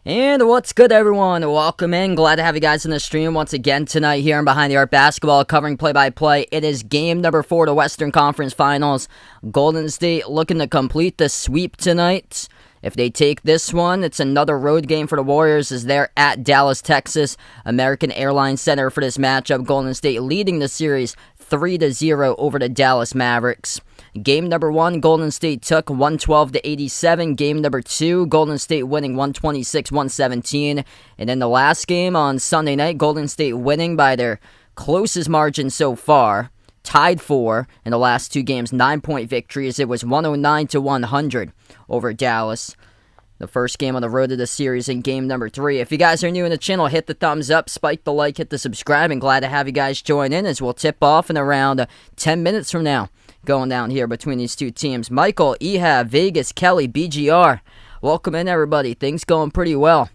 And what's good, everyone? Welcome in. Glad to have you guys in the stream once again tonight here on Behind the Arc Basketball, covering play-by-play. It is game number 4 to Western Conference Finals. Golden State looking to complete the sweep tonight. If they take this one, it's another road game for the Warriors as they're at Dallas, Texas. American Airlines Center for this matchup. Golden State leading the series 3-0 over the Dallas Mavericks. Game number 1, Golden State took 112-87. Game number 2, Golden State winning 126-117. And in the last game on Sunday night, Golden State winning by their closest margin so far. Tied for in the last 2 games, 9-point victories. It was 109-100 over Dallas. The first game on the road to the series in game number 3. If you guys are new in the channel, hit the thumbs up, spike the like, hit the subscribe, and glad to have you guys join in as we'll tip off in around 10 minutes from now. Going down here between these two teams. Michael, Ehab, Vegas, Kelly, BGR. Welcome in, everybody. Things going pretty well.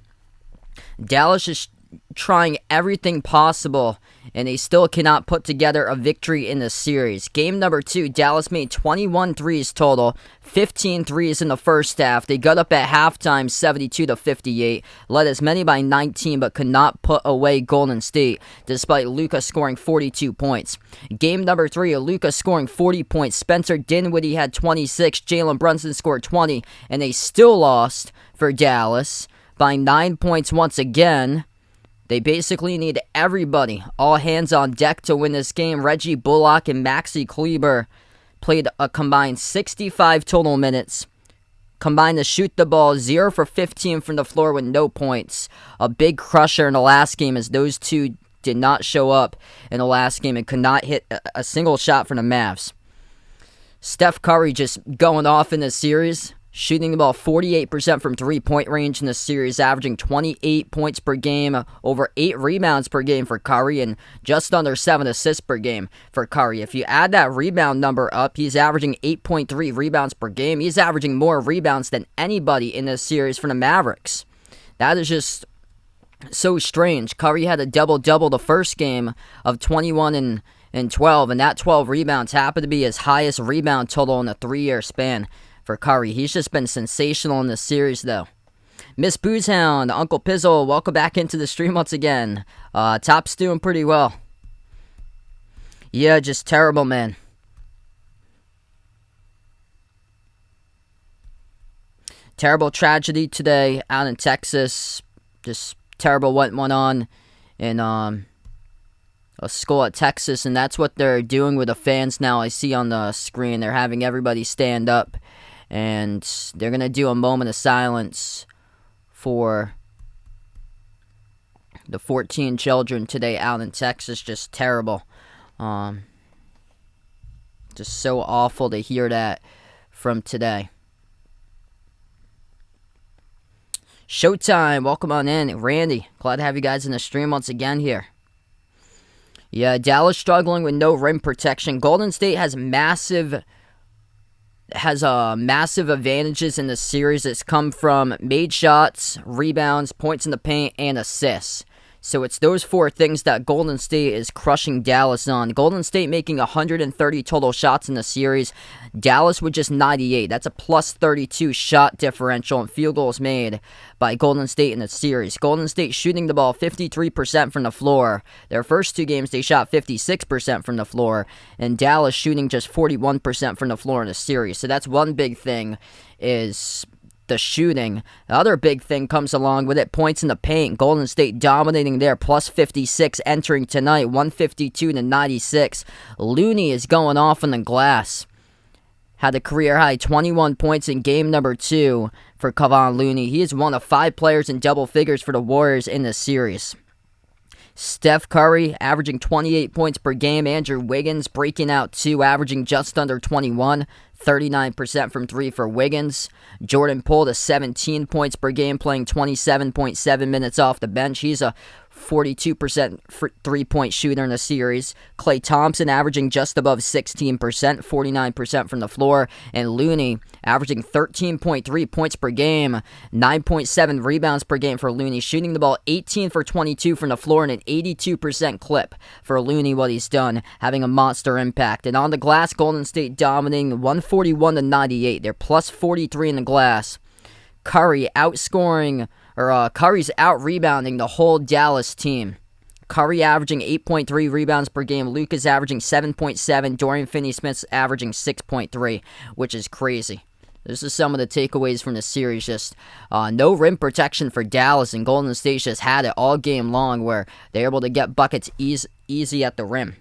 Dallas is trying everything possible, and they still cannot put together a victory in this series. Game number 2, Dallas made 21 threes total, 15 threes in the first half. They got up at halftime 72-58, led as many by 19, but could not put away Golden State, despite Luka scoring 42 points. Game number 3, Luka scoring 40 points. Spencer Dinwiddie had 26, Jalen Brunson scored 20, and they still lost for Dallas by 9 points once again. They basically need everybody, all hands on deck to win this game. Reggie Bullock and Maxi Kleber played a combined 65 total minutes. Combined to shoot the ball 0 for 15 from the floor with no points. A big crusher in the last game as those two did not show up in the last game and could not hit a single shot from the Mavs. Steph Curry just going off in this series. Shooting the ball 48% from three-point range in the series, averaging 28 points per game, over 8 rebounds per game for Curry, and just under 7 assists per game for Curry. If you add that rebound number up, he's averaging 8.3 rebounds per game. He's averaging more rebounds than anybody in this series for the Mavericks. That is just so strange. Curry had a double-double the first game of 21 and 12, and that 12 rebounds happened to be his highest rebound total in a 3-year span for Curry. He's just been sensational in this series, though. Miss Boozhound, Uncle Pizzle, welcome back into the stream once again. Top's doing pretty well. Yeah, just terrible, man. Terrible tragedy today out in Texas. Just terrible what went on in a school at Texas, and that's what they're doing with the fans now. I see on the screen they're having everybody stand up, and they're going to do a moment of silence for the 14 children today out in Texas. Just terrible. Just so awful to hear that from today. Showtime, welcome on in. Randy, glad to have you guys in the stream once again here. Yeah, Dallas struggling with no rim protection. Golden State has massive advantages in the series. It's come from made shots, rebounds, points in the paint, and assists. So it's those 4 things that Golden State is crushing Dallas on. Golden State making 130 total shots in the series. Dallas with just 98. That's a plus 32 shot differential and field goals made by Golden State in the series. Golden State shooting the ball 53% from the floor. Their first 2 games, they shot 56% from the floor. And Dallas shooting just 41% from the floor in the series. So that's one big thing, is the shooting. The other big thing comes along with it, points in the paint. Golden State dominating there, plus 56 entering tonight, 152-96. Looney is going off on the glass. Had a career-high 21 points in game number 2 for Kevon Looney. He is one of 5 players in double figures for the Warriors in this series. Steph Curry averaging 28 points per game. Andrew Wiggins breaking out 2, averaging just under 21. 39% from 3 for Wiggins. Jordan Poole to 17 points per game, playing 27.7 minutes off the bench. He's a 42% three-point shooter in the series. Klay Thompson averaging just above 16%, 49% from the floor. And Looney averaging 13.3 points per game, 9.7 rebounds per game for Looney. Shooting the ball 18 for 22 from the floor and an 82% clip for Looney, what he's done, having a monster impact. And on the glass, Golden State dominating 141-98. They're plus 43 in the glass. Curry outscoring Curry's out-rebounding the whole Dallas team. Curry averaging 8.3 rebounds per game. Luka's averaging 7.7. Dorian Finney-Smith's averaging 6.3, which is crazy. This is some of the takeaways from the series. Just no rim protection for Dallas, and Golden State just had it all game long where they're able to get buckets easy at the rim.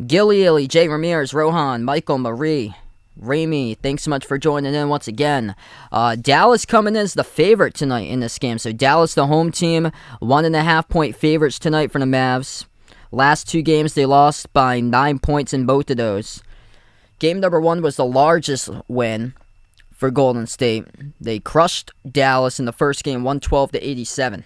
Gilly, Jay Ramirez, Rohan, Michael, Marie, Ramey, thanks so much for joining in once again. Dallas coming in as the favorite tonight in this game. So Dallas, the home team, 1.5-point favorites tonight for the Mavs. Last 2 games, they lost by 9 points in both of those. Game number 1 was the largest win for Golden State. They crushed Dallas in the first game, 112-87.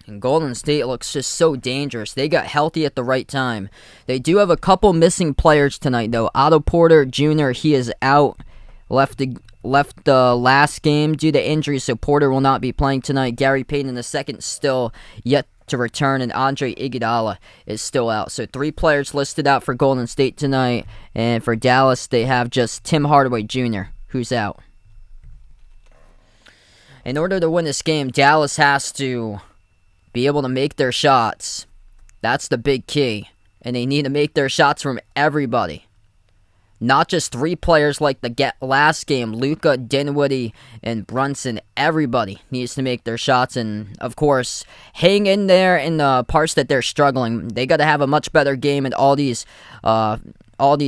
And Golden State looks just so dangerous. They got healthy at the right time. They do have a couple missing players tonight, though. Otto Porter Jr., he is out. Left the last game due to injury, so Porter will not be playing tonight. Gary Payton II still yet to return, and Andre Iguodala is still out. So 3 players listed out for Golden State tonight, and for Dallas, they have just Tim Hardaway Jr., who's out. In order to win this game, Dallas has to be able to make their shots. That's the big key. And they need to make their shots from everybody. Not just 3 players like the last game. Luka, Dinwiddie, and Brunson. Everybody needs to make their shots. And, of course, hang in there in the parts that they're struggling. They got to have a much better game in all these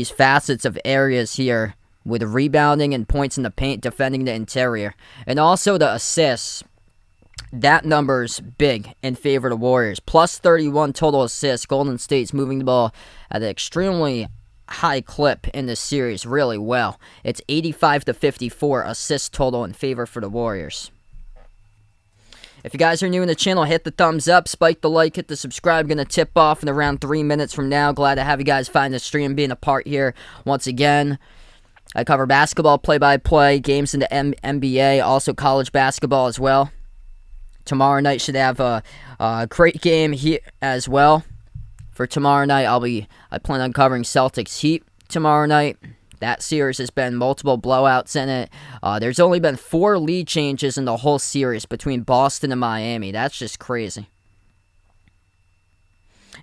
facets of areas here. With rebounding and points in the paint, defending the interior. And also the assists. That number's big in favor of the Warriors. Plus 31 total assists. Golden State's moving the ball at an extremely high clip in this series really well. It's 85-54 assist total in favor for the Warriors. If you guys are new in the channel, hit the thumbs up, spike the like, hit the subscribe. Going to tip off in around 3 minutes from now. Glad to have you guys find the stream, being a part here once again. I cover basketball play-by-play, games in the NBA, also college basketball as well. Tomorrow night should have a great game here as well. For tomorrow night, I plan on covering Celtics Heat tomorrow night. That series has been multiple blowouts in it. There's only been 4 lead changes in the whole series between Boston and Miami. That's just crazy.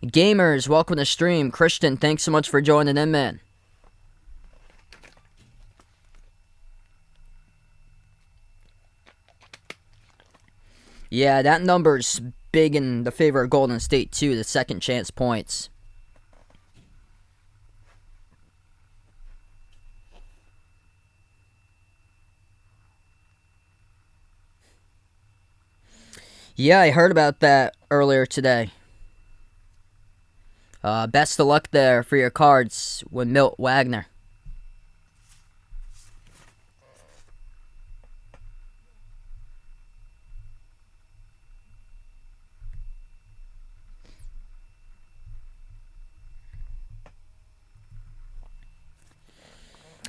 Gamers, welcome to the stream. Christian, thanks so much for joining in, man. Yeah, that number's big in the favor of Golden State, too, the second chance points. Yeah, I heard about that earlier today. Best of luck there for your cards with Milt Wagner.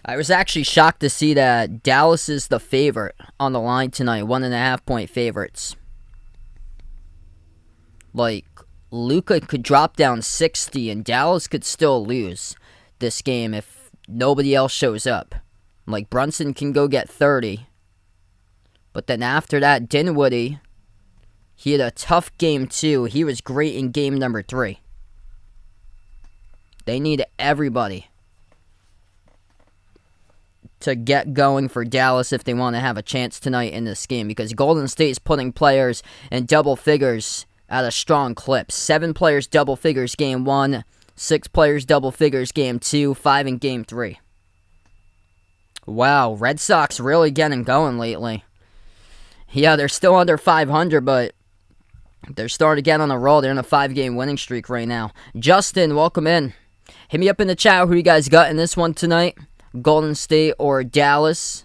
I was actually shocked to see that Dallas is the favorite on the line tonight, 1.5-point favorites. Like, Luka could drop down 60 and Dallas could still lose this game if nobody else shows up. Like, Brunson can go get 30. But then after that, Dinwiddie, he had a tough game too. He was great in game number 3. They need everybody to get going for Dallas if they want to have a chance tonight in this game, because Golden State's putting players in double figures at a strong clip. 7 players double figures game 1, 6 players double figures game 2, 5 in game 3. Wow, Red Sox really getting going lately. Yeah, they're still under 500, but they're starting to get on a roll. They're in a 5-game winning streak right now. Justin, welcome in. Hit me up in the chat who you guys got in this one tonight. Golden State or Dallas?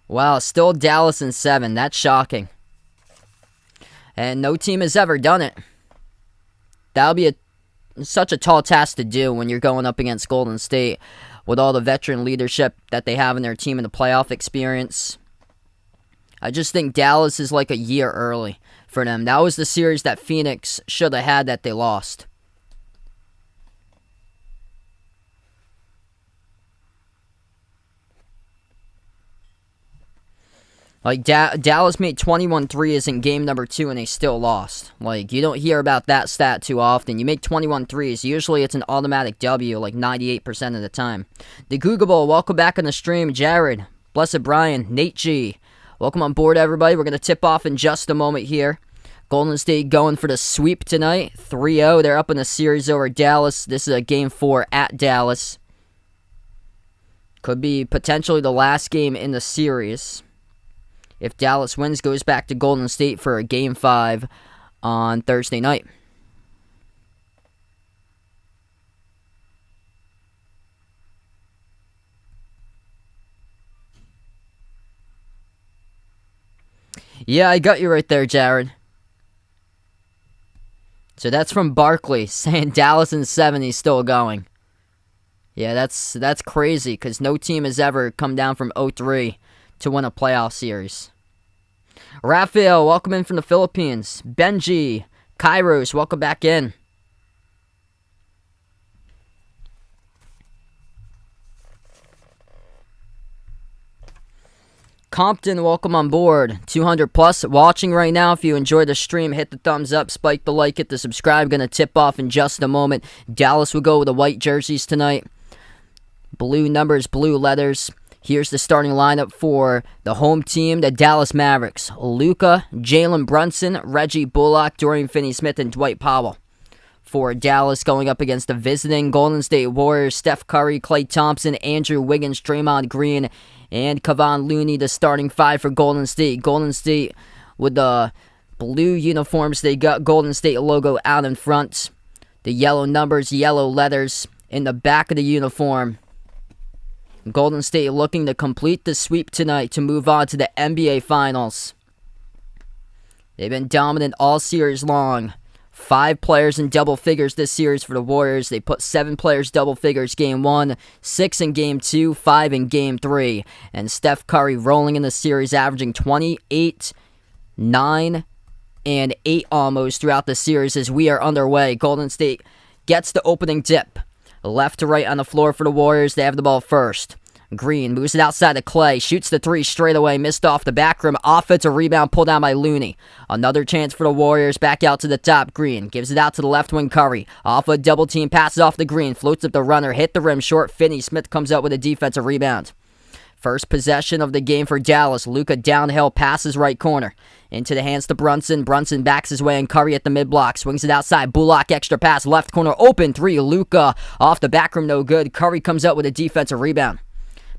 Wow, still Dallas in 7. That's shocking. And no team has ever done it. That'll be such a tall task to do when you're going up against Golden State with all the veteran leadership that they have in their team and the playoff experience. I just think Dallas is like a year early for them. That was the series that Phoenix should have had that they lost. Like, Dallas made 21 threes in game number 2 and they still lost. Like, you don't hear about that stat too often. You make 21 threes. Usually it's an automatic W, like 98% of the time. The Googleable, welcome back on the stream. Jared, Blessed Brian, Nate G. Welcome on board, everybody. We're going to tip off in just a moment here. Golden State going for the sweep tonight. 3-0. They're up in the series over Dallas. This is a game 4 at Dallas. Could be potentially the last game in the series. If Dallas wins, goes back to Golden State for a game 5 on Thursday night. Yeah, I got you right there, Jared. So that's from Barkley saying Dallas in 7, he's still going. Yeah, that's crazy because no team has ever come down from 0-3 to win a playoff series. Raphael, welcome in from the Philippines. Benji, Kairos, welcome back in. Compton, welcome on board. 200 plus watching right now. If you enjoyed the stream, hit the thumbs up, spike the like, hit the subscribe. Going to tip off in just a moment. Dallas will go with the white jerseys tonight. Blue numbers, blue letters. Here's the starting lineup for the home team, the Dallas Mavericks. Luka, Jalen Brunson, Reggie Bullock, Dorian Finney-Smith, and Dwight Powell. For Dallas going up against the visiting Golden State Warriors, Steph Curry, Klay Thompson, Andrew Wiggins, Draymond Green, and Kevon Looney, the starting 5 for Golden State. Golden State with the blue uniforms, they got Golden State logo out in front. The yellow numbers, yellow letters in the back of the uniform. Golden State looking to complete the sweep tonight to move on to the NBA Finals. They've been dominant all series long. 5 players in double figures this series for the Warriors. They put 7 players double figures game 1, 6 in game 2, 5 in game 3. And Steph Curry rolling in the series, averaging 28, 9, and 8 almost throughout the series as we are underway. Golden State gets the opening dip. Left to right on the floor for the Warriors. They have the ball first. Green moves it outside to Klay. Shoots the 3 straight away. Missed off the back rim. Offensive rebound pulled down by Looney. Another chance for the Warriors. Back out to the top. Green gives it out to the left wing Curry. Off a double team. Passes off the Green. Floats up the runner. Hit the rim short. Finney-Smith comes up with a defensive rebound. First possession of the game for Dallas. Luka downhill. Passes right corner. Into the hands to Brunson. Brunson backs his way and Curry at the mid-block. Swings it outside. Bullock extra pass. Left corner open. 3. Luka off the back rim. No good. Curry comes out with a defensive rebound.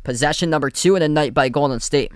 Possession number 2 in the night by Golden State.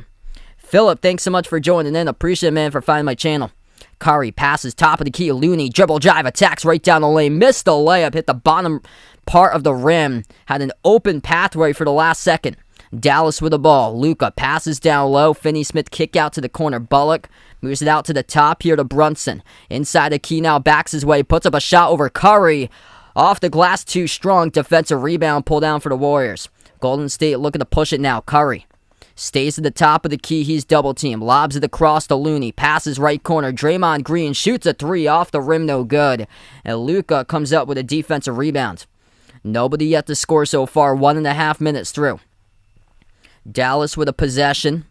Philip, thanks so much for joining in. Appreciate it, man, for finding my channel. Curry passes top of the key. Looney dribble drive. Attacks right down the lane. Missed the layup. Hit the bottom part of the rim. Had an open pathway for the last second. Dallas with the ball. Luka passes down low. Finney-Smith kick out to the corner. Bullock moves it out to the top here to Brunson. Inside the key now. Backs his way. Puts up a shot over Curry. Off the glass, too strong. Defensive rebound pull down for the Warriors. Golden State looking to push it now. Curry stays at the top of the key. He's double team. Lobs it across to Looney. Passes right corner. Draymond Green shoots a 3 off the rim. No good. And Luka comes up with a defensive rebound. Nobody yet to score so far. 1.5 minutes through. Dallas with a possession.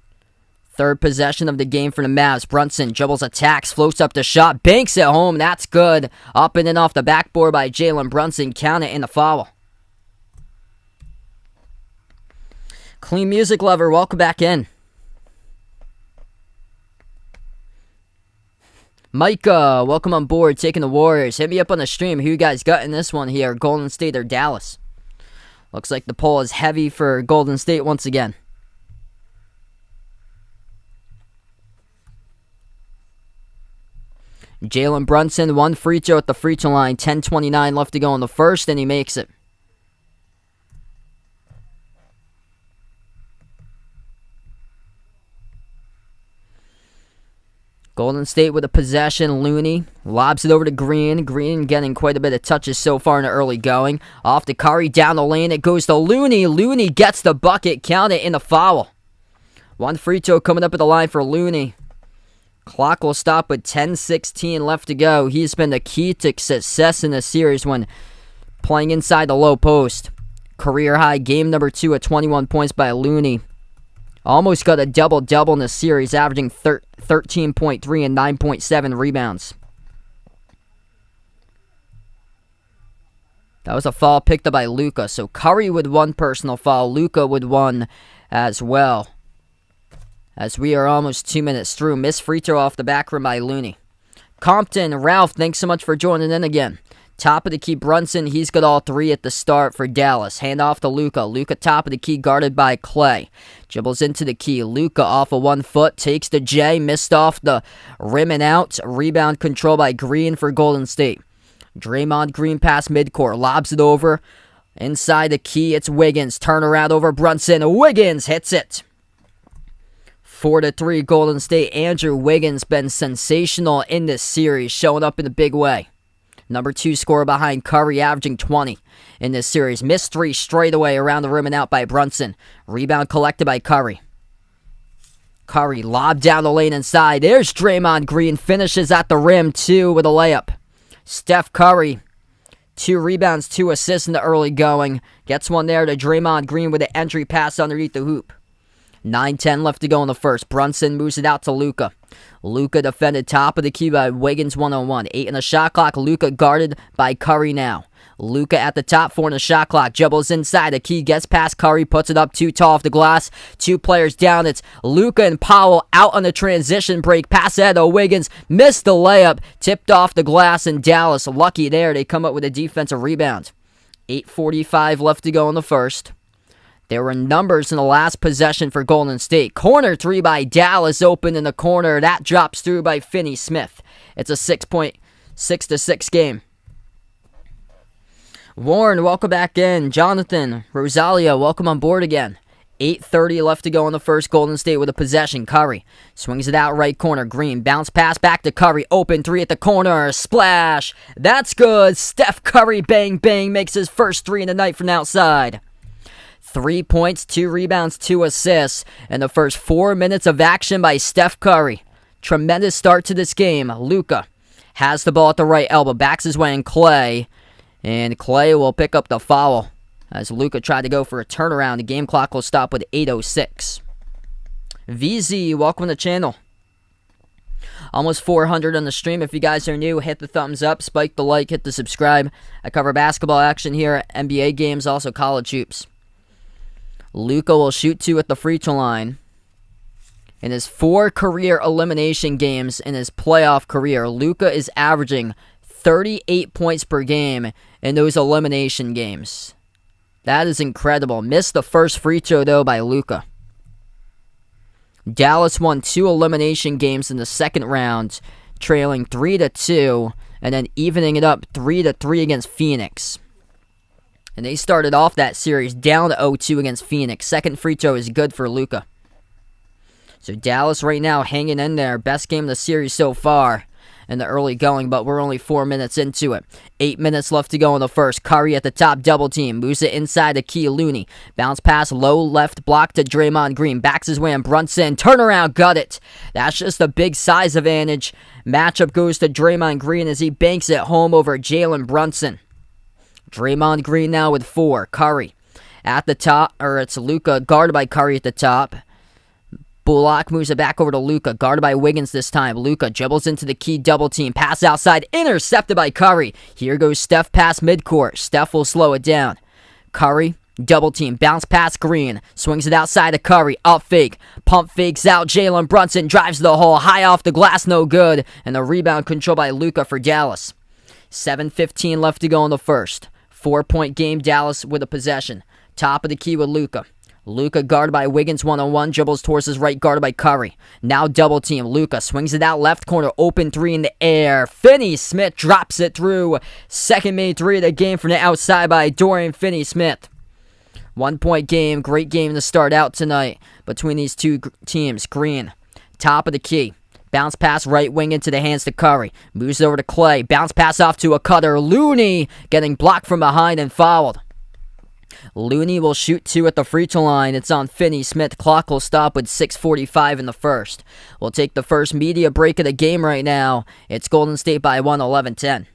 Third possession of the game for the Mavs. Brunson dribbles, attacks, floats up the shot. Banks it home. That's good. Up and in off the backboard by Jalen Brunson. Count it in the foul. Clean Music Lover, welcome back in. Micah, welcome on board, taking the Warriors. Hit me up on the stream. Who you guys got in this one here, Golden State or Dallas? Looks like the poll is heavy for Golden State once again. Jalen Brunson, 1 free throw at the free throw line. 10:29 left to go in the first, and he makes it. Golden State with a possession. Looney lobs it over to Green. Green getting quite a bit of touches so far in the early going. Off to Curry, down the lane. It goes to Looney. Looney gets the bucket. Count it in the foul. 1 free throw coming up at the line for Looney. Clock will stop with 10:16 left to go. He's been the key to success in the series when playing inside the low post. Career high game number 2 at 21 points by Looney. Almost got a double-double in the series, averaging 13.3 and 9.7 rebounds. That was a foul picked up by Luka. So Curry with one personal foul. Luka with one as well. As we are almost 2 minutes through. Missed free throw off the back rim by Looney. Compton, Ralph, thanks so much for joining in again. Top of the key, Brunson. He's got all three at the start for Dallas. Hand off to Luka. Luka top of the key, guarded by Clay. Dribbles into the key. Luka off of 1 foot. Takes the J. Missed off the rim and out. Rebound control by Green for Golden State. Draymond Green pass midcourt. Lobs it over. Inside the key, it's Wiggins. Turnaround over Brunson. Wiggins hits it. 4-3 Golden State. Andrew Wiggins been sensational in this series, showing up in a big way. Number 2 scorer behind Curry, averaging 20 in this series. Missed 3 straight away around the rim and out by Brunson. Rebound collected by Curry. Curry lobbed down the lane inside. There's Draymond Green. Finishes at the rim, 2 with a layup. Steph Curry, 2 rebounds, 2 assists in the early going. Gets one there to Draymond Green with an entry pass underneath the hoop. 9:10 left to go in the first. Brunson moves it out to Luka. Luka defended top of the key by Wiggins 1-on-1. 8 in the shot clock. Luka guarded by Curry now. Luka at the top, 4 in the shot clock. Dribbles inside the key, gets past Curry, puts it up too tall off the glass. 2 players down. It's Luka and Powell out on the transition break. Pass ahead to Wiggins. Missed the layup. Tipped off the glass in Dallas. Lucky there. They come up with a defensive rebound. 8:45 left to go in the first. There were numbers in the last possession for Golden State. Corner 3 by Dallas, open in the corner. That drops through by Finney-Smith. It's a 6-6 game. Warren, welcome back in. Jonathan, Rosalia, welcome on board again. 8:30 left to go in the first. Golden State with a possession. Curry swings it out right corner. Green bounce pass back to Curry. Open 3 at the corner. Splash. That's good. Steph Curry, bang, bang, makes his first 3 in the night from outside. 3 points, 2 rebounds, 2 assists in the first 4 minutes of action by Steph Curry. Tremendous start to this game. Luka has the ball at the right elbow. Backs his way in Clay. And Clay will pick up the foul as Luka tried to go for a turnaround. The game clock will stop with 8:06. VZ, welcome to the channel. Almost 400 on the stream. If you guys are new, hit the thumbs up, spike the like, hit the subscribe. I cover basketball action here, NBA games, also college hoops. Luka will shoot 2 at the free throw line. In his 4 career elimination games in his playoff career, Luka is averaging 38 points per game in those elimination games. That is incredible. Missed the first free throw, though, by Luka. Dallas won 2 elimination games in the second round, trailing 3-2, and then evening it up 3-3 against Phoenix. And they started off that series down to 0-2 against Phoenix. Second free throw is good for Luka. So Dallas right now hanging in there. Best game of the series so far in the early going, but we're only 4 minutes into it. 8 minutes left to go in the first. Curry at the top, double team. Moves it inside to Key Looney. Bounce pass, low left block to Draymond Green. Backs his way on Brunson. Turnaround, got it. That's just a big size advantage. Matchup goes to Draymond Green as he banks it home over Jalen Brunson. Draymond Green now with 4. Curry at the top, or it's Luka guarded by Curry at the top. Bullock moves it back over to Luka, guarded by Wiggins this time. Luka dribbles into the key double team. Pass outside, intercepted by Curry. Here goes Steph pass midcourt. Steph will slow it down. Curry, double team, bounce pass Green. Swings it outside to Curry, up fake. Pump fakes out, Jalen Brunson drives the hole. High off the glass, no good. And the rebound controlled by Luka for Dallas. 7:15 left to go in the first. 4-point game, Dallas with a possession. Top of the key with Luka. Luka guarded by Wiggins 1-on-1, dribbles towards his right, guarded by Curry. Now double team. Luka swings it out left corner, open 3 in the air. Finney-Smith drops it through. Second made 3 of the game from the outside by Dorian Finney-Smith. 1-point game, great game to start out tonight between these two teams. Green, top of the key. Bounce pass right wing into the hands to Curry. Moves over to Clay. Bounce pass off to a cutter. Looney getting blocked from behind and fouled. Looney will shoot 2 at the free throw line. It's on Finney-Smith. Clock will stop with 6:45 in the first. We'll take the first media break of the game right now. It's Golden State by 1, 11-10.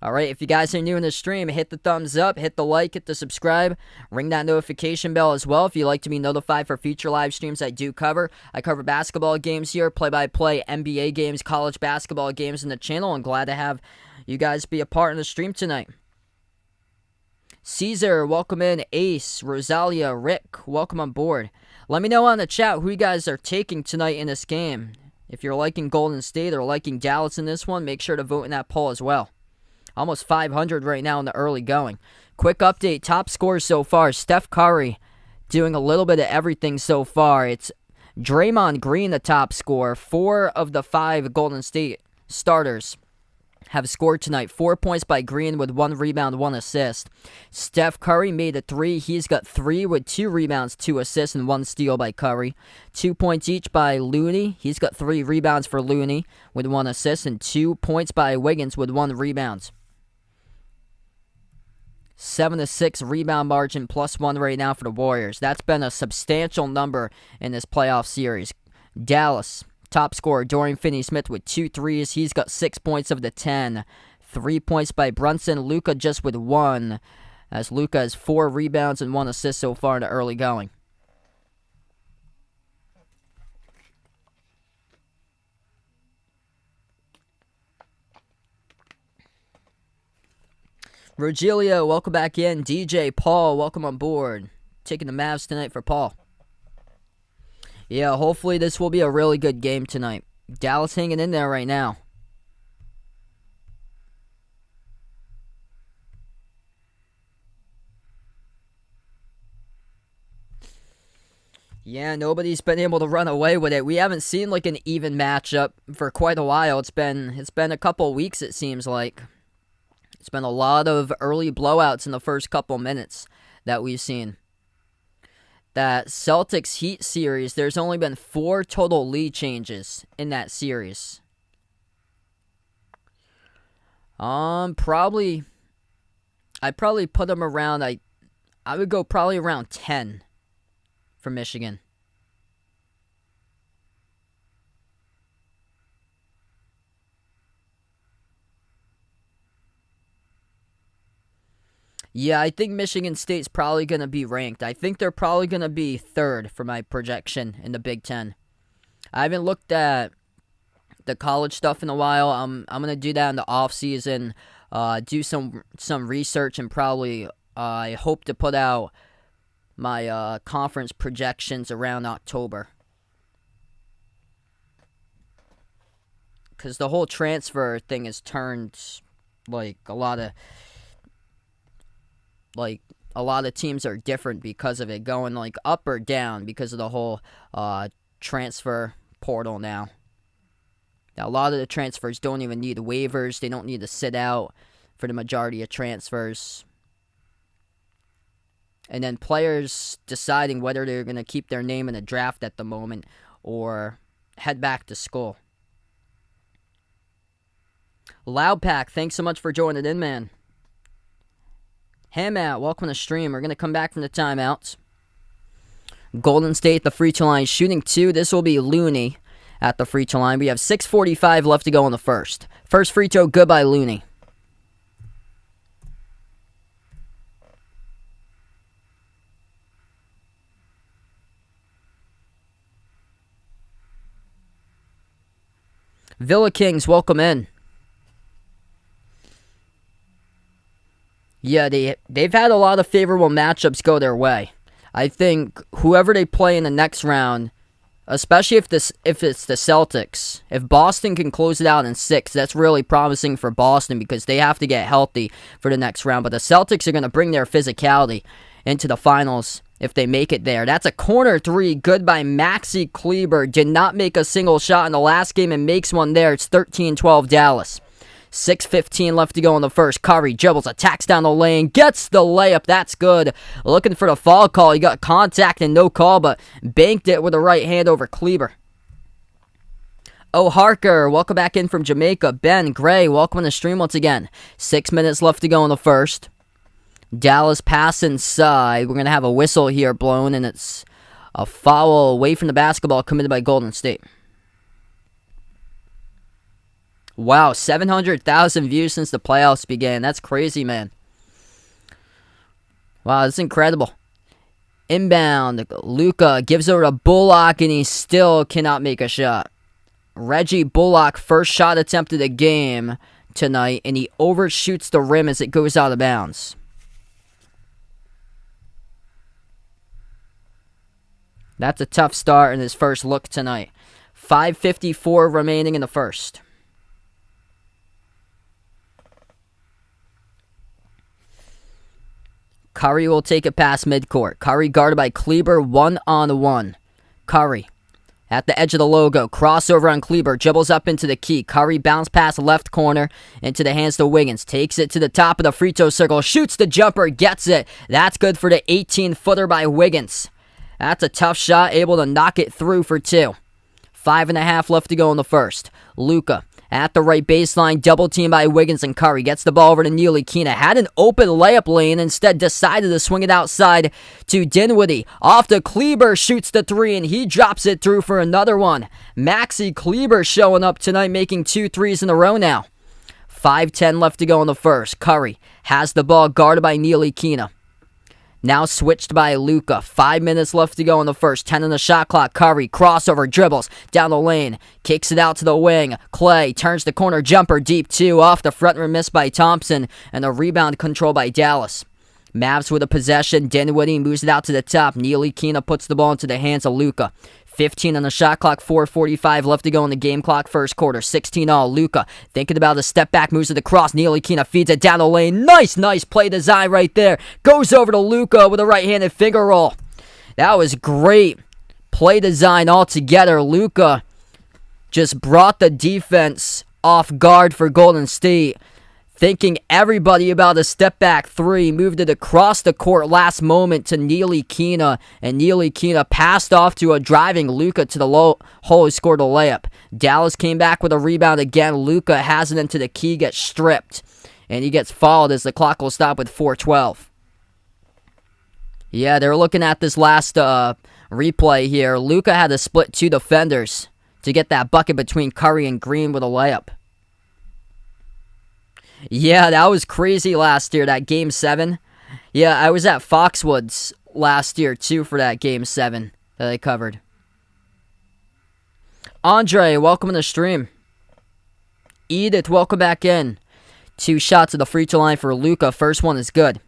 All right, if you guys are new in the stream, hit the thumbs up, hit the like, hit the subscribe, ring that notification bell as well if you'd like to be notified for future live streams I do cover. I cover basketball games here, play-by-play, NBA games, college basketball games in the channel, and glad to have you guys be a part of the stream tonight. Caesar, welcome in. Ace, Rosalia, Rick, welcome on board. Let me know on the chat who you guys are taking tonight in this game. If you're liking Golden State or liking Dallas in this one, make sure to vote in that poll as well. Almost 500 right now in the early going. Quick update, top scores so far. Steph Curry doing a little bit of everything so far. It's Draymond Green the top scorer. 4 of the 5 Golden State starters have scored tonight. 4 points by Green with 1 rebound, 1 assist. Steph Curry made a 3. He's got 3 with 2 rebounds, 2 assists, and 1 steal by Curry. 2 points each by Looney. He's got 3 rebounds for Looney with 1 assist, and 2 points by Wiggins with 1 rebound. 7-6 rebound margin, +1 right now for the Warriors. That's been a substantial number in this playoff series. Dallas, top scorer, Dorian Finney-Smith with 2 threes. He's got 6 points of the 10. 3 points by Brunson. Luka just with 1, as Luka has 4 rebounds and 1 assist so far in the early going. Rogelio, welcome back in. DJ, Paul, welcome on board. Taking the Mavs tonight for Paul. Yeah, hopefully this will be a really good game tonight. Dallas hanging in there right now. Yeah, nobody's been able to run away with it. We haven't seen like an even matchup for quite a while. It's been a couple weeks, it seems like. It's been a lot of early blowouts in the first couple minutes that we've seen. That Celtics Heat series, there's only been 4 total lead changes in that series. I'd probably put them around, I would go probably around 10 for Michigan. Yeah, I think Michigan State's probably going to be ranked. I think they're probably going to be 3rd for my projection in the Big Ten. I haven't looked at the college stuff in a while. I'm going to do that in the offseason, do some research, and probably I hope to put out my conference projections around October. Because the whole transfer thing has turned like a lot of teams are different because of it, going like up or down because of the whole transfer portal now. Now, a lot of the transfers don't even need waivers. They don't need to sit out for the majority of transfers. And then players deciding whether they're going to keep their name in the draft at the moment or head back to school. Loudpack, thanks so much for joining in, man. Timeout, welcome to the stream. We're going to come back from the timeouts. Golden State, the free throw line, shooting 2. This will be Looney at the free throw line. We have 6:45 left to go in the first. First free throw, good by Looney. Villa Kings, welcome in. Yeah, they've had a lot of favorable matchups go their way. I think whoever they play in the next round, especially if it's the Celtics, if Boston can close it out in 6, that's really promising for Boston because they have to get healthy for the next round. But the Celtics are going to bring their physicality into the finals if they make it there. That's a corner 3, good by Maxi Kleber. Did not make a single shot in the last game and makes one there. It's 13-12 Dallas. 6:15 left to go in the first. Curry dribbles, attacks down the lane, gets the layup. That's good. Looking for the foul call. He got contact and no call, but banked it with a right hand over Kleber. Oh, Harker, welcome back in from Jamaica. Ben Gray, welcome on the stream once again. 6 minutes left to go in the first. Dallas pass inside. We're going to have a whistle here blown, and it's a foul away from the basketball committed by Golden State. Wow, 700,000 views since the playoffs began. That's crazy, man. Wow, that's incredible. Inbound, Luka gives over to Bullock, and he still cannot make a shot. Reggie Bullock, first shot attempt of the game tonight, and he overshoots the rim as it goes out of bounds. That's a tough start in his first look tonight. 5:54 remaining in the first. Curry will take it past midcourt. Curry guarded by Kleber, 1-on-1. Curry at the edge of the logo. Crossover on Kleber. Dribbles up into the key. Curry bounce pass left corner into the hands of Wiggins. Takes it to the top of the free throw circle. Shoots the jumper. Gets it. That's good for the 18-footer by Wiggins. That's a tough shot. Able to knock it through for 2. 5.5 left to go in the first. Luka at the right baseline, double team by Wiggins and Curry. Gets the ball over to Ntilikina. Had an open layup lane, instead decided to swing it outside to Dinwiddie. Off to Kleber, shoots the 3, and he drops it through for another one. Maxi Kleber showing up tonight, making 2 threes in a row now. 5:10 left to go in the first. Curry has the ball guarded by Ntilikina. Now switched by Luka. 5 minutes left to go in the first. 10 on the shot clock. Curry, crossover, dribbles down the lane. Kicks it out to the wing. Clay turns the corner jumper deep 2. Off the front rim, missed by Thompson. And a rebound control by Dallas. Mavs with a possession. Dinwiddie moves it out to the top. Ntilikina puts the ball into the hands of Luka. 15 on the shot clock, 4:45 left to go in the game clock, first quarter. 16-all, Luka thinking about a step back, moves to the cross. Ntilikina feeds it down the lane. Nice play design right there. Goes over to Luka with a right-handed finger roll. That was great play design altogether. Luka just brought the defense off guard for Golden State. Thinking everybody about a step-back 3, moved it across the court last moment to Ntilikina, and Ntilikina passed off to a driving Luka to the low hole. He scored a layup. Dallas came back with a rebound again. Luka has it into the key, gets stripped, and he gets fouled as the clock will stop with 4:12. Yeah, they're looking at this last replay here. Luka had to split 2 defenders to get that bucket between Curry and Green with a layup. Yeah, that was crazy last year, that Game 7. Yeah, I was at Foxwoods last year, too, for that Game 7 that I covered. Andre, welcome to the stream. Edith, welcome back in. 2 shots at the free throw line for Luka. First one is good.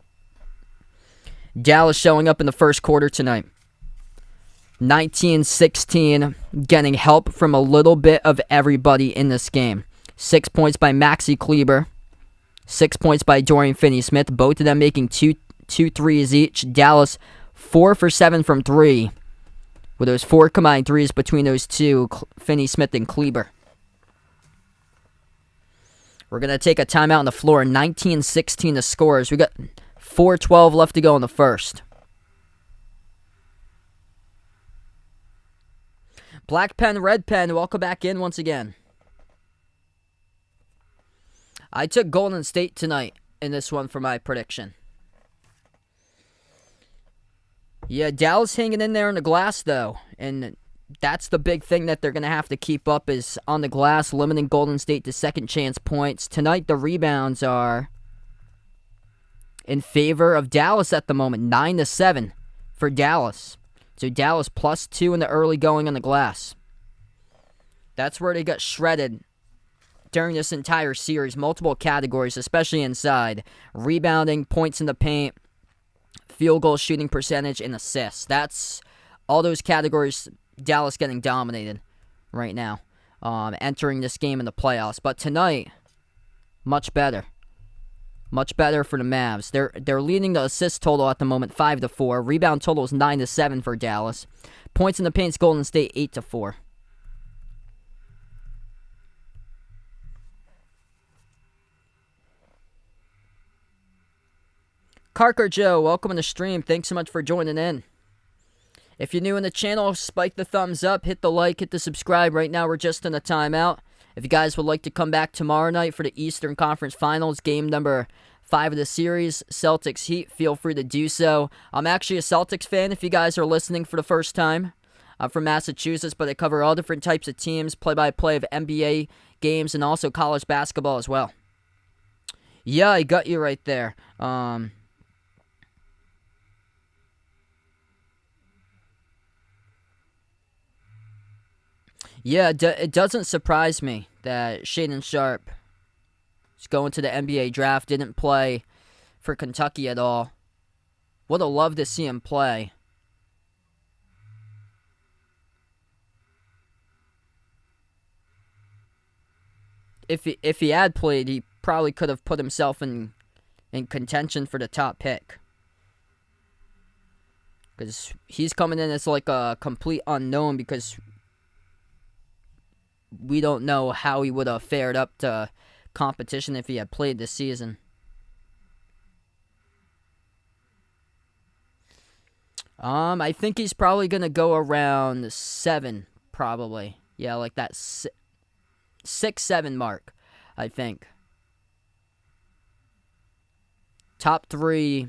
Dallas showing up in the first quarter tonight. 19-16, getting help from a little bit of everybody in this game. 6 points by Maxi Kleber. 6 points by Dorian Finney-Smith. Both of them making two threes each. Dallas 4 for 7 from 3. With those 4 combined threes between those two, Finney-Smith and Kleber. We're going to take a timeout on the floor. 19-16 the scores. We got 4:12 left to go in the first. Black Pen, Red Pen, welcome back in once again. I took Golden State tonight in this one for my prediction. Yeah, Dallas hanging in there on the glass, though. And that's the big thing that they're going to have to keep up is on the glass, limiting Golden State to second chance points. Tonight, the rebounds are in favor of Dallas at the moment. 9-7 for Dallas. So Dallas +2 in the early going on the glass. That's where they got shredded during this entire series. Multiple categories, especially inside. Rebounding, points in the paint, field goal shooting percentage, and assists. That's all those categories. Dallas getting dominated right now, entering this game in the playoffs. But tonight, much better. Much better for the Mavs. They're leading the assist total at the moment 5-4. Rebound total is 9-7 for Dallas. Points in the paint's Golden State 8-4. Carker Joe, welcome to the stream. Thanks so much for joining in. If you're new in the channel, spike the thumbs up, hit the like, hit the subscribe. Right now, we're just in a timeout. If you guys would like to come back tomorrow night for the Eastern Conference Finals, game number 5 of the series, Celtics Heat, feel free to do so. I'm actually a Celtics fan if you guys are listening for the first time. I'm from Massachusetts, but I cover all different types of teams, play-by-play of NBA games, and also college basketball as well. Yeah, I got you right there. Yeah, it doesn't surprise me that Shaedon Sharpe is going to the NBA draft. Didn't play for Kentucky at all. Would have loved to see him play. If he had played, he probably could have put himself in contention for the top pick. Because he's coming in as like a complete unknown, because we don't know how he would have fared up to competition if he had played this season. I think he's probably going to go around 7, probably. Yeah, like that 6-7 mark, I think. Top 3.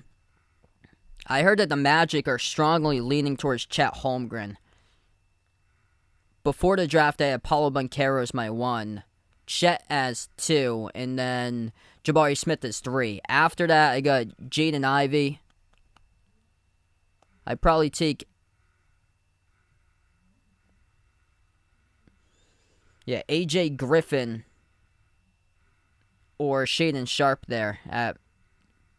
I heard that the Magic are strongly leaning towards Chet Holmgren. Before the draft, I had Paulo Banchero as my 1, Chet as 2, and then Jabari Smith as 3. After that, I got Jaden Ivey. I'd probably take... AJ Griffin or Shaedon Sharpe there at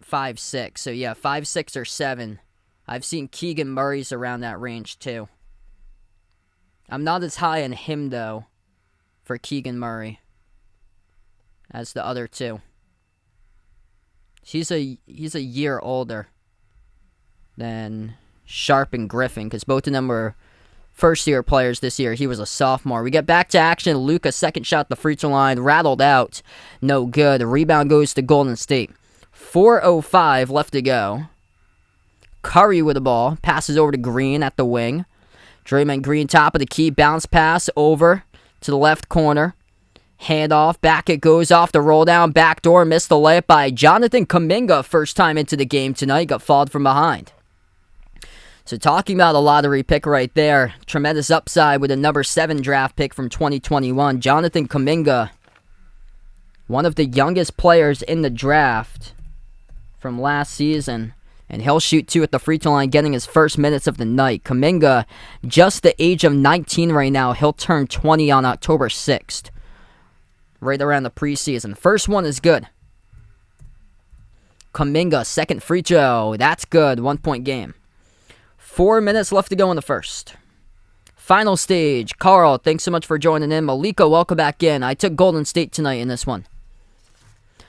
5-6. So, 5-6 or 7. I've seen Keegan Murray's around that range, too. I'm not as high on him, though, for Keegan Murray as the other 2. He's a year older than Sharpe and Griffin, because both of them were first-year players this year. He was a sophomore. We get back to action. Luka, second shot at the free throw line, rattled out. No good. The rebound goes to Golden State. 4:05 left to go. Curry with the ball. Passes over to Green at the wing. Draymond Green, top of the key. Bounce pass over to the left corner. Handoff. Back it goes off the roll down. Backdoor. Missed the layup by Jonathan Kuminga. First time into the game tonight. Got fouled from behind. So talking about a lottery pick right there. Tremendous upside with a number 7 draft pick from 2021. Jonathan Kuminga. One of the youngest players in the draft from last season. And he'll shoot 2 at the free throw line, getting his first minutes of the night. Kuminga, just the age of 19 right now. He'll turn 20 on October 6th. Right around the preseason. First one is good. Kuminga, second free throw. That's good. 1-point game. 4 minutes left to go in the first. Final stage. Carl, thanks so much for joining in. Malika, welcome back in. I took Golden State tonight in this one.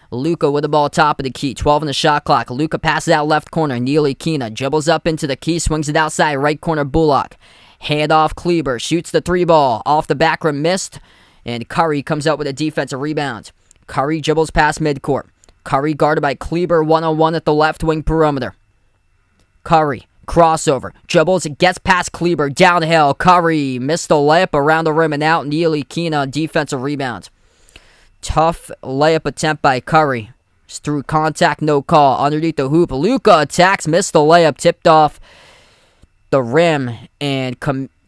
Luka with the ball top of the key. 12 in the shot clock. Luka passes out left corner. Neely Kina dribbles up into the key. Swings it outside. Right corner Bullock. Hand off Kleber. Shoots the 3 ball. Off the back rim. Missed. And Curry comes out with a defensive rebound. Curry dribbles past midcourt. Curry guarded by Kleber. 1-on-1 at the left wing perimeter. Curry. Crossover. Dribbles. Gets past Kleber. Downhill. Curry missed the layup around the rim and out. Neely Kina defensive rebound. Tough layup attempt by Curry. Just through contact, no call. Underneath the hoop. Luka attacks. Missed the layup. Tipped off the rim. And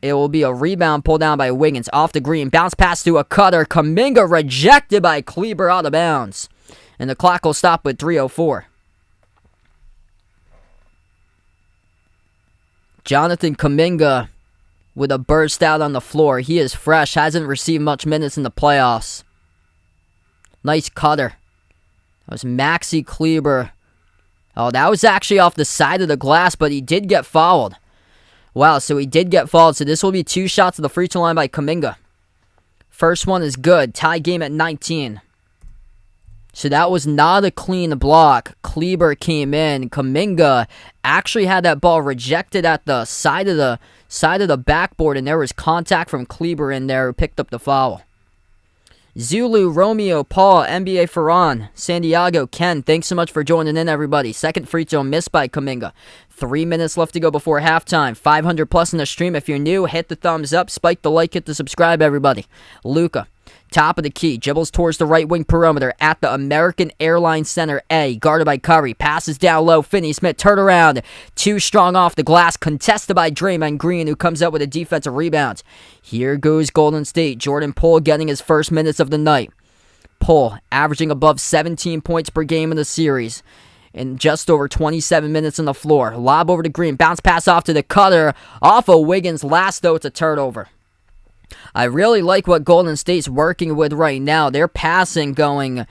it will be a rebound pulled down by Wiggins. Off the green. Bounce pass to a cutter. Kuminga rejected by Kleber out of bounds. And the clock will stop with 3:04. Jonathan Kuminga with a burst out on the floor. He is fresh. Hasn't received much minutes in the playoffs. Nice cutter. That was Maxi Kleber. Oh, that was actually off the side of the glass, but he did get fouled. Wow, so he did get fouled. So this will be 2 shots at the free throw line by Kuminga. First one is good. Tie game at 19. So that was not a clean block. Kleber came in. Kuminga actually had that ball rejected at the side of the backboard, and there was contact from Kleber in there who picked up the foul. Zulu, Romeo, Paul, NBA Ferran, San Diego, Ken, thanks so much for joining in, everybody. Second free throw missed by Kuminga. 3 minutes left to go before halftime. 500 plus in the stream. If you're new, hit the thumbs up, spike the like, hit the subscribe, everybody. Luka Top of the key, dribbles towards the right wing perimeter at the American Airlines Center A, guarded by Curry. Passes down low, Finney-Smith, turn around. Too strong off the glass, contested by Draymond Green, who comes up with a defensive rebound. Here goes Golden State. Jordan Poole getting his first minutes of the night. Poole averaging above 17 points per game in the series in just over 27 minutes on the floor. Lob over to Green, bounce pass off to the cutter. Off of Wiggins, last though, it's a turnover. I really like what Golden State's working with right now. They're passing going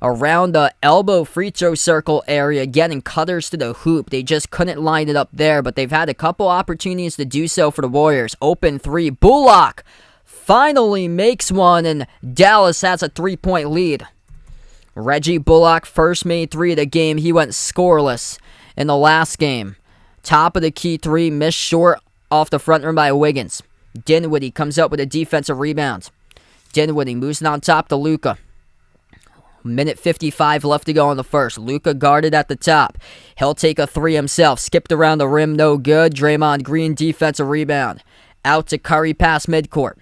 around the elbow free throw circle area, getting cutters to the hoop. They just couldn't line it up there, but they've had a couple opportunities to do so for the Warriors. Open three. Bullock finally makes one, and Dallas has a 3-point lead. Reggie Bullock first made three of the game. He went scoreless in the last game. Top of the key three, missed short off the front rim by Wiggins. Dinwiddie comes up with a defensive rebound. Dinwiddie moves it on top to Luka. Minute 55 left to go in the first. Luka guarded at the top. He'll take a three himself. Skipped around the rim, no good. Draymond Green defensive rebound. Out to Curry past midcourt.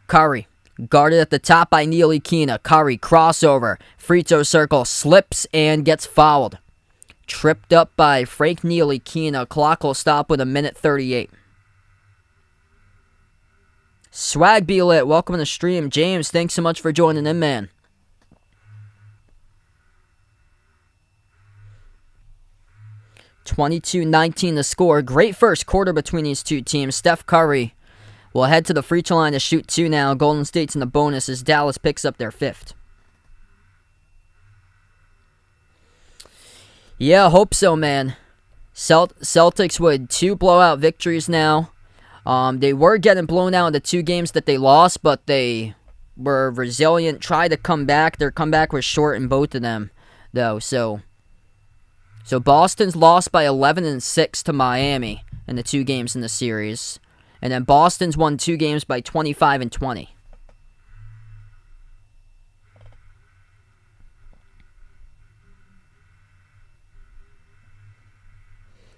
Curry guarded at the top by Ntilikina. Curry crossover. Free throw circle. Slips and gets fouled. Tripped up by Frank Ntilikina. Clock will stop with a minute 38. Swag be lit. Welcome to the stream. James, thanks so much for joining in, man. (22-19) the score. Great first quarter between these two teams. Steph Curry will head to the free throw line to shoot two now. Golden State's in the bonus as Dallas picks up their fifth. Yeah, hope so, man. Celtics with 2 blowout victories now. They were getting blown out in the 2 games that they lost, but they were resilient, tried to come back. Their comeback was short in both of them, though. So Boston's lost by 11-6 to Miami in the 2 games in the series. And then Boston's won 2 games by 25-20.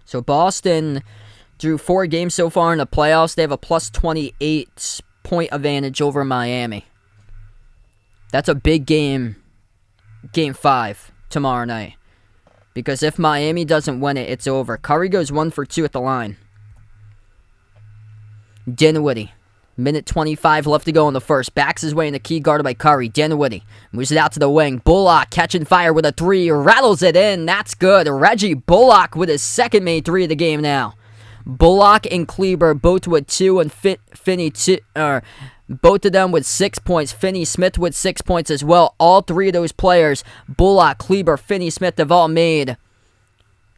So Boston, through 4 games so far in the playoffs, they have a plus 28 point advantage over Miami. That's a big game, game 5 tomorrow night. Because if Miami doesn't win it, it's over. Curry goes 1 for 2 at the line. Dinwiddie, minute 25 left to go in the first. Backs his way in the key, guarded by Curry. Dinwiddie moves it out to the wing. Bullock catching fire with a 3, rattles it in. That's good. Reggie Bullock with his second made 3 of the game now. Bullock and Kleber both with 2, and Finney both of them with 6 points. Finney-Smith with 6 points as well. All 3 of those players, Bullock, Kleber, Finney-Smith, have all made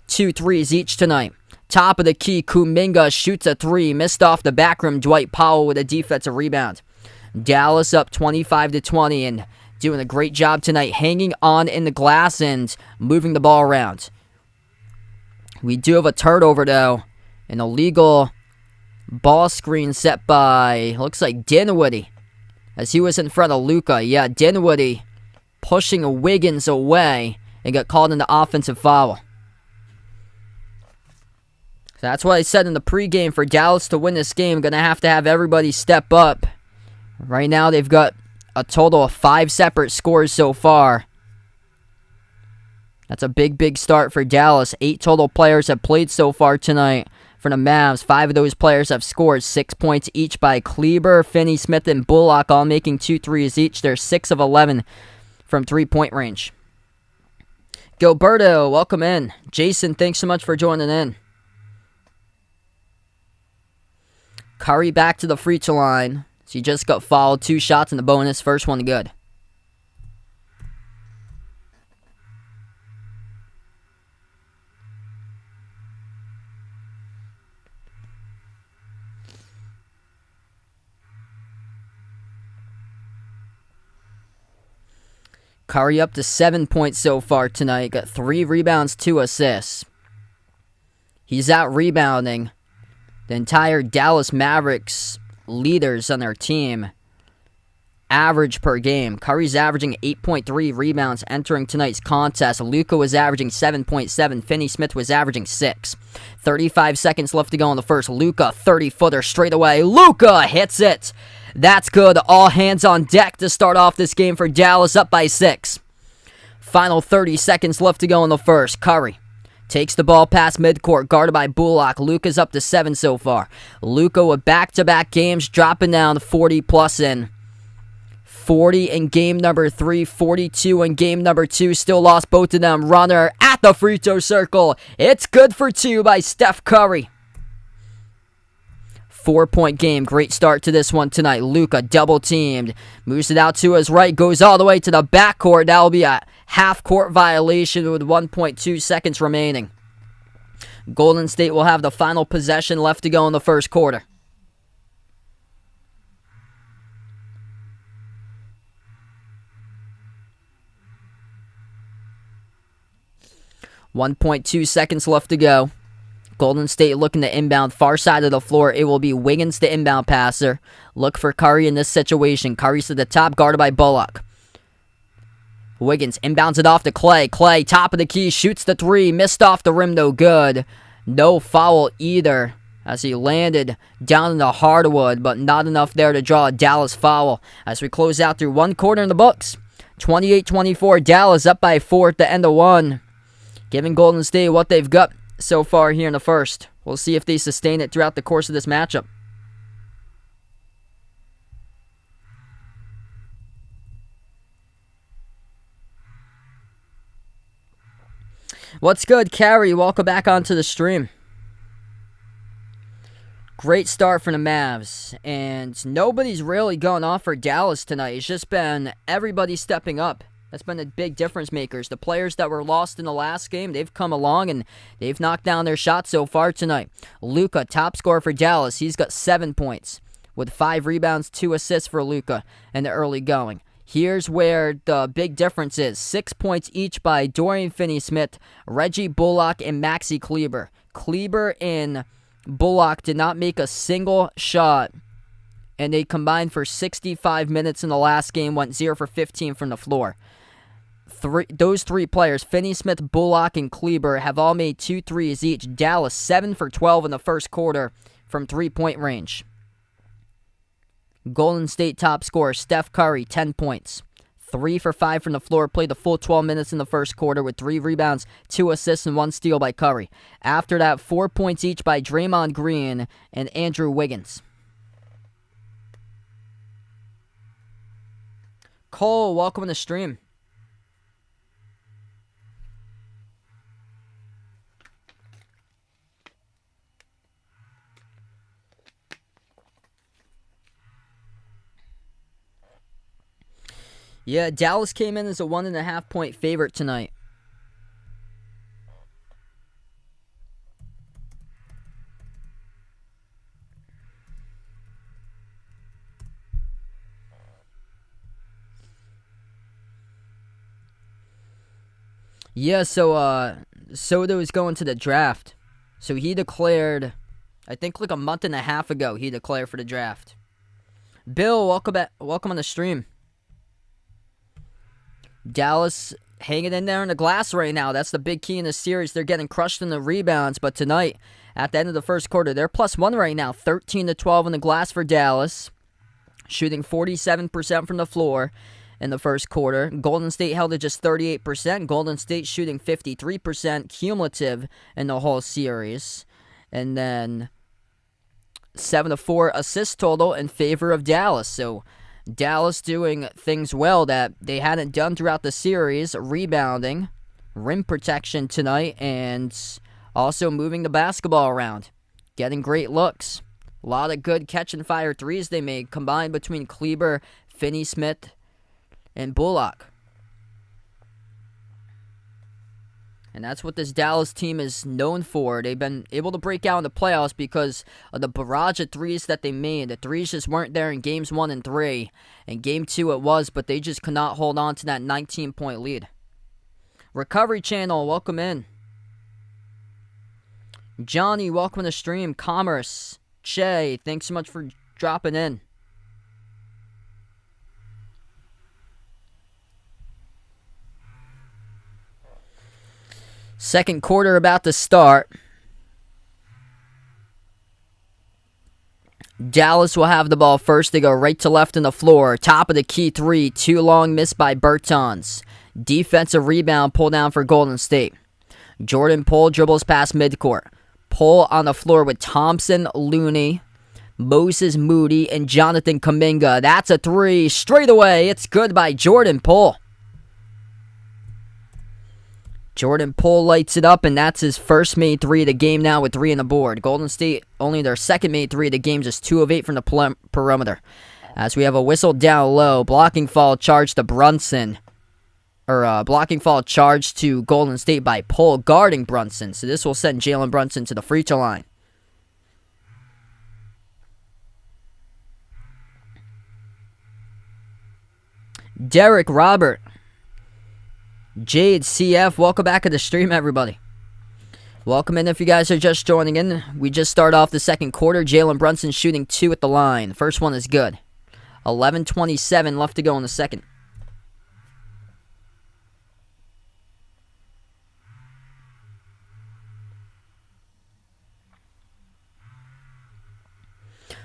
2 threes each tonight. Top of the key, Kuminga shoots a 3, missed off the back rim. Dwight Powell with a defensive rebound. Dallas up 25-20 and doing a great job tonight, hanging on in the glass and moving the ball around. We do have a turnover though. An illegal ball screen set by, looks like Dinwiddie, as he was in front of Luka. Yeah, Dinwiddie pushing Wiggins away and got called into offensive foul. So that's what I said in the pregame. For Dallas to win this game, going to have everybody step up. Right now, they've got a total of 5 separate scores so far. That's a big start for Dallas. 8 total players have played so far tonight for the Mavs. 5 of those players have scored 6 points each by Kleber, Finney-Smith, and Bullock, all making 2 threes each. They're 6 of 11 from 3-point range. Gilberto, welcome in. Jason, thanks so much for joining in. Curry back to the free throw line. So he just got fouled. 2 shots in the bonus. First one good. Curry up to 7 points so far tonight. Got 3 rebounds, 2 assists. He's out rebounding the entire Dallas Mavericks leaders on their team average per game. Curry's averaging 8.3 rebounds entering tonight's contest. Luka was averaging 7.7. Finney-Smith was averaging 6. 35 seconds left to go in the first. Luka, 30-footer straight away. Luka hits it. That's good. All hands on deck to start off this game for Dallas, up by 6. Final 30 seconds left to go in the first. Curry takes the ball past midcourt, guarded by Bullock. Luka's up to 7 so far. Luka with back-to-back games, dropping down 40-plus in. 40 in game number 3, 42 in game number 2. Still lost both of them. Runner at the free throw circle. It's good for 2 by Steph Curry. 4-point game. Great start to this one tonight. Luka double-teamed. Moves it out to his right. Goes all the way to the backcourt. That will be a half-court violation with 1.2 seconds remaining. Golden State will have the final possession left to go in the first quarter. .2 seconds left to go. Golden State looking to inbound far side of the floor. It will be Wiggins, the inbound passer. Look for Curry in this situation. Curry's to the top, guarded by Bullock. Wiggins inbounds it off to Clay. Clay, top of the key, shoots the 3. Missed off the rim, no good. No foul either, as he landed down in the hardwood, but not enough there to draw a Dallas foul. As we close out through one quarter in the books. 28-24, Dallas up by 4 at the end of one. Giving Golden State what they've got so far here in the first. We'll see if they sustain it throughout the course of this matchup. What's good, Carrie? Welcome back onto the stream. Great start for the Mavs, and nobody's really going off for Dallas tonight. It's just been everybody stepping up. That's been the big difference makers. The players that were lost in the last game, they've come along and they've knocked down their shots so far tonight. Luka, top scorer for Dallas. He's got 7 points with 5 rebounds, 2 assists for Luka in the early going. Here's where the big difference is. 6 points each by Dorian Finney-Smith, Reggie Bullock, and Maxi Kleber. Kleber and Bullock did not make a single shot, and they combined for 65 minutes in the last game, went 0 for 15 from the floor. Those 3 players, Finney-Smith, Bullock, and Kleber, have all made 2 threes each. Dallas, 7 for 12 in the first quarter from 3-point range. Golden State top scorer, Steph Curry, 10 points. 3 for 5 from the floor, played the full 12 minutes in the first quarter with 3 rebounds, 2 assists, and 1 steal by Curry. After that, 4 points each by Draymond Green and Andrew Wiggins. Cole, welcome to the stream. Yeah, Dallas came in as a 1.5-point favorite tonight. Yeah, so Soto is going to the draft. So he declared, I think like a month and a half ago, he declared for the draft. Bill, welcome on the stream. Dallas hanging in there in the glass right now. That's the big key in the series. They're getting crushed in the rebounds, but tonight, at the end of the first quarter, they're +1 right now. 13-12 in the glass for Dallas, shooting 47% from the floor in the first quarter. Golden State held at just 38%. Golden State shooting 53% cumulative in the whole series. And then 7-4 assist total in favor of Dallas. So Dallas doing things well that they hadn't done throughout the series, rebounding, rim protection tonight, and also moving the basketball around, getting great looks. A lot of good catch-and-fire threes they made, combined between Kleber, Finney-Smith, and Bullock. And that's what this Dallas team is known for. They've been able to break out in the playoffs because of the barrage of threes that they made. The threes just weren't there in games 1 and 3. In game 2 it was, but they just could not hold on to that 19-point lead. Recovery Channel, welcome in. Johnny, welcome to the stream. Commerce, Che, thanks so much for dropping in. Second quarter about to start. Dallas will have the ball first. They go right to left on the floor. Top of the key three. Too long, missed by Bertans. Defensive rebound, pull down for Golden State. Jordan Poole dribbles past midcourt. Poole on the floor with Thompson, Looney, Moses Moody, and Jonathan Kuminga. That's a three straight away. It's good by Jordan Poole. Jordan Poole lights it up, and that's his first made three of the game now with 3 on the board. Golden State only their second made three of the game, just 2 of 8 from the perimeter. As we have a whistle down low, blocking foul charge to Brunson. Blocking foul charge to Golden State by Poole guarding Brunson. So this will send Jalen Brunson to the free throw line. Derek Robert. Jade CF, welcome back to the stream, everybody. Welcome in if you guys are just joining in. We just start off the second quarter. Jalen Brunson shooting 2 at the line. The first one is good. 11:27 left to go in the second.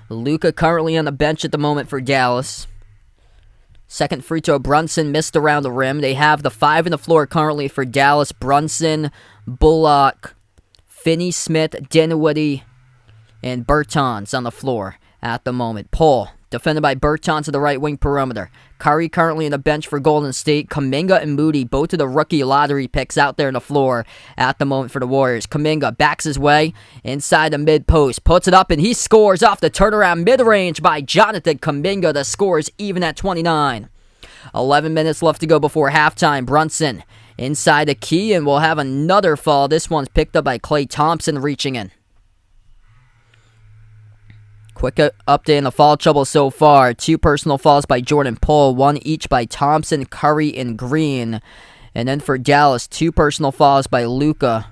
Luka currently on the bench at the moment for Dallas. Second free throw, Brunson missed around the rim. They have the 5 on the floor currently for Dallas. Brunson, Bullock, Finney-Smith, Dinwiddie, and Bertans on the floor at the moment. Poole, defended by Bertans to the right wing perimeter. Curry currently on the bench for Golden State. Kuminga and Moody, both of the rookie lottery picks out there on the floor at the moment for the Warriors. Kuminga backs his way inside the mid-post, puts it up, and he scores off the turnaround mid-range by Jonathan Kuminga. The score is even at 29. 11 minutes left to go before halftime. Brunson inside the key, and we'll have another foul. This one's picked up by Klay Thompson reaching in. Quick update on the foul trouble so far. 2 personal fouls by Jordan Poole, 1 each by Thompson, Curry, and Green. And then for Dallas, 2 personal fouls by Luka.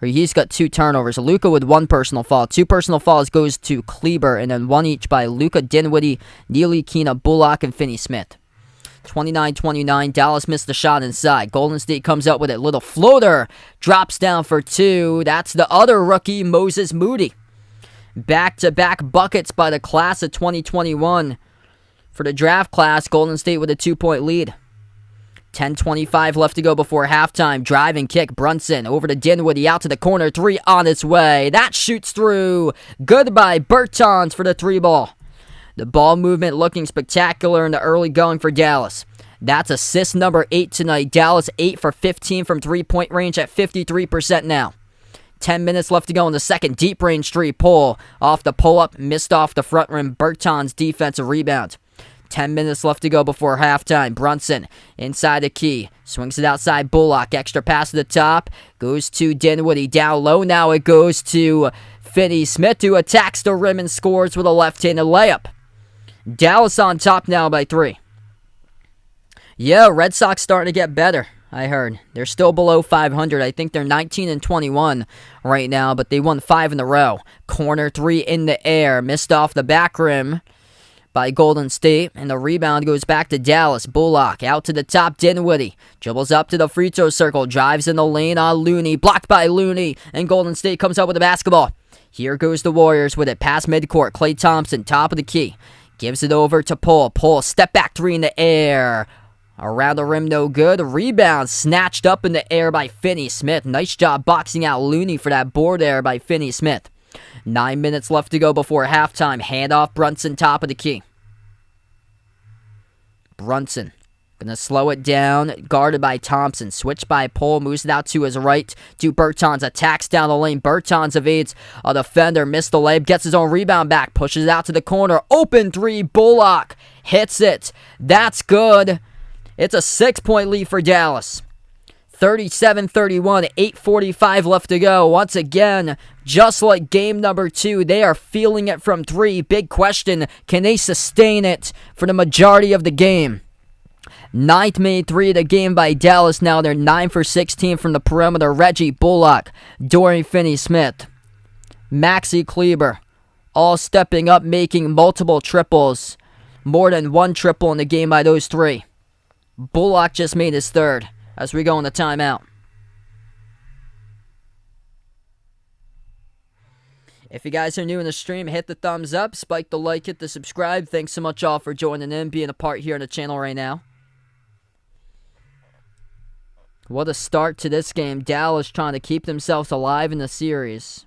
He's got 2 turnovers. Luka with 1 personal foul. 2 personal fouls goes to Kleber, and then 1 each by Luka, Dinwiddie, Neely, Keena, Bullock, and Finney-Smith. 29-29, Dallas missed the shot inside. Golden State comes out with a little floater. Drops down for 2. That's the other rookie, Moses Moody. Back-to-back buckets by the class of 2021. For the draft class, Golden State with a 2-point lead. 10:25 left to go before halftime. Drive and kick. Brunson over to Dinwiddie. Out to the corner. 3 on its way. That shoots through. Good by Bertans for the 3 ball. The ball movement looking spectacular in the early going for Dallas. That's assist number 8 tonight. Dallas 8 for 15 from 3-point range at 53% now. 10 minutes left to go in the second. Deep range 3. Pull off the pull-up. Missed off the front rim. Bertans defensive rebound. 10 minutes left to go before halftime. Brunson inside the key. Swings it outside Bullock. Extra pass to the top. Goes to Dinwiddie. Down low. Now it goes to Finney-Smith, who attacks the rim and scores with a left-handed layup. Dallas on top now by 3. Yeah, Red Sox starting to get better. I heard. They're still below 500. I think they're 19-21 right now, but they won 5 in a row. Corner 3 in the air. Missed off the back rim by Golden State, and the rebound goes back to Dallas. Bullock out to the top. Dinwiddie dribbles up to the free throw circle. Drives in the lane on Looney. Blocked by Looney, and Golden State comes out with the basketball. Here goes the Warriors with it. Past midcourt. Klay Thompson, top of the key. Gives it over to Poole. Poole, step back 3 in the air. Around the rim, no good. Rebound snatched up in the air by Finney-Smith. Nice job boxing out Looney for that board there by Finney-Smith. 9 minutes left to go before halftime. Handoff Brunson, top of the key. Brunson gonna slow it down. Guarded by Thompson. Switch by Poole. Moves it out to his right to Bertans. Attacks down the lane. Bertans evades a defender. Missed the layup. Gets his own rebound back. Pushes it out to the corner. Open 3. Bullock hits it. That's good. It's a 6-point lead for Dallas. 37-31, 8:45 left to go. Once again, just like game number 2, they are feeling it from 3. Big question, can they sustain it for the majority of the game? 9th made 3 of the game by Dallas now. They're 9 for 16 from the perimeter. Reggie Bullock, Dorian Finney-Smith, Maxi Kleber, all stepping up, making multiple triples. More than 1 triple in the game by those 3. Bullock just made his 3rd as we go in the timeout. If you guys are new in the stream, hit the thumbs up, spike the like, hit the subscribe. Thanks so much all for joining in, being a part here on the channel right now. What a start to this game. Dallas trying to keep themselves alive in the series.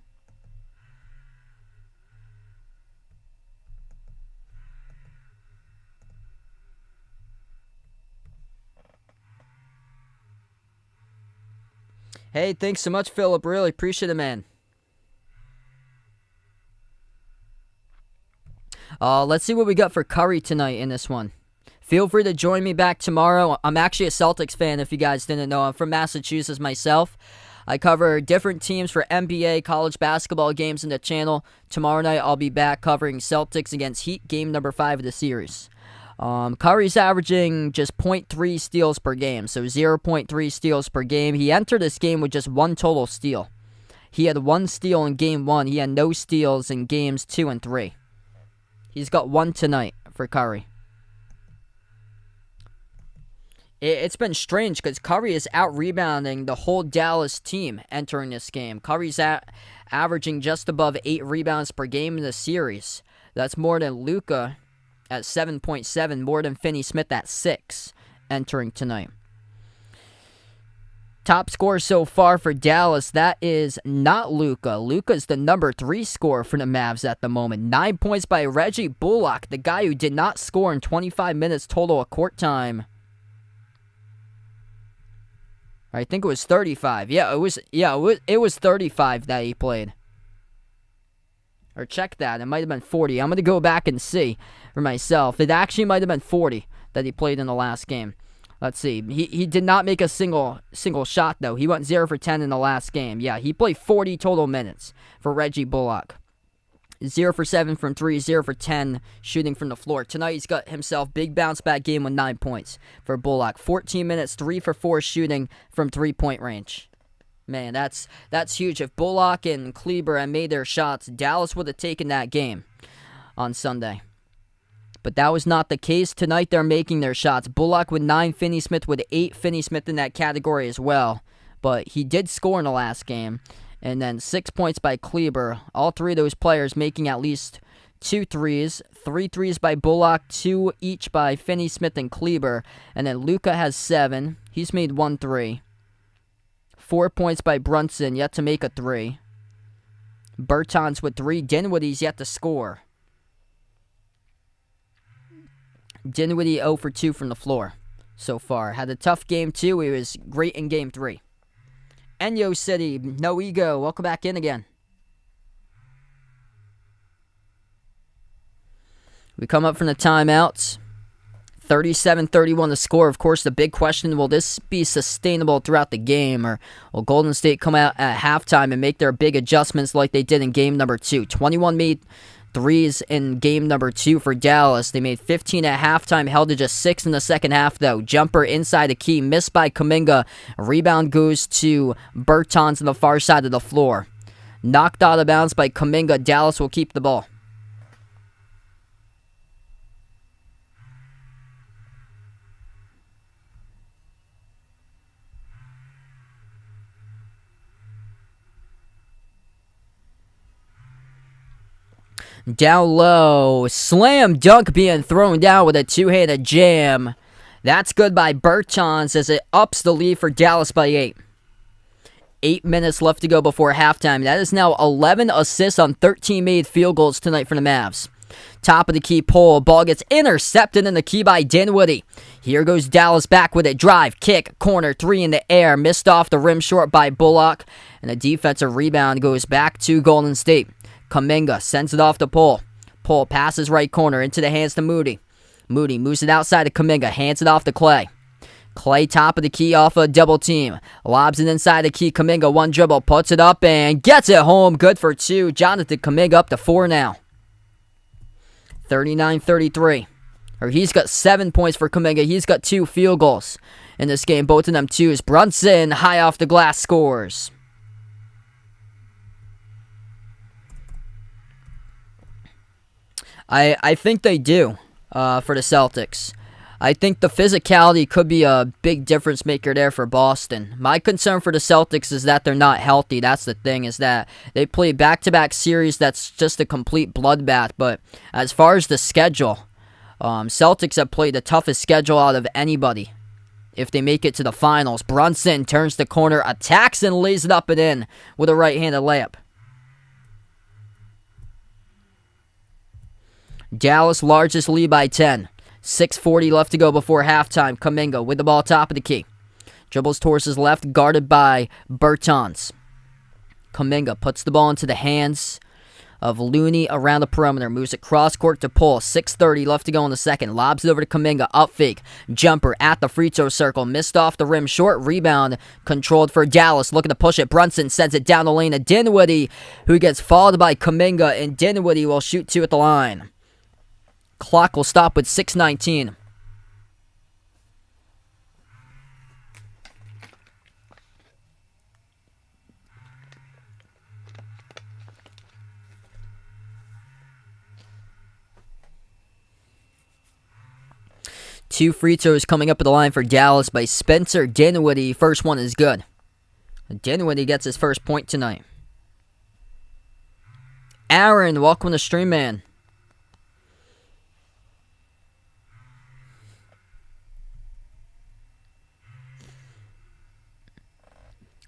Hey, thanks so much, Philip. Really appreciate it, man. Let's see what we got for Curry tonight in this one. Feel free to join me back tomorrow. I'm actually a Celtics fan, if you guys didn't know. I'm from Massachusetts myself. I cover different teams for NBA, college basketball games in the channel. Tomorrow night, I'll be back covering Celtics against Heat, game number 5 of the series. Curry's averaging just 0.3 steals per game, so 0.3 steals per game. He entered this game with just 1 total steal. He had 1 steal in game 1. He had no steals in games 2 and 3. He's got 1 tonight for Curry. It's been strange because Curry is out-rebounding the whole Dallas team entering this game. Curry's averaging just above 8 rebounds per game in the series. That's more than Luka at 7.7, more than Finney-Smith at 6 entering tonight. Top scorer so far for Dallas, that is not Luka. Luka's the number 3 scorer for the Mavs at the moment. 9 points by Reggie Bullock, the guy who did not score in 25 minutes total of court time. I think it was 35. It was 35 that he played. Or check that. It might have been 40. I'm going to go back and see for myself. It actually might have been 40 that he played in the last game. Let's see. He did not make a single shot, though. He went 0 for 10 in the last game. Yeah, he played 40 total minutes for Reggie Bullock. 0 for 7 from 3, 0 for 10 shooting from the floor. Tonight he's got himself big bounce back game with 9 points for Bullock. 14 minutes, 3 for 4 shooting from 3-point range. Man, that's huge. If Bullock and Kleber had made their shots, Dallas would have taken that game on Sunday. But that was not the case. Tonight they're making their shots. Bullock with 9, Finney-Smith with 8. Finney-Smith in that category as well. But he did score in the last game. And then 6 points by Kleber. All 3 of those players making at least 2 threes. 3 threes by Bullock, 2 each by Finney-Smith and Kleber. And then Luka has 7. He's made 1 3. 4 points by Brunson, yet to make a 3. Bertans with 3. Dinwiddie's yet to score. Dinwiddie 0 for 2 from the floor so far. Had a tough game too. He was great in game 3. Enyo City, no ego. Welcome back in again. We come up from the timeouts. 37-31 the score. Of course, the big question, will this be sustainable throughout the game? Or will Golden State come out at halftime and make their big adjustments like they did in game number 2? 21 made threes in game number 2 for Dallas. They made 15 at halftime, held to just 6 in the second half, though. Jumper inside the key, missed by Kuminga. Rebound goes to Bertans on the far side of the floor. Knocked out of bounds by Kuminga. Dallas will keep the ball. Down low, slam dunk being thrown down with a 2-handed jam. That's good by Bertans as it ups the lead for Dallas by 8. 8 minutes left to go before halftime. That is now 11 assists on 13 made field goals tonight for the Mavs. Top of the key pull, ball gets intercepted in the key by Dinwiddie. Here goes Dallas back with a drive, kick, corner, 3 in the air, missed off the rim short by Bullock, and a defensive rebound goes back to Golden State. Kuminga sends it off to Poole. Poole passes right corner into the hands to Moody. Moody moves it outside to Kuminga, hands it off to Clay. Clay top of the key off a double team. Lobs it inside the key. Kuminga one dribble, puts it up and gets it home. Good for 2. Jonathan Kuminga up to 4 now. 39-33. Or he's got 7 points for Kuminga. He's got 2 field goals in this game. Both of them 2s. Brunson high off the glass scores. I think they do for the Celtics. I think the physicality could be a big difference maker there for Boston. My concern for the Celtics is that they're not healthy. That's the thing, is that they play back-to-back series that's just a complete bloodbath. But as far as the schedule, Celtics have played the toughest schedule out of anybody. If they make it to the finals, Brunson turns the corner, attacks and lays it up and in with a right-handed layup. Dallas largest lead by 10. 6:40 left to go before halftime. Kuminga with the ball top of the key. Dribbles towards his left, guarded by Bertans. Kuminga puts the ball into the hands of Looney around the perimeter. Moves it cross-court to Poole. 6:30 left to go in the second. Lobs it over to Kuminga. Up fake. Jumper at the free throw circle. Missed off the rim. Short rebound controlled for Dallas. Looking to push it. Brunson sends it down the lane to Dinwiddie, who gets fouled by Kuminga, and Dinwiddie will shoot 2 at the line. Clock will stop with 6:19. Two free throws coming up at the line for Dallas by Spencer Dinwiddie. First one is good. Dinwiddie gets his first point tonight. Aaron, welcome to the stream, man.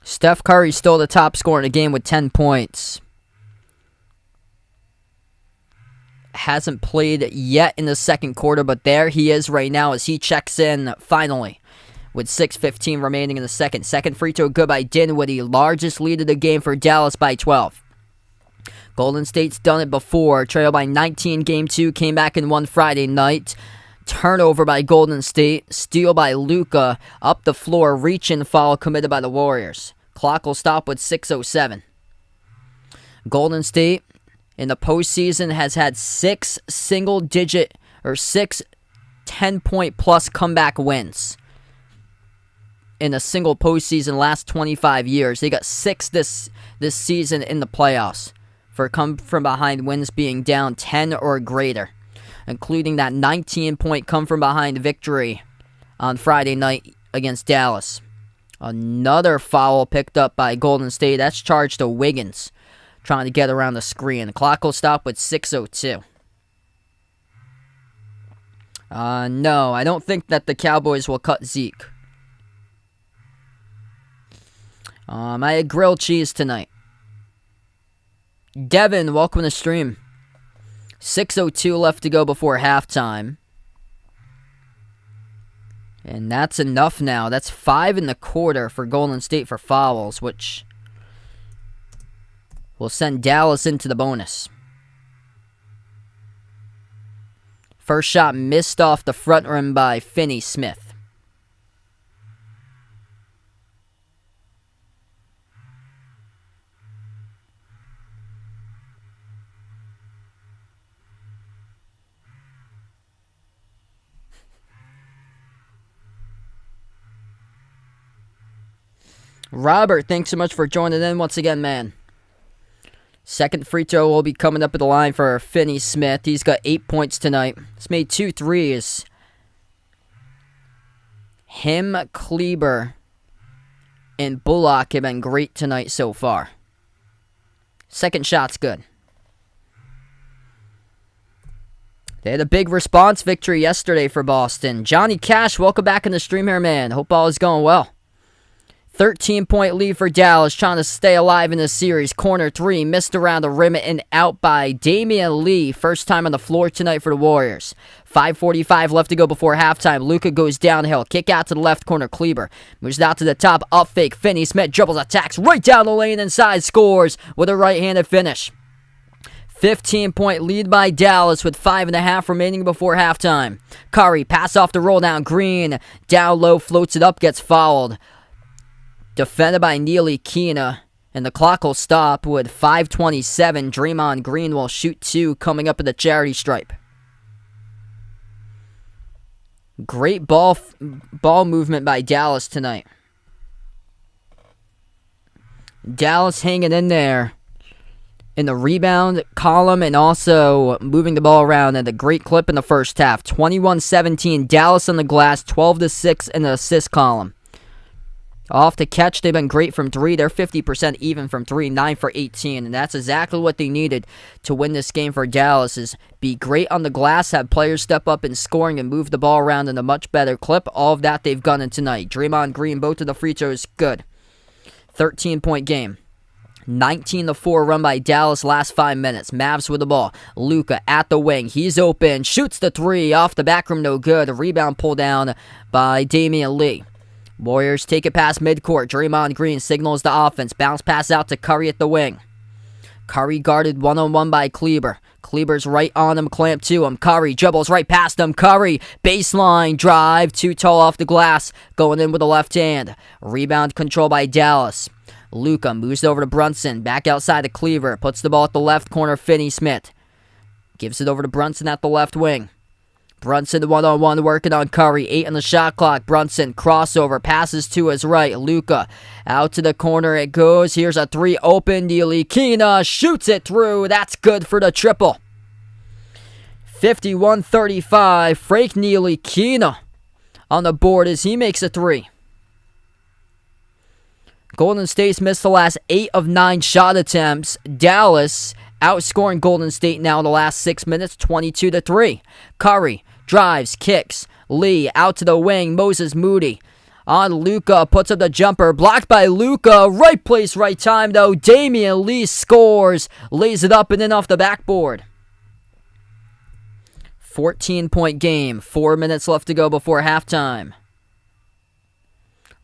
Steph Curry still the top scorer in the game with 10 points. Hasn't played yet in the second quarter, but there he is right now as he checks in finally with 6:15 remaining in the second. Second free throw good by Dinwiddie. Largest lead of the game for Dallas by 12. Golden State's done it before. Trail by 19 game 2. Came back and won Friday night. Turnover by Golden State. Steal by Luka. Up the floor. Reach and foul committed by the Warriors. Clock will stop with 6:07. Golden State in the postseason has had 6 single-digit or 6 10-point-plus comeback wins in a single postseason last 25 years. They got 6 this season in the playoffs for come-from-behind wins being down 10 or greater, including that 19-point come-from-behind victory on Friday night against Dallas. Another foul picked up by Golden State. That's charged to Wiggins, trying to get around the screen. The clock will stop with 6:02. No, I don't think that the Cowboys will cut Zeke. I had grilled cheese tonight. Devin, welcome to the stream. 6:02 left to go before halftime. And that's enough now. That's 5 in the quarter for Golden State for fouls, which will send Dallas into the bonus. First shot missed off the front rim by Finney-Smith. Robert, thanks so much for joining in once again, man. Second free throw will be coming up at the line for Finney-Smith. He's got 8 points tonight. He's made 2 threes. Him, Kleber, and Bullock have been great tonight so far. Second shot's good. They had a big response victory yesterday for Boston. Johnny Cash, welcome back in the stream here, man. Hope all is going well. 13-point lead for Dallas, trying to stay alive in this series. Corner 3, missed around the rim and out by Damian Lee. First time on the floor tonight for the Warriors. 5:45 left to go before halftime. Luka goes downhill. Kick out to the left corner. Kleber moves out to the top. Up fake. Finney-Smith dribbles, attacks right down the lane inside. Scores with a right-handed finish. 15-point lead by Dallas with 5.5 remaining before halftime. Curry, pass off the roll down. Green, down low, floats it up, gets fouled. Defended by Neely Keena, and the clock will stop with 5:27. Draymond Green will shoot 2 coming up at the charity stripe. Great ball movement by Dallas tonight. Dallas hanging in there in the rebound column and also moving the ball around at a great clip in the first half. 21-17, Dallas on the glass, 12-6 in the assist column. Off the catch, they've been great from three. They're 50% even from three, 9 for 18. And that's exactly what they needed to win this game for Dallas, is be great on the glass, have players step up in scoring and move the ball around in a much better clip. All of that they've done tonight. Draymond Green, both of the free throws, good. 13-point game. 19-4 run by Dallas last 5 minutes. Mavs with the ball. Luka at the wing. He's open. Shoots the three. Off the back rim, no good. A rebound pulled down by Damian Lee. Warriors take it past midcourt. Draymond Green signals the offense. Bounce pass out to Curry at the wing. Curry guarded one-on-one by Kleber. Kleber's right on him, clamped to him. Curry dribbles right past him. Curry, baseline drive. Too tall off the glass. Going in with the left hand. Rebound control by Dallas. Luka moves over to Brunson. Back outside to Kleber. Puts the ball at the left corner. Finney-Smith gives it over to Brunson at the left wing. Brunson one-on-one working on Curry. 8 on the shot clock. Brunson crossover. Passes to his right. Luka out to the corner it goes. Here's a three open. Ntilikina shoots it through. That's good for the triple. 51-35. Frank Ntilikina on the board as he makes a three. Golden State's missed the last 8 of 9 shot attempts. Dallas outscoring Golden State now in the last 6 minutes, 22-3. Curry drives, kicks. Lee out to the wing. Moses Moody on Luka, puts up the jumper. Blocked by Luka. Right place, right time though. Damian Lee scores. Lays it up and in off the backboard. 14-point game. 4 minutes left to go before halftime.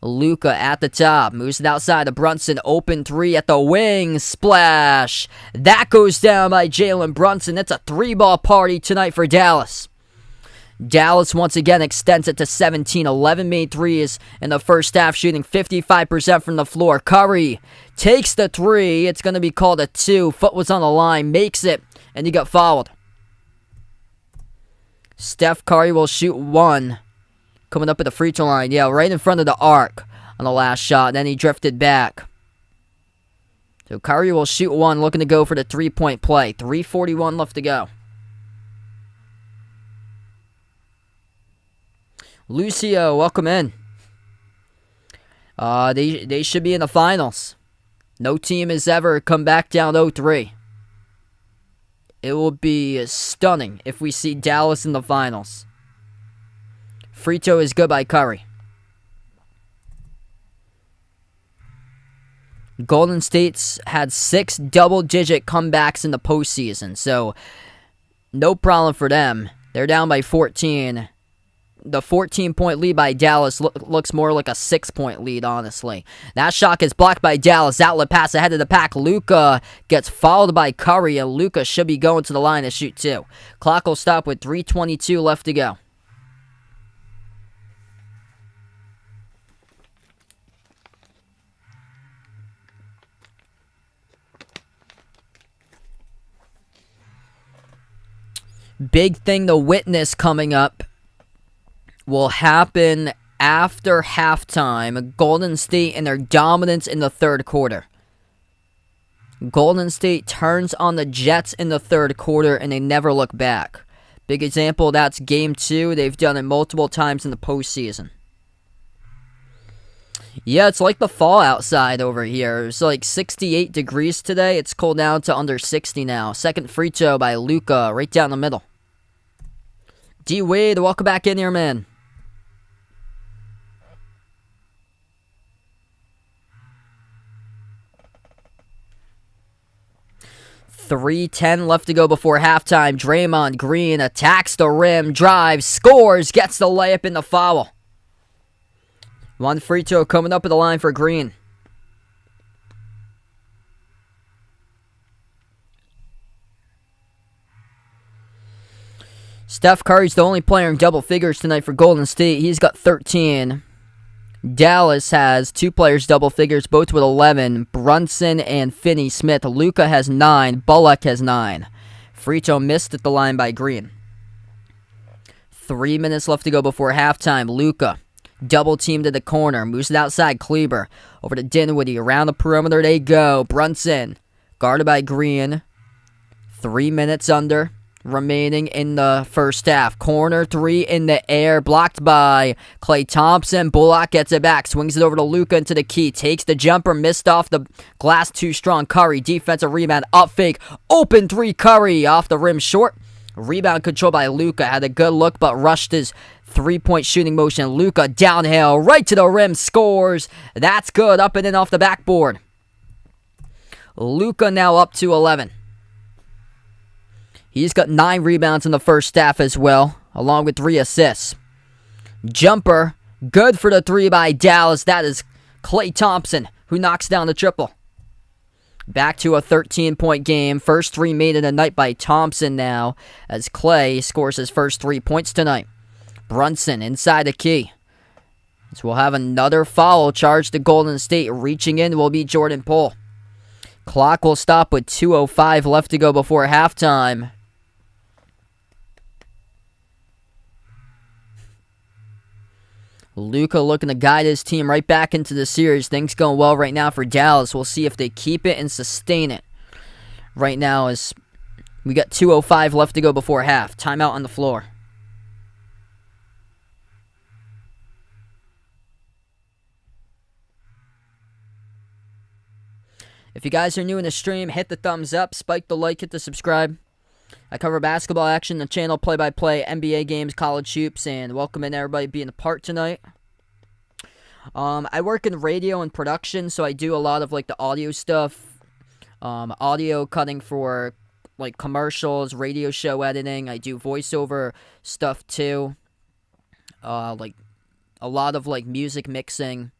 Luka at the top, moves it outside to Brunson, open three at the wing, splash. That goes down by Jalen Brunson. It's a 3-ball party tonight for Dallas. Dallas once again extends it to 17, 11 made threes in the first half, shooting 55% from the floor. Curry takes the three, it's going to be called a 2, foot was on the line, makes it, and he got fouled. Steph Curry will shoot 1. Coming up at the free throw line. Yeah, right in front of the arc on the last shot. Then he drifted back. So Curry will shoot 1, looking to go for the 3-point play. 3:41 left to go. Lucio, welcome in. They should be in the finals. No team has ever come back down 0-3. It will be stunning if we see Dallas in the finals. Free throw is good by Curry. Golden State's had 6 double-digit comebacks in the postseason, so no problem for them. They're down by 14. The 14-point lead by Dallas looks more like a 6-point lead, honestly. That shot gets blocked by Dallas. Outlet pass ahead of the pack. Luka gets fouled by Curry, and Luka should be going to the line to shoot 2. Clock will stop with 3:22 left to go. Big thing to witness coming up will happen after halftime. Golden State and their dominance in the third quarter. Golden State turns on the Jets in the third quarter and they never look back. Big example, that's game 2. They've done it multiple times in the postseason. Yeah, it's like the fall outside over here. It's like 68 degrees today. It's cooled down to under 60 now. Second free throw by Luka right down the middle. D-Wade, welcome back in here, man. .310 left to go before halftime. Draymond Green attacks the rim, drives, scores, gets the layup in the foul. 1 free throw coming up at the line for Green. Steph Curry's the only player in double figures tonight for Golden State. He's got 13. Dallas has 2 players double figures, both with 11. Brunson and Finney-Smith. Luka has 9. Bullock has 9. Free throw missed at the line by Green. 3 minutes left to go before halftime. Luka double teamed to the corner. Moves it outside. Kleber over to Dinwiddie. Around the perimeter they go. Brunson Guarded by Green. 3 minutes under remaining in the first half. Corner three in the air, blocked by Klay Thompson. Bullock gets it back, swings it over to Luka into the key, takes the jumper, missed off the glass, too strong. Curry, defensive rebound, up fake, open three. Curry off the rim, short. Rebound controlled by Luka, had a good look but rushed his three-point shooting motion. Luka downhill, right to the rim, scores. That's good, up and in off the backboard. Luka now up to 11. He's got 9 rebounds in the first half as well, along with 3 assists. Jumper, good for the 3 by Dallas. That is Klay Thompson, who knocks down the triple. Back to a 13-point game. First 3 made of the night by Thompson now, as Klay scores his first 3 points tonight. Brunson inside the key. So we'll have another foul charge to Golden State. Reaching in will be Jordan Poole. Clock will stop with 2:05 left to go before halftime. Luka looking to guide his team right back into the series. Things going well right now for Dallas. We'll see if they keep it and sustain it. Right now is we got 2:05 left to go before half. Timeout on the floor. If you guys are new in the stream, hit the thumbs up, spike the like, hit the subscribe. I cover basketball action, the channel, play-by-play, NBA games, college hoops, and welcome in everybody being a part tonight. I work in radio and production, so I do a lot of like the audio stuff, audio cutting for like commercials, radio show editing. I do voiceover stuff too, like a lot of like music mixing.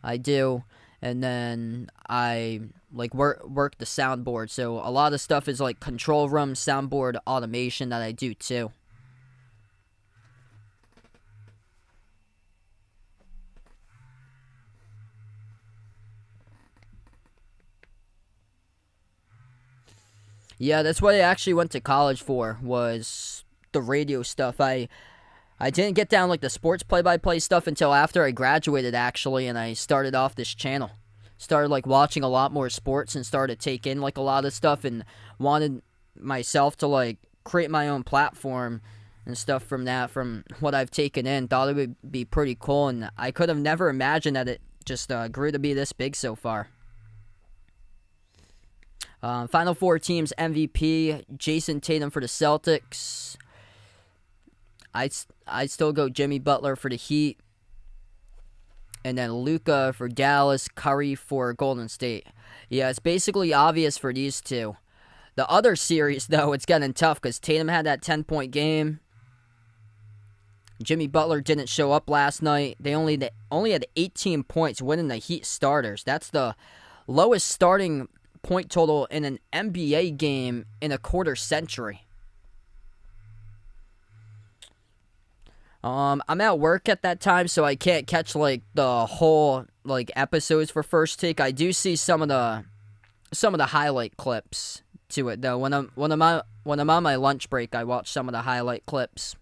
I do. And then I like work the soundboard. So a lot of stuff is like control room, soundboard automation that I do too. Yeah, that's what I actually went to college for, was the radio stuff. I didn't get down like the sports play-by-play stuff until after I graduated, actually, and I started off this channel. Started like watching a lot more sports and started to take in like a lot of stuff, and wanted myself to like create my own platform and stuff from that, from what I've taken in. Thought it would be pretty cool, and I could have never imagined that it just grew to be this big so far. Final 4 teams MVP, Jason Tatum for the Celtics. I still go Jimmy Butler for the Heat. And then Luka for Dallas, Curry for Golden State. Yeah, it's basically obvious for these two. The other series, though, it's getting tough because Tatum had that 10-point game. Jimmy Butler didn't show up last night. They only had 18 points winning the Heat starters. That's the lowest starting point total in an NBA game in a quarter century. I'm at work at that time, so I can't catch like the whole like episodes for First Take. I do see some of the highlight clips to it though. When I'm on my lunch break, I watch some of the highlight clips.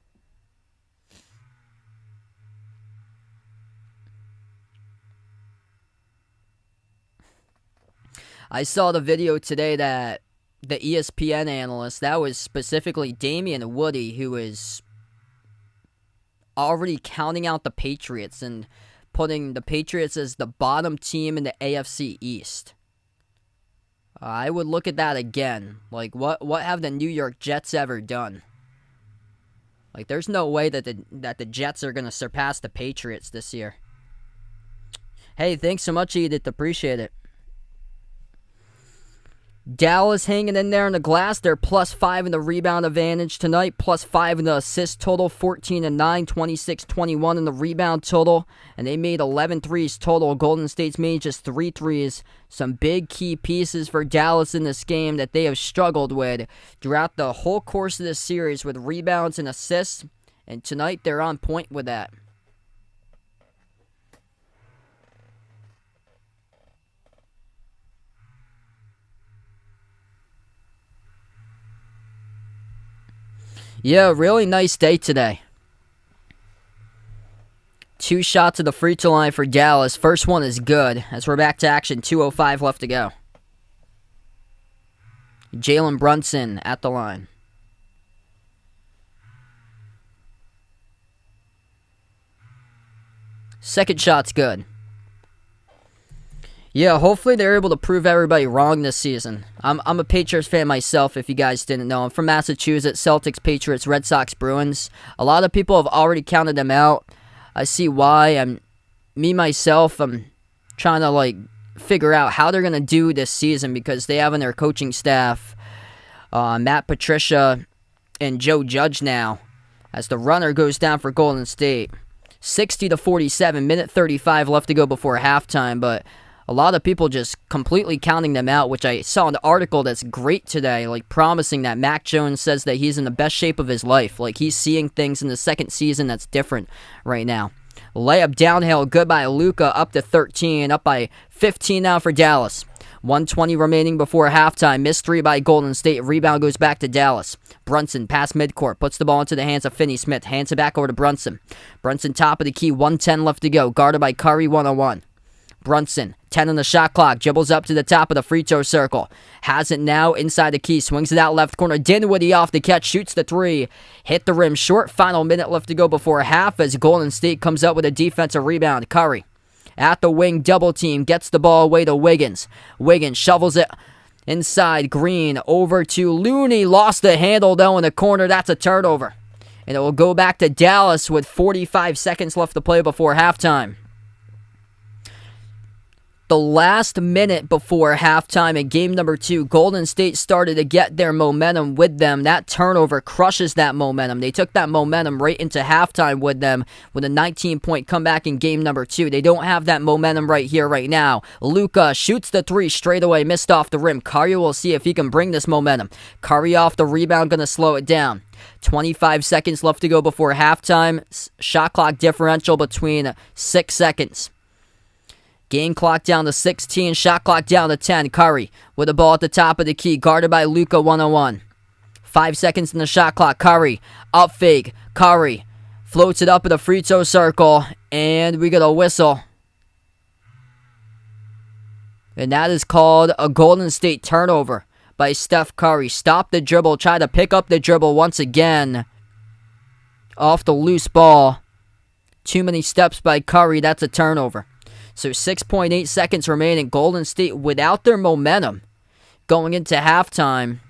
I saw the video today that the ESPN analyst, that was specifically Damian Woody, who is already counting out the Patriots and putting the Patriots as the bottom team in the AFC East. I would look at that again. Like, what have the New York Jets ever done? Like, there's no way that the Jets are going to surpass the Patriots this year. Hey, thanks so much, Edith. Appreciate it. Dallas hanging in there in the glass. They're +5 in the rebound advantage tonight. +5 in the assist total. 14-9, 26-21 in the rebound total. And they made 11 threes total. Golden State's made just 3 threes. Some big key pieces for Dallas in this game that they have struggled with throughout the whole course of this series with rebounds and assists. And tonight they're on point with that. Yeah, really nice day today. 2 shots at the free throw line for Dallas. First one is good, as we're back to action. 2:05 left to go. Jalen Brunson at the line. Second shot's good. Yeah, hopefully they're able to prove everybody wrong this season. I'm a Patriots fan myself, if you guys didn't know. I'm from Massachusetts, Celtics, Patriots, Red Sox, Bruins. A lot of people have already counted them out. I see why. I'm trying to, figure out how they're going to do this season because they have in their coaching staff Matt Patricia and Joe Judge now as the runner goes down for Golden State. 60-47, minute 35 left to go before halftime, but a lot of people just completely counting them out, which I saw an article that's great today, promising that Mac Jones says that he's in the best shape of his life. He's seeing things in the second season that's different right now. Layup downhill, good by Luka, up to 13, up by 15 now for Dallas. 1:20 remaining before halftime. Missed three by Golden State. Rebound goes back to Dallas. Brunson, pass midcourt, puts the ball into the hands of Finney-Smith. Hands it back over to Brunson. Brunson, top of the key, 1:10 left to go. Guarded by Curry, 1-on-1. Brunson, 10 on the shot clock, dribbles up to the top of the free throw circle. Has it now inside the key, swings it out left corner. Dinwiddie off the catch, shoots the three. Hit the rim short, final minute left to go before half as Golden State comes up with a defensive rebound. Curry, at the wing, double team, gets the ball away to Wiggins. Wiggins shovels it inside, Green, over to Looney. Lost the handle though in the corner, that's a turnover. And it will go back to Dallas with 45 seconds left to play before halftime. The last minute before halftime in game number 2, Golden State started to get their momentum with them. That turnover crushes that momentum. They took that momentum right into halftime with them with a 19-point comeback in game number 2. They don't have that momentum right here, right now. Luka shoots the three straight away, missed off the rim. Curry will see if he can bring this momentum. Curry off the rebound, going to slow it down. 25 seconds left to go before halftime. Shot clock differential between 6 seconds. Game clock down to 16, shot clock down to 10. Curry with the ball at the top of the key, guarded by Luka, 1-on-1. 5 seconds in the shot clock. Curry, up fake. Curry floats it up in the free throw circle, and we get a whistle. And that is called a Golden State turnover by Steph Curry. Stop the dribble, try to pick up the dribble once again. Off the loose ball. Too many steps by Curry, that's a turnover. So 6.8 seconds remaining. Golden State without their momentum going into halftime.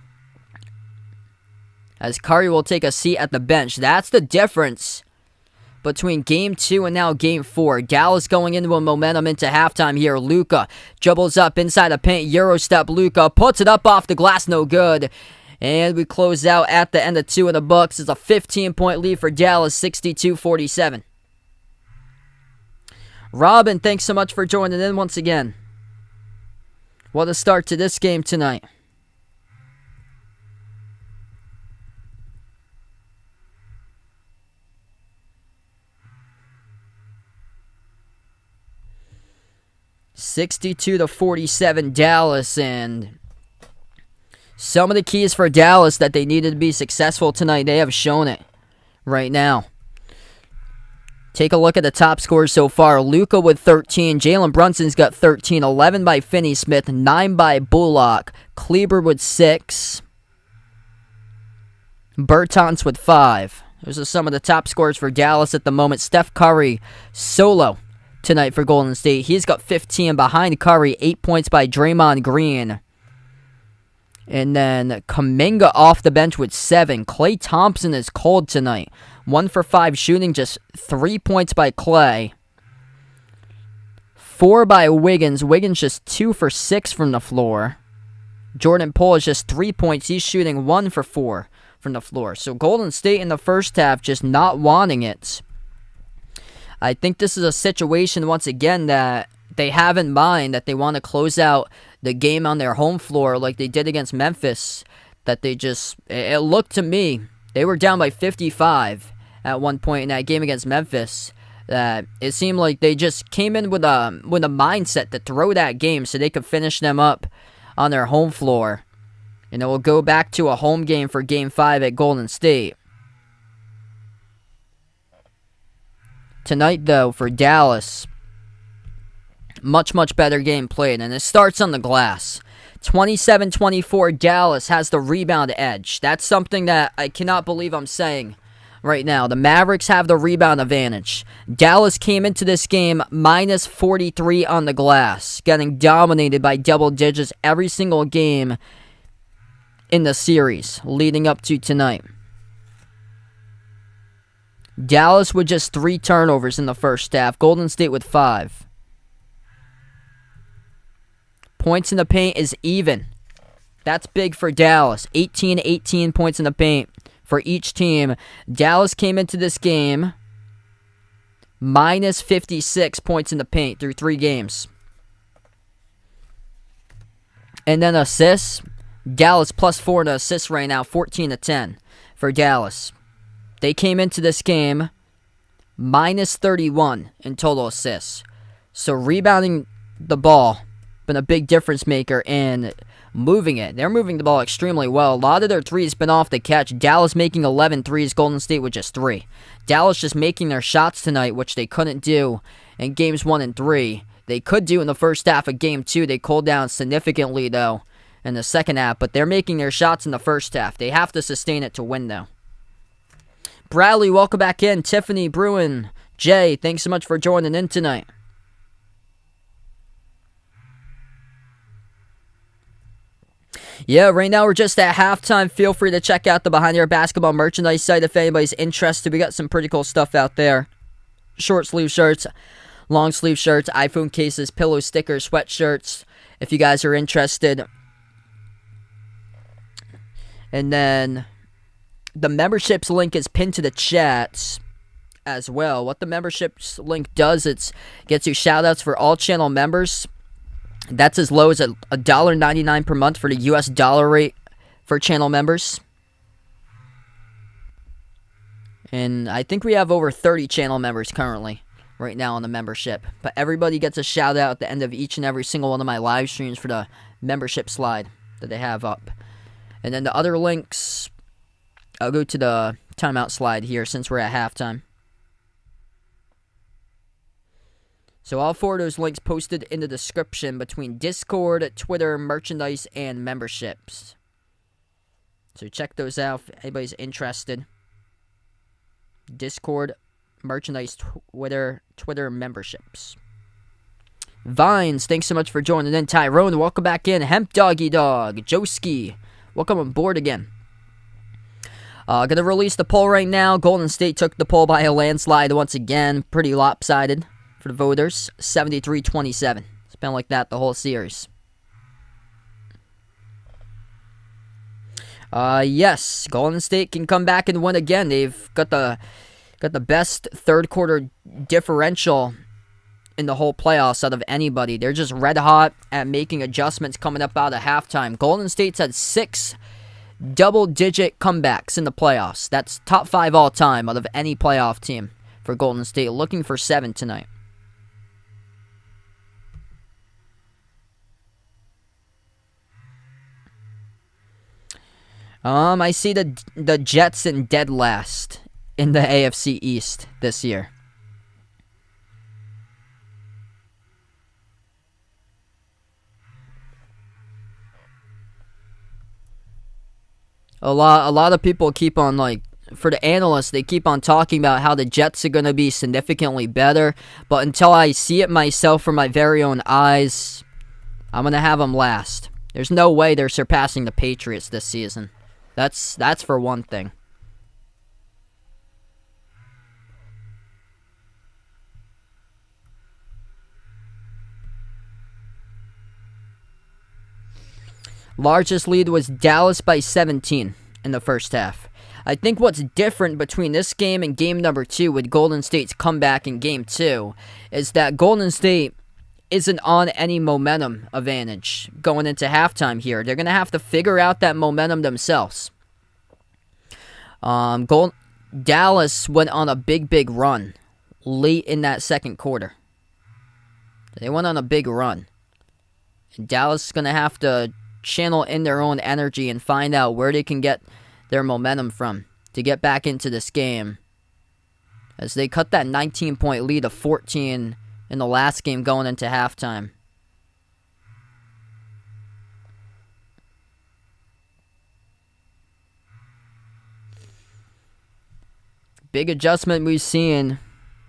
As Curry will take a seat at the bench. That's the difference between Game 2 and now Game 4. Dallas going into a momentum into halftime here. Luka dribbles up inside the paint. Euro step Luka. Puts it up off the glass. No good. And we close out at the end of 2 in the books. It's a 15-point lead for Dallas. 62-47. Robin, thanks so much for joining in once again. What a start to this game tonight. (62-47) Dallas, and some of the keys for Dallas that they needed to be successful tonight, they have shown it right now. Take a look at the top scores so far. Luka with 13. Jalen Brunson's got 13. 11 by Finney-Smith. 9 by Bullock. Kleber with 6. Bertans with 5. Those are some of the top scores for Dallas at the moment. Steph Curry solo tonight for Golden State. He's got 15 behind Curry. 8 points by Draymond Green. And then Kuminga off the bench with 7. Klay Thompson is cold tonight. 1 for 5 shooting, just 3 points by Klay. 4 by Wiggins. Wiggins just 2 for 6 from the floor. Jordan Poole is just 3 points. He's shooting 1 for 4 from the floor. So Golden State in the first half just not wanting it. I think this is a situation once again that they have in mind, that they want to close out the game on their home floor like they did against Memphis. That they just, it looked to me, they were down by 55 at one point in that game against Memphis. It seemed like they just came in with a mindset to throw that game so they could finish them up on their home floor. And it will go back to a home game for Game 5 at Golden State. Tonight, though, for Dallas, much, much better game played. And it starts on the glass. 27-24, Dallas has the rebound edge. That's something that I cannot believe I'm saying right now. The Mavericks have the rebound advantage. Dallas came into this game minus 43 on the glass, getting dominated by double digits every single game in the series leading up to tonight. Dallas with just 3 turnovers in the first half. Golden State with 5. Points in the paint is even. That's big for Dallas. 18 points in the paint for each team. Dallas came into this game minus 56 points in the paint through 3 games. And then assists. Dallas plus 4 in assists right now, 14-10 for Dallas. They came into this game minus 31 in total assists. So rebounding the ball, been a big difference maker in moving it. They're moving the ball extremely well. A lot of their threes been off the catch. Dallas making 11 threes, Golden State with just 3. Dallas just making their shots tonight, which they couldn't do in games 1 and 3. They could do in the first half of game 2. They cooled down significantly, though, in the second half. But they're making their shots in the first half. They have to sustain it to win, though. Bradley, welcome back in. Tiffany, Bruin, Jay, thanks so much for joining in tonight. Yeah, right now we're just at halftime. Feel free to check out the Behind Your Basketball merchandise site if anybody's interested. We got some pretty cool stuff out there. Short sleeve shirts, long sleeve shirts, iPhone cases, pillow stickers, sweatshirts, if you guys are interested. And then the memberships link is pinned to the chat as well. What the memberships link does, it gets you shout-outs for all channel members. That's as low as $1.99 per month for the US dollar rate for channel members. And I think we have over 30 channel members currently right now on the membership. But everybody gets a shout-out at the end of each and every single one of my live streams for the membership slide that they have up. And then the other links, I'll go to the timeout slide here since we're at halftime. So all 4 of those links posted in the description between Discord, Twitter, merchandise, and memberships. So check those out if anybody's interested. Discord, merchandise, Twitter, memberships. Vines, thanks so much for joining in. Tyrone, welcome back in. Hemp Doggy Dog, Joski, welcome on board again. Gonna release the poll right now. Golden State took the poll by a landslide once again. Pretty lopsided for the voters. 73-27. It's been like that the whole series. Yes, Golden State can come back and win again. They've got the best third quarter differential in the whole playoffs out of anybody. They're just red hot at making adjustments coming up out of halftime. Golden State's had 6 double-digit comebacks in the playoffs. That's top 5 all-time out of any playoff team for Golden State. Looking for 7 tonight. I see the Jets in dead last in the AFC East this year. A lot of people keep on, like, for the analysts, they keep on talking about how the Jets are going to be significantly better, but until I see it myself from my very own eyes, I'm going to have them last. There's no way they're surpassing the Patriots this season. That's for one thing. Largest lead was Dallas by 17 in the first half. I think what's different between this game and game number 2 with Golden State's comeback in game 2 is that Golden State isn't on any momentum advantage going into halftime here. They're going to have to figure out that momentum themselves. Dallas went on a big run late in that second quarter. They went on a big run. And Dallas is going to have to channel in their own energy and find out where they can get their momentum from to get back into this game, as they cut that 19-point lead to 14 in the last game going into halftime. big adjustment we've seen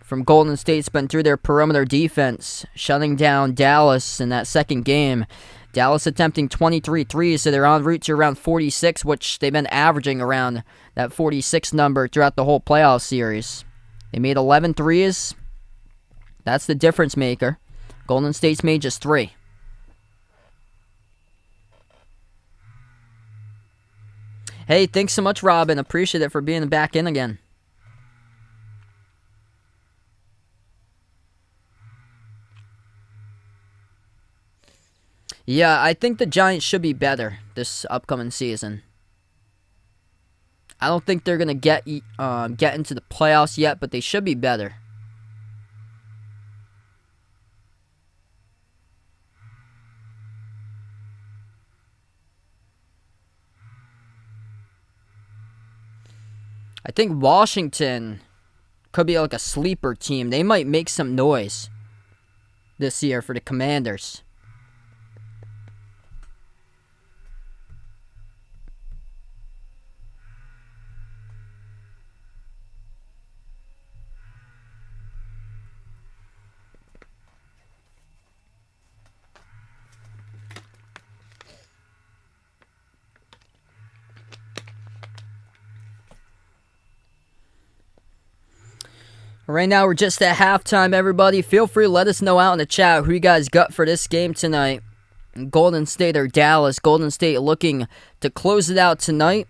from Golden State's been through their perimeter defense, shutting down Dallas in that second game. Dallas attempting 23 threes, so they're en route to around 46, which they've been averaging around that 46 number throughout the whole playoff series. They made 11 threes. That's the difference maker. Golden State's made just 3. Hey, thanks so much, Robin. Appreciate it for being back in again. Yeah, I think the Giants should be better this upcoming season. I don't think they're going to get into the playoffs yet, but they should be better. I think Washington could be like a sleeper team. They might make some noise this year for the Commanders. Right now, we're just at halftime, everybody. Feel free to let us know out in the chat who you guys got for this game tonight. Golden State or Dallas. Golden State looking to close it out tonight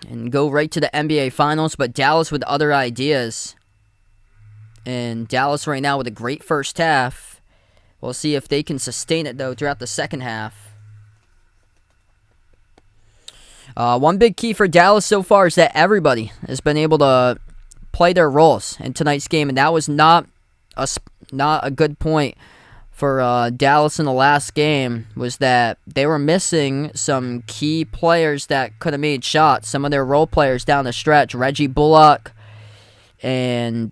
and go right to the NBA Finals, but Dallas with other ideas. And Dallas right now with a great first half. We'll see if they can sustain it, though, throughout the second half. One big key for Dallas so far is that everybody has been able to play their roles in tonight's game, and that was not a good point for Dallas in the last game, was that they were missing some key players that could have made shots, some of their role players down the stretch. Reggie Bullock and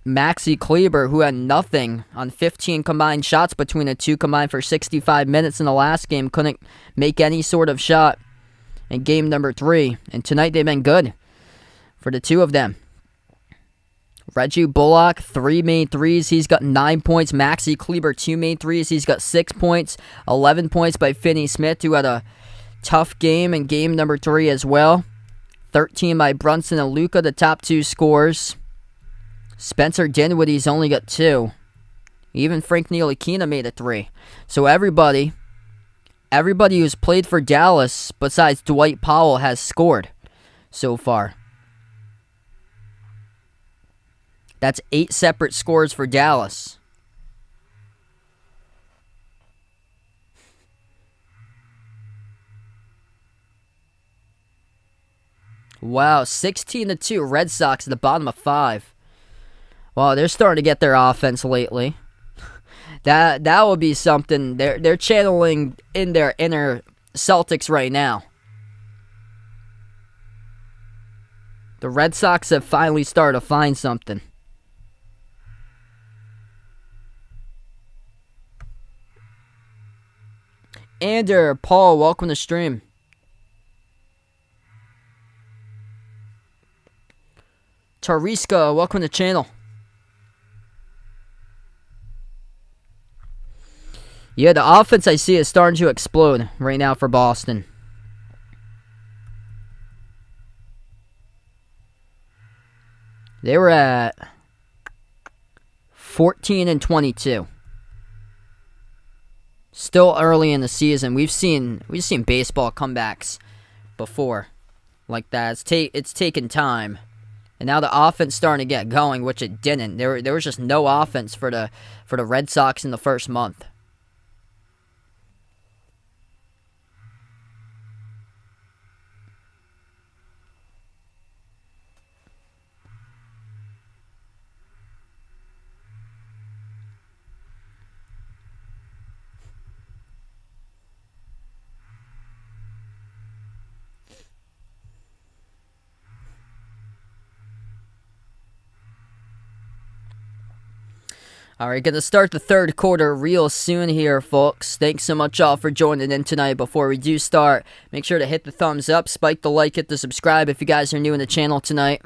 Maxi Kleber, who had nothing on 15 combined shots between the two, combined for 65 minutes in the last game, couldn't make any sort of shot in game number 3, and tonight they've been good for the two of them. Reggie Bullock, 3 made threes. He's got 9 points. Maxi Kleber, 2 made threes. He's got 6 points. 11 points by Finney-Smith, who had a tough game in game number 3 as well. 13 by Brunson and Luka, the top 2 scorers. Spencer Dinwiddie's only got 2. Even Frank Ntilikina made a 3. So everybody who's played for Dallas besides Dwight Powell has scored so far. That's 8 separate scores for Dallas. Wow, 16-2. Red Sox at the bottom of 5. Wow, they're starting to get their offense lately. That will be something. They're channeling in their inner Celtics right now. The Red Sox have finally started to find something. Ander, Paul, welcome to the stream. Tariska, welcome to the channel. Yeah, the offense I see is starting to explode right now for Boston. They were at 14-22. Still early in the season. We've seen baseball comebacks before like that. It's taken time. And now the offense starting to get going, which it didn't. There was just no offense for the Red Sox in the first month. All right, going to start the third quarter real soon here, folks. Thanks so much all for joining in tonight. Before we do start, make sure to hit the thumbs up, spike the like, hit the subscribe if you guys are new in the channel tonight.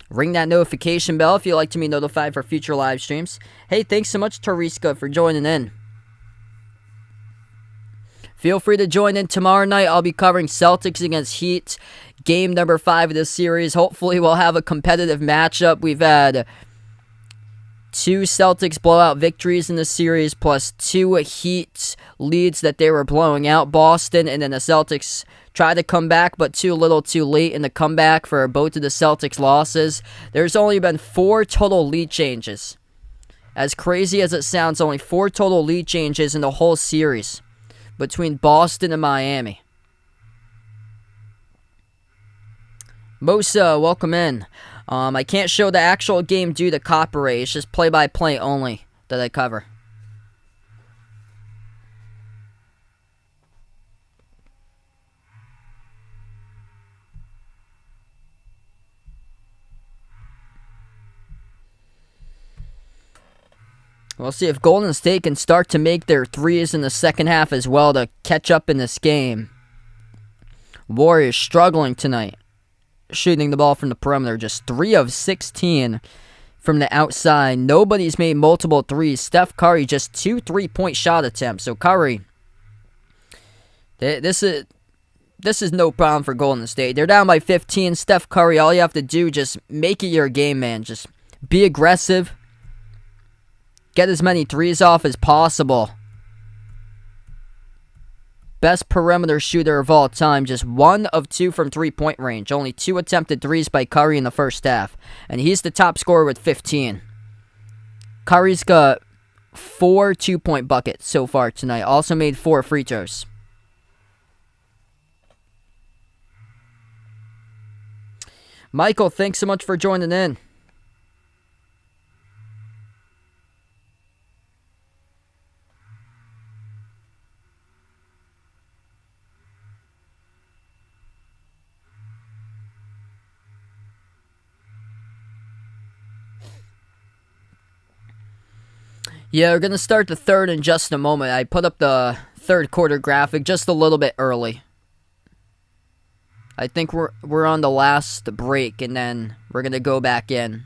Ring that notification bell if you'd like to be notified for future live streams. Hey, thanks so much, Tariska, for joining in. Feel free to join in tomorrow night. I'll be covering Celtics against Heat, game number 5 of this series. Hopefully we'll have a competitive matchup. We've had 2 Celtics blowout victories in this series, plus 2 Heat leads that they were blowing out Boston, and then the Celtics tried to come back, but too little too late in the comeback for both of the Celtics' losses. There's only been 4 total lead changes. As crazy as it sounds, only 4 total lead changes in the whole series between Boston and Miami. Mosa, welcome in. I can't show the actual game due to copyright. It's just play-by-play only that I cover. We'll see if Golden State can start to make their threes in the second half as well to catch up in this game. Warriors struggling tonight, shooting the ball from the perimeter. Just 3 of 16 from the outside. Nobody's made multiple threes. Steph Curry just 2 3-point shot attempts. So Curry, this is no problem for Golden State. They're down by 15. Steph Curry, all you have to do, just make it your game, man. Just be aggressive. Get as many threes off as possible. Best perimeter shooter of all time. Just 1 of 2 from 3-point range. Only 2 attempted threes by Curry in the first half. And he's the top scorer with 15. Curry's got 4 2-point buckets so far tonight. Also made 4 free throws. Michael, thanks so much for joining in. Yeah, we're going to start the third in just a moment. I put up the third quarter graphic just a little bit early. I think we're on the last break, and then we're going to go back in.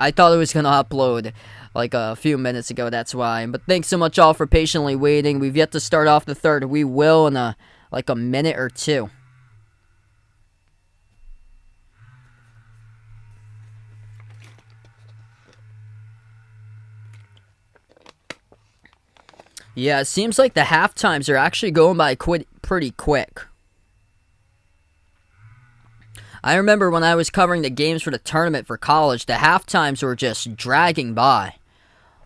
I thought it was going to upload like a few minutes ago, that's why. But thanks so much all for patiently waiting. We've yet to start off the third. We will in a minute or two. Yeah, it seems like the halftimes are actually going by pretty quick. I remember when I was covering the games for the tournament for college, the halftimes were just dragging by.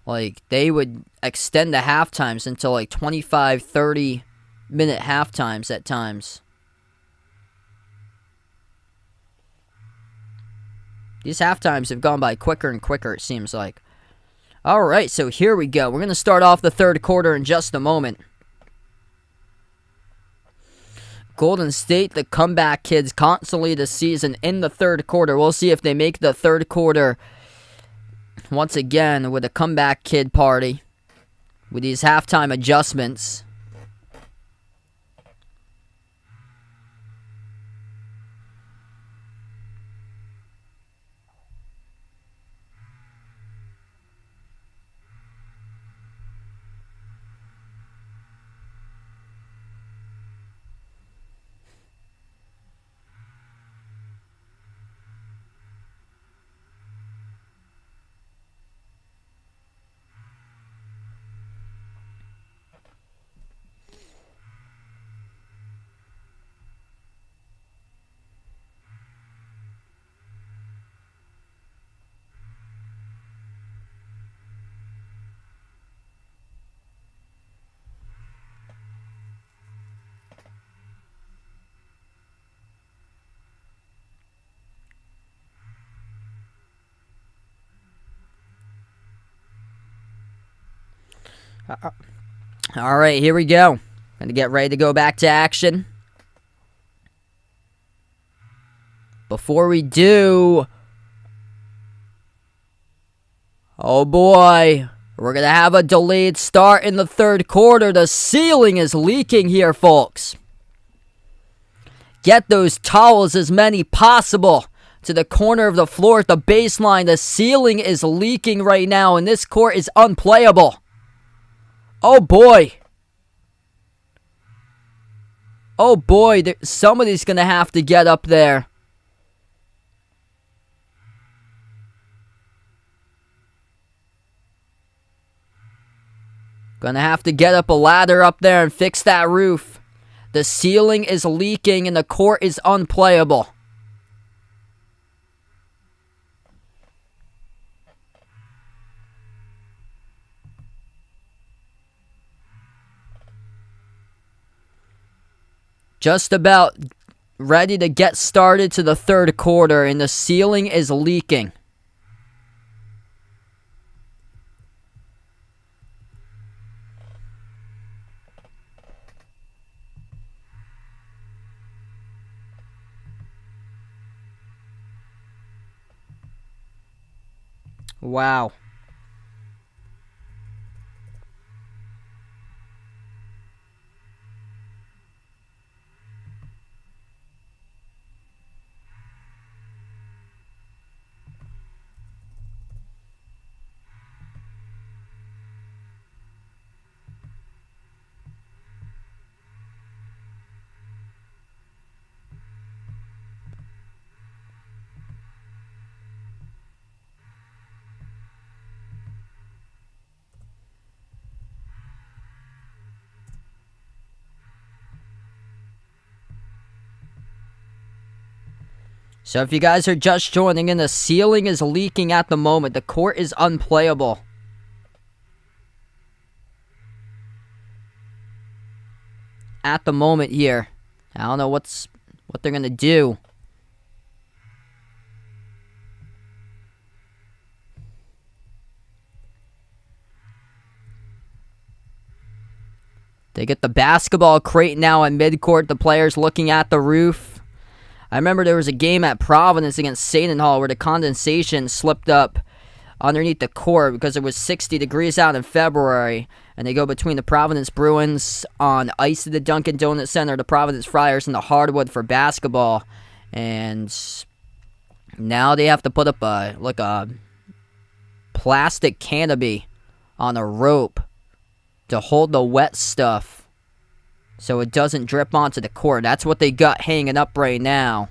Like, they would extend the halftimes until like 25, 30-minute halftimes at times. These halftimes have gone by quicker and quicker, it seems like. Alright, so here we go. We're going to start off the third quarter in just a moment. Golden State, the comeback kids, constantly this season in the third quarter. We'll see if they make the third quarter once again with a comeback kid party with these halftime adjustments. All right, here we go. Gonna get ready to go back to action. Before we do, oh boy, we're gonna have a delayed start in the third quarter. The ceiling is leaking here, folks. Get those towels, as many possible. to the corner of the floor at the baseline. The ceiling is leaking right now, and this court is unplayable. Oh, boy. Oh, boy. Somebody's going to have to get up there. Gonna have to get up a ladder up there and fix that roof. The ceiling is leaking and the court is unplayable. Just about ready to get started to the third quarter, and the ceiling is leaking. Wow. So if you guys are just joining in, the ceiling is leaking at the moment. The court is unplayable. At the moment here. I don't know what they're going to do. They get the basketball crate now at midcourt. The players looking at the roof. I remember there was a game at Providence against Satan Hall where the condensation slipped up underneath the court because it was 60 degrees out in February. And they go between the Providence Bruins on ice at the Dunkin' Donuts Center, the Providence Friars, and the hardwood for basketball. And now they have to put up a plastic canopy on a rope to hold the wet stuff so it doesn't drip onto the court. That's what they got hanging up right now.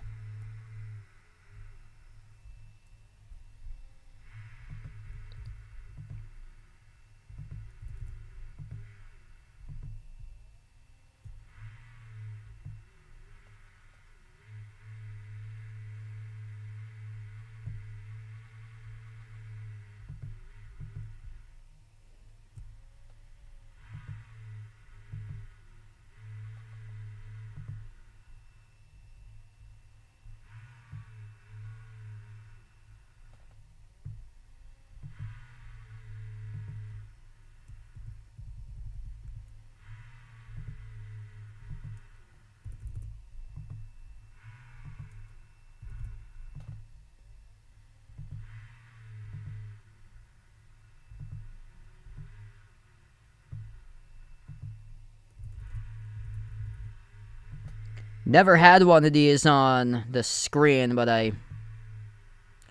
Never had one of these on the screen, but I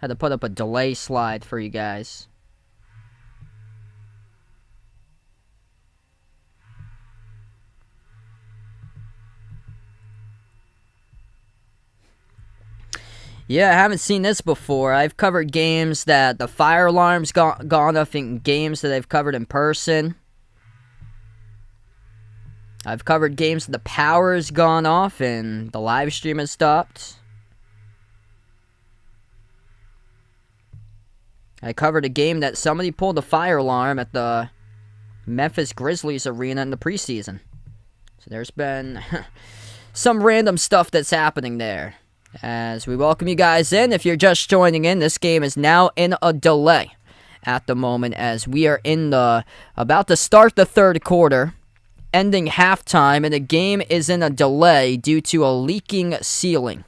had to put up a delay slide for you guys. Yeah, I haven't seen this before. I've covered games that the fire alarm's gone off in games that I've covered in person. I've covered games that the power's gone off and the live stream has stopped. I covered a game that somebody pulled the fire alarm at the Memphis Grizzlies arena in the preseason. So there's been some random stuff that's happening there. As we welcome you guys in, if you're just joining in, this game is now in a delay at the moment as we are about to start the third quarter, ending halftime, and the game is in a delay due to a leaking ceiling.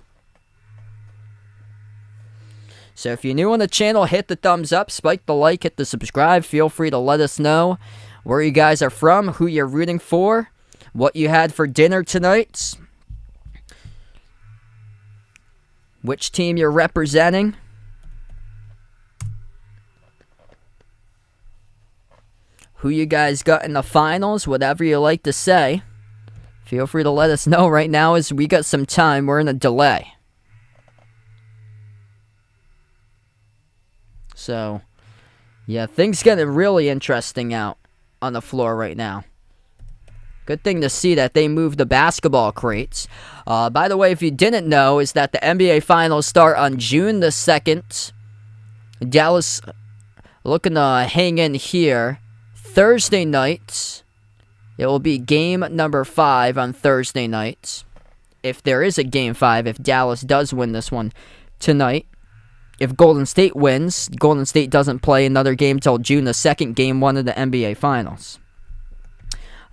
So if you're new on the channel, hit the thumbs up, spike the like, hit the subscribe. Feel free to let us know where you guys are from, who you're rooting for, what you had for dinner tonight. which team you're representing. Who you guys got in the finals, whatever you like to say. Feel free to let us know right now as we got some time. We're in a delay. So, yeah, things getting really interesting out on the floor right now. Good thing to see that they moved the basketball crates. By the way, if you didn't know, is that the NBA Finals start on June the 2nd. Dallas looking to hang in here. Thursday night, it will be game number 5 on Thursday night. If there is a game 5, if Dallas does win this one tonight. If Golden State wins, Golden State doesn't play another game till June the 2nd, game 1 of the NBA Finals.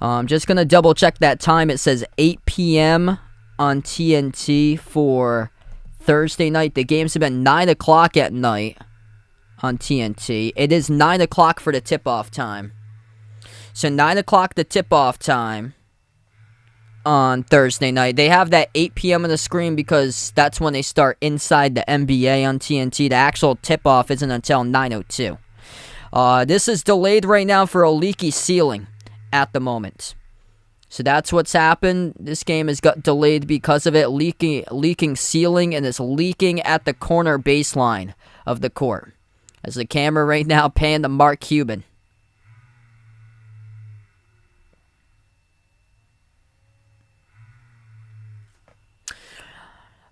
I'm just going to double check that time. It says 8 p.m. on TNT for Thursday night. The games have been 9 o'clock at night on TNT. It is 9 o'clock for the tip-off time. So 9 o'clock the tip-off time on Thursday night. They have that 8 p.m. on the screen because that's when they start inside the NBA on TNT. The actual tip-off isn't until 9:02. This is delayed right now for a leaky ceiling at the moment. So that's what's happened. This game has got delayed because of it. Leaking ceiling, and it's leaking at the corner baseline of the court. As the camera right now panned to Mark Cuban.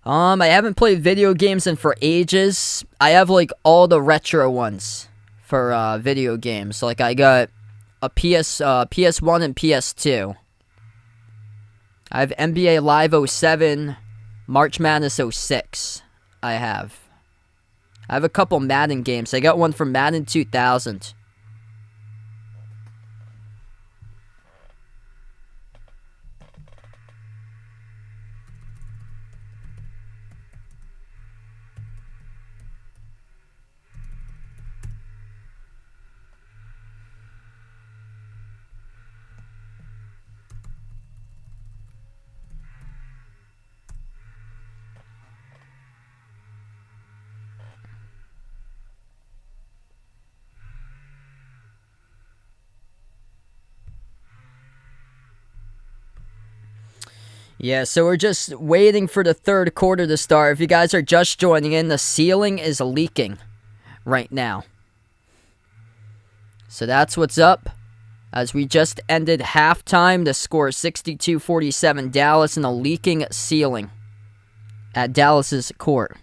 I haven't played video games in for ages. I have like all the retro ones for video games. Like I got a PS1 and PS2. I have NBA Live 07, March Madness 06. I have a couple Madden games. I got one from Madden 2000. Yeah, so we're just waiting for the third quarter to start. If you guys are just joining in, the ceiling is leaking right now. So that's what's up. As we just ended halftime, the score is 62-47 Dallas, and a leaking ceiling at Dallas's court.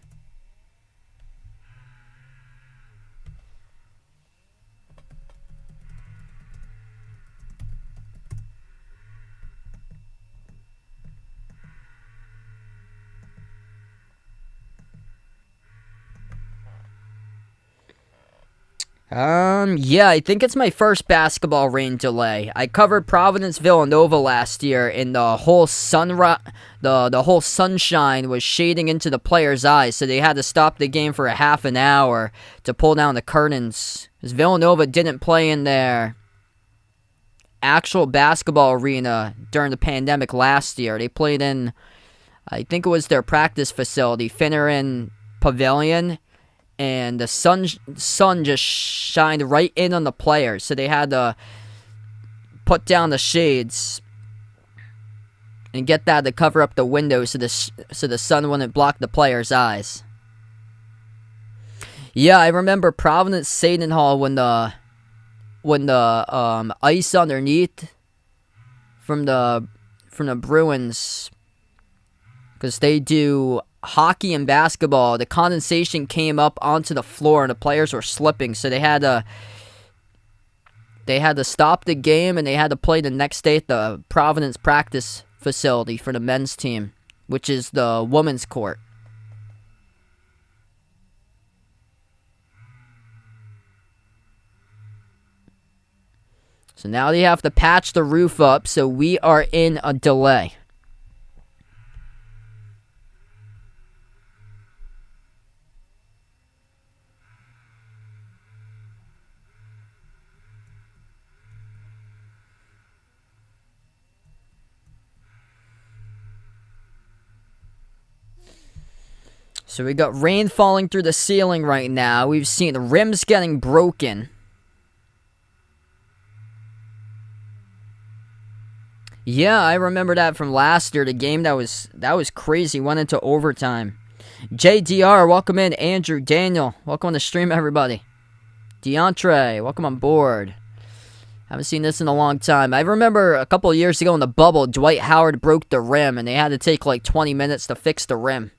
Yeah, I think it's my first basketball rain delay. I covered Providence Villanova last year, and the whole the whole sunshine was shading into the players' eyes, so they had to stop the game for a half an hour to pull down the curtains. Because Villanova didn't play in their actual basketball arena during the pandemic last year. They played in, I think it was their practice facility, Finneran Pavilion. And the sun just shined right in on the players, so they had to put down the shades and get that to cover up the windows so the sun wouldn't block the players' eyes. Yeah, I remember Providence Seton Hall when the ice underneath from the Bruins, because they do hockey and basketball, the condensation came up onto the floor and the players were slipping, so they had to stop the game, and they had to play the next day at the Providence practice facility for the men's team, which is the women's court. So now they have to patch the roof up, so we are in a delay. So we got rain falling through the ceiling right now. We've seen rims getting broken. Yeah, I remember that from last year. The game that was crazy. Went into overtime. JDR, welcome in. Andrew, Daniel, welcome on the stream, everybody. DeAndre, welcome on board. Haven't seen this in a long time. I remember a couple of years ago in the bubble, Dwight Howard broke the rim, and they had to take like 20 minutes to fix the rim.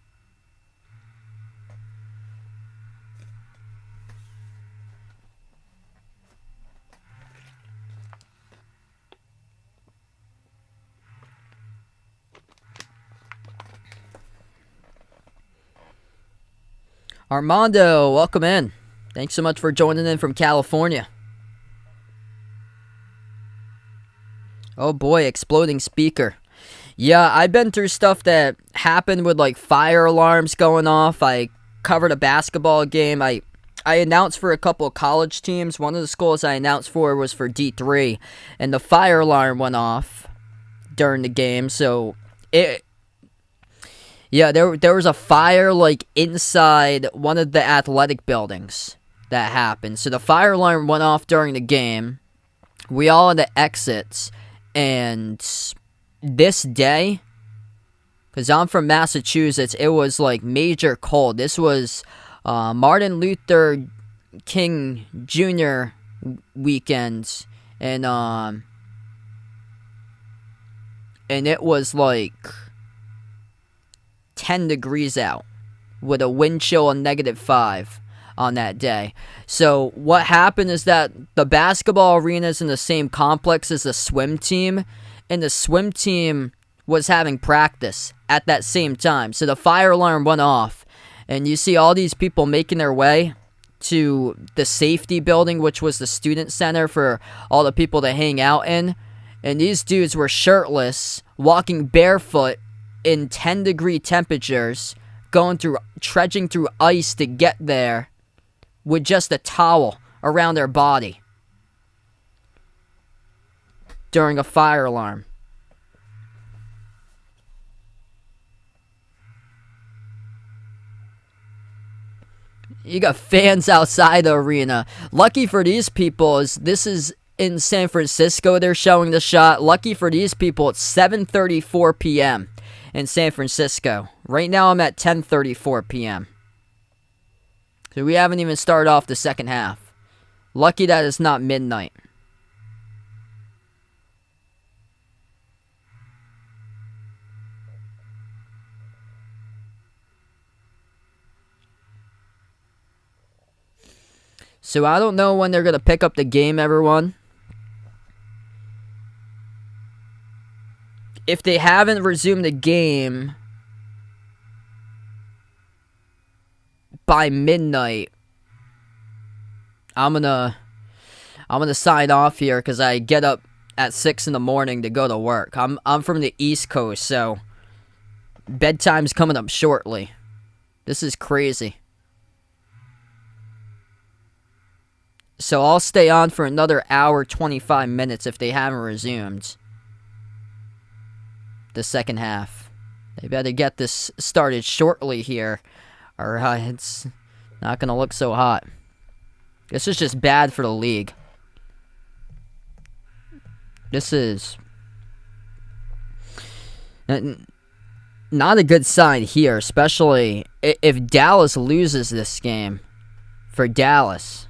Armando, welcome in. Thanks so much for joining in from California. Oh boy, exploding speaker. Yeah, I've been through stuff that happened with like fire alarms going off. I covered a basketball game. I announced for a couple of college teams. One of the schools I announced for was for D3, and the fire alarm went off during the game. So there was a fire like inside one of the athletic buildings that happened. So the fire alarm went off during the game. We all had the exits, and this day, because I'm from Massachusetts, it was like major cold. This was Martin Luther King Jr. weekend, and it was like 10 degrees out with a wind chill of -5 on that day. So what happened is that the basketball arena is in the same complex as the swim team, and the swim team was having practice at that same time. So the fire alarm went off, and you see all these people making their way to the safety building, which was the student center for all the people to hang out in. And these dudes were shirtless, walking barefoot in 10-degree temperatures, trudging through ice to get there with just a towel around their body during a fire alarm. You got fans outside the arena. Lucky for these people, this is in San Francisco. They're showing the shot. Lucky for these people, it's 7:34 p.m. in San Francisco. Right now, I'm at 10:34 p.m. So we haven't even started off the second half. Lucky that it's not midnight. So I don't know when they're going to pick up the game, everyone. If they haven't resumed the game by midnight, I'm gonna sign off here because I get up at 6 in the morning to go to work. I'm from the East Coast, so bedtime's coming up shortly. This is crazy. So I'll stay on for another hour, 25 minutes if they haven't resumed the second half. They better get this started shortly here, or it's not going to look so hot. This is just bad for the league. This is not a good sign here, especially if Dallas loses this game. For Dallas.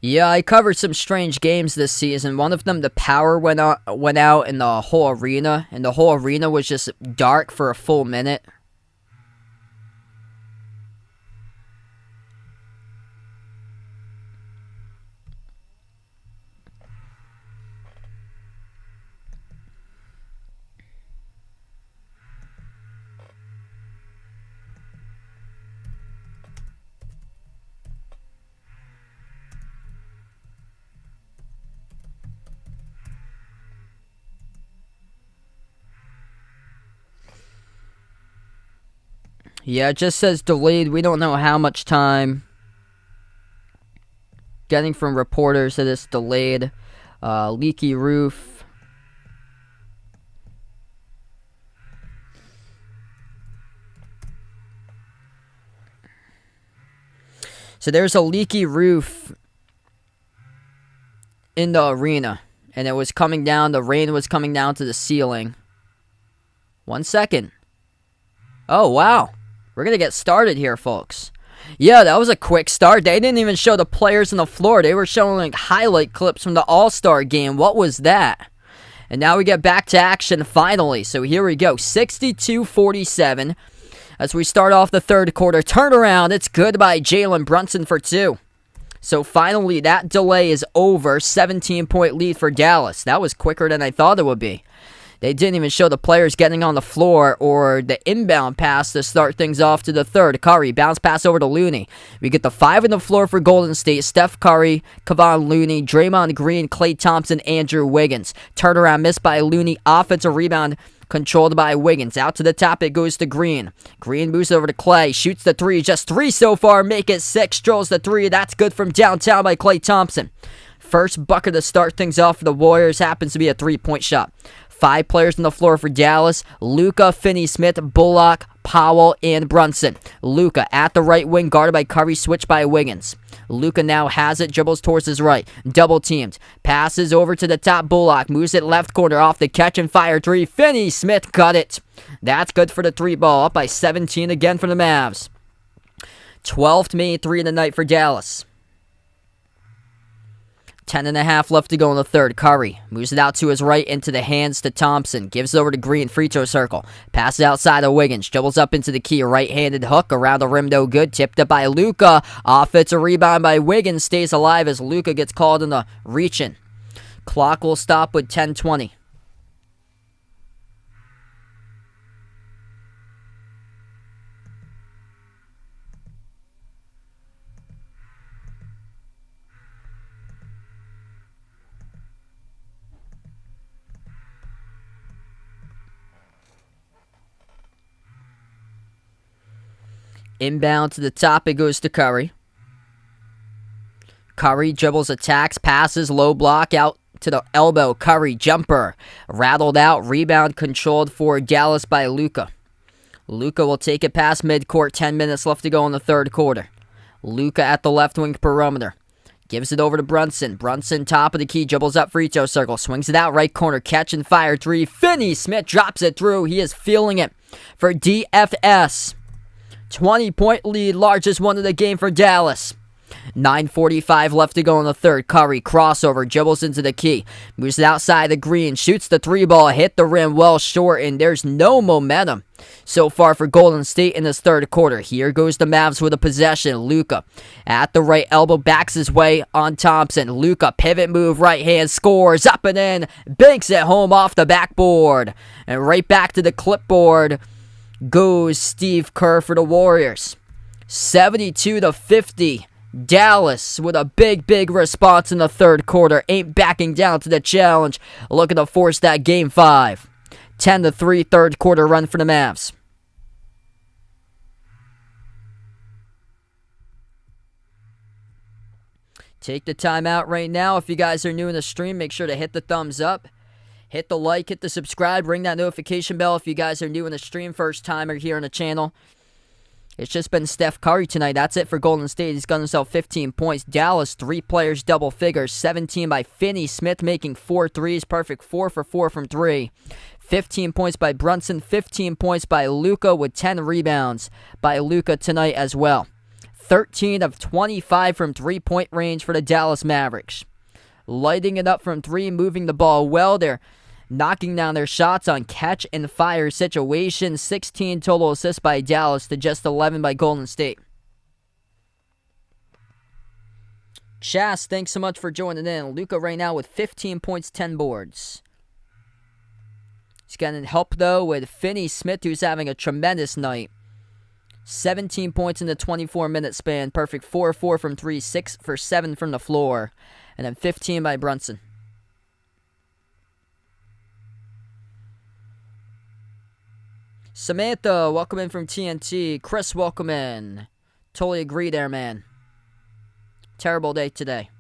Yeah, I covered some strange games this season. One of them, the power went out in the whole arena, and the whole arena was just dark for a full minute. Yeah, it just says delayed. We don't know how much time. Getting from reporters that it's delayed. Leaky roof. So there's a leaky roof in the arena. And it was coming down. The rain was coming down to the ceiling. 1 second. Oh, wow. We're going to get started here, folks. Yeah, that was a quick start. They didn't even show the players on the floor. They were showing like highlight clips from the All-Star game. What was that? And now we get back to action finally. So here we go. 62-47 as we start off the third quarter. Turnaround. It's good by Jalen Brunson for 2. So finally that delay is over. 17-point lead for Dallas. That was quicker than I thought it would be. They didn't even show the players getting on the floor or the inbound pass to start things off to the third. Curry, bounce pass over to Looney. We get the 5 on the floor for Golden State. Steph Curry, Kevon Looney, Draymond Green, Klay Thompson, Andrew Wiggins. Turnaround missed by Looney. Offensive rebound controlled by Wiggins. Out to the top, it goes to Green. Green moves over to Klay. Shoots the 3. Just 3 so far. Make it 6. Drills the 3. That's good from downtown by Klay Thompson. First bucket to start things off for the Warriors happens to be a 3-point shot. 5 players on the floor for Dallas. Luka, Finney-Smith, Bullock, Powell, and Brunson. Luka at the right wing, guarded by Curry, switched by Wiggins. Luka now has it, dribbles towards his right. Double teamed. Passes over to the top. Bullock moves it left corner off the catch and fire 3. Finney-Smith got it. That's good for the 3 ball. Up by 17 again for the Mavs. 12th main 3 of the night for Dallas. 10.5 left to go in the third. Curry moves it out to his right into the hands to Thompson. Gives it over to Green. Free throw circle. Passes outside of Wiggins. Dribbles up into the key. Right-handed hook around the rim. No good. Tipped up by Luka. Offensive rebound by Wiggins. Stays alive as Luka gets called in the reach-in. Clock will stop with 10:20. Inbound to the top, it goes to Curry. Curry dribbles, attacks, passes, low block out to the elbow. Curry jumper, rattled out, rebound controlled for Dallas by Luka. Luka will take it past midcourt. 10 minutes left to go in the third quarter. Luka at the left wing perimeter. Gives it over to Brunson. Brunson, top of the key, dribbles up free throw circle. Swings it out right corner. Catch and fire 3. Finney-Smith drops it through. He is feeling it for DFS. 20-point lead, largest one of the game for Dallas. 9:45 left to go in the third. Curry, crossover, dribbles into the key. Moves it outside the green. Shoots the 3 ball. Hit the rim well short, and there's no momentum so far for Golden State in this third quarter. Here goes the Mavs with a possession. Luka at the right elbow, backs his way on Thompson. Luka, pivot move, right hand, scores, up and in. Banks it home off the backboard. And right back to the clipboard goes Steve Kerr for the Warriors. 72-50. Dallas with a big response in the third quarter. Ain't backing down to the challenge. Looking to force that game 5. 10-3 third quarter run for the Mavs. Take the timeout right now. If you guys are new in the stream, make sure to hit the thumbs up. Hit the like, hit the subscribe, ring that notification bell if you guys are new in the stream, first timer here on the channel. It's just been Steph Curry tonight. That's it for Golden State. He's got himself 15 points. Dallas, 3 players, double figures. 17 by Finney-Smith, making 4 threes. Perfect 4 for 4 from 3. 15 points by Brunson. 15 points by Luka with 10 rebounds by Luka tonight as well. 13 of 25 from 3-point range for the Dallas Mavericks. Lighting it up from 3, moving the ball well. They're knocking down their shots on catch and fire situations. 16 total assists by Dallas to just 11 by Golden State. Chas, thanks so much for joining in. Luka right now with 15 points, 10 boards. He's getting help, though, with Finney-Smith, who's having a tremendous night. 17 points in the 24-minute span. Perfect 4-4 from 3, 6 for 7 from the floor. And then 15 by Brunson. Samantha, welcome in from TNT. Chris, welcome in. Totally agree there, man. Terrible day today.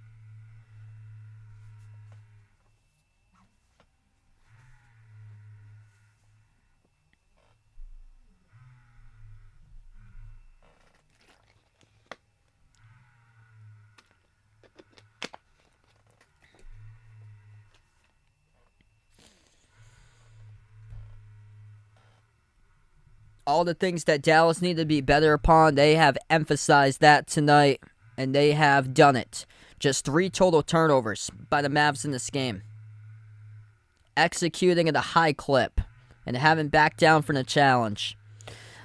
All the things that Dallas needed to be better upon, they have emphasized that tonight, and they have done it. Just 3 total turnovers by the Mavs in this game. Executing at a high clip, and haven't backed down from the challenge.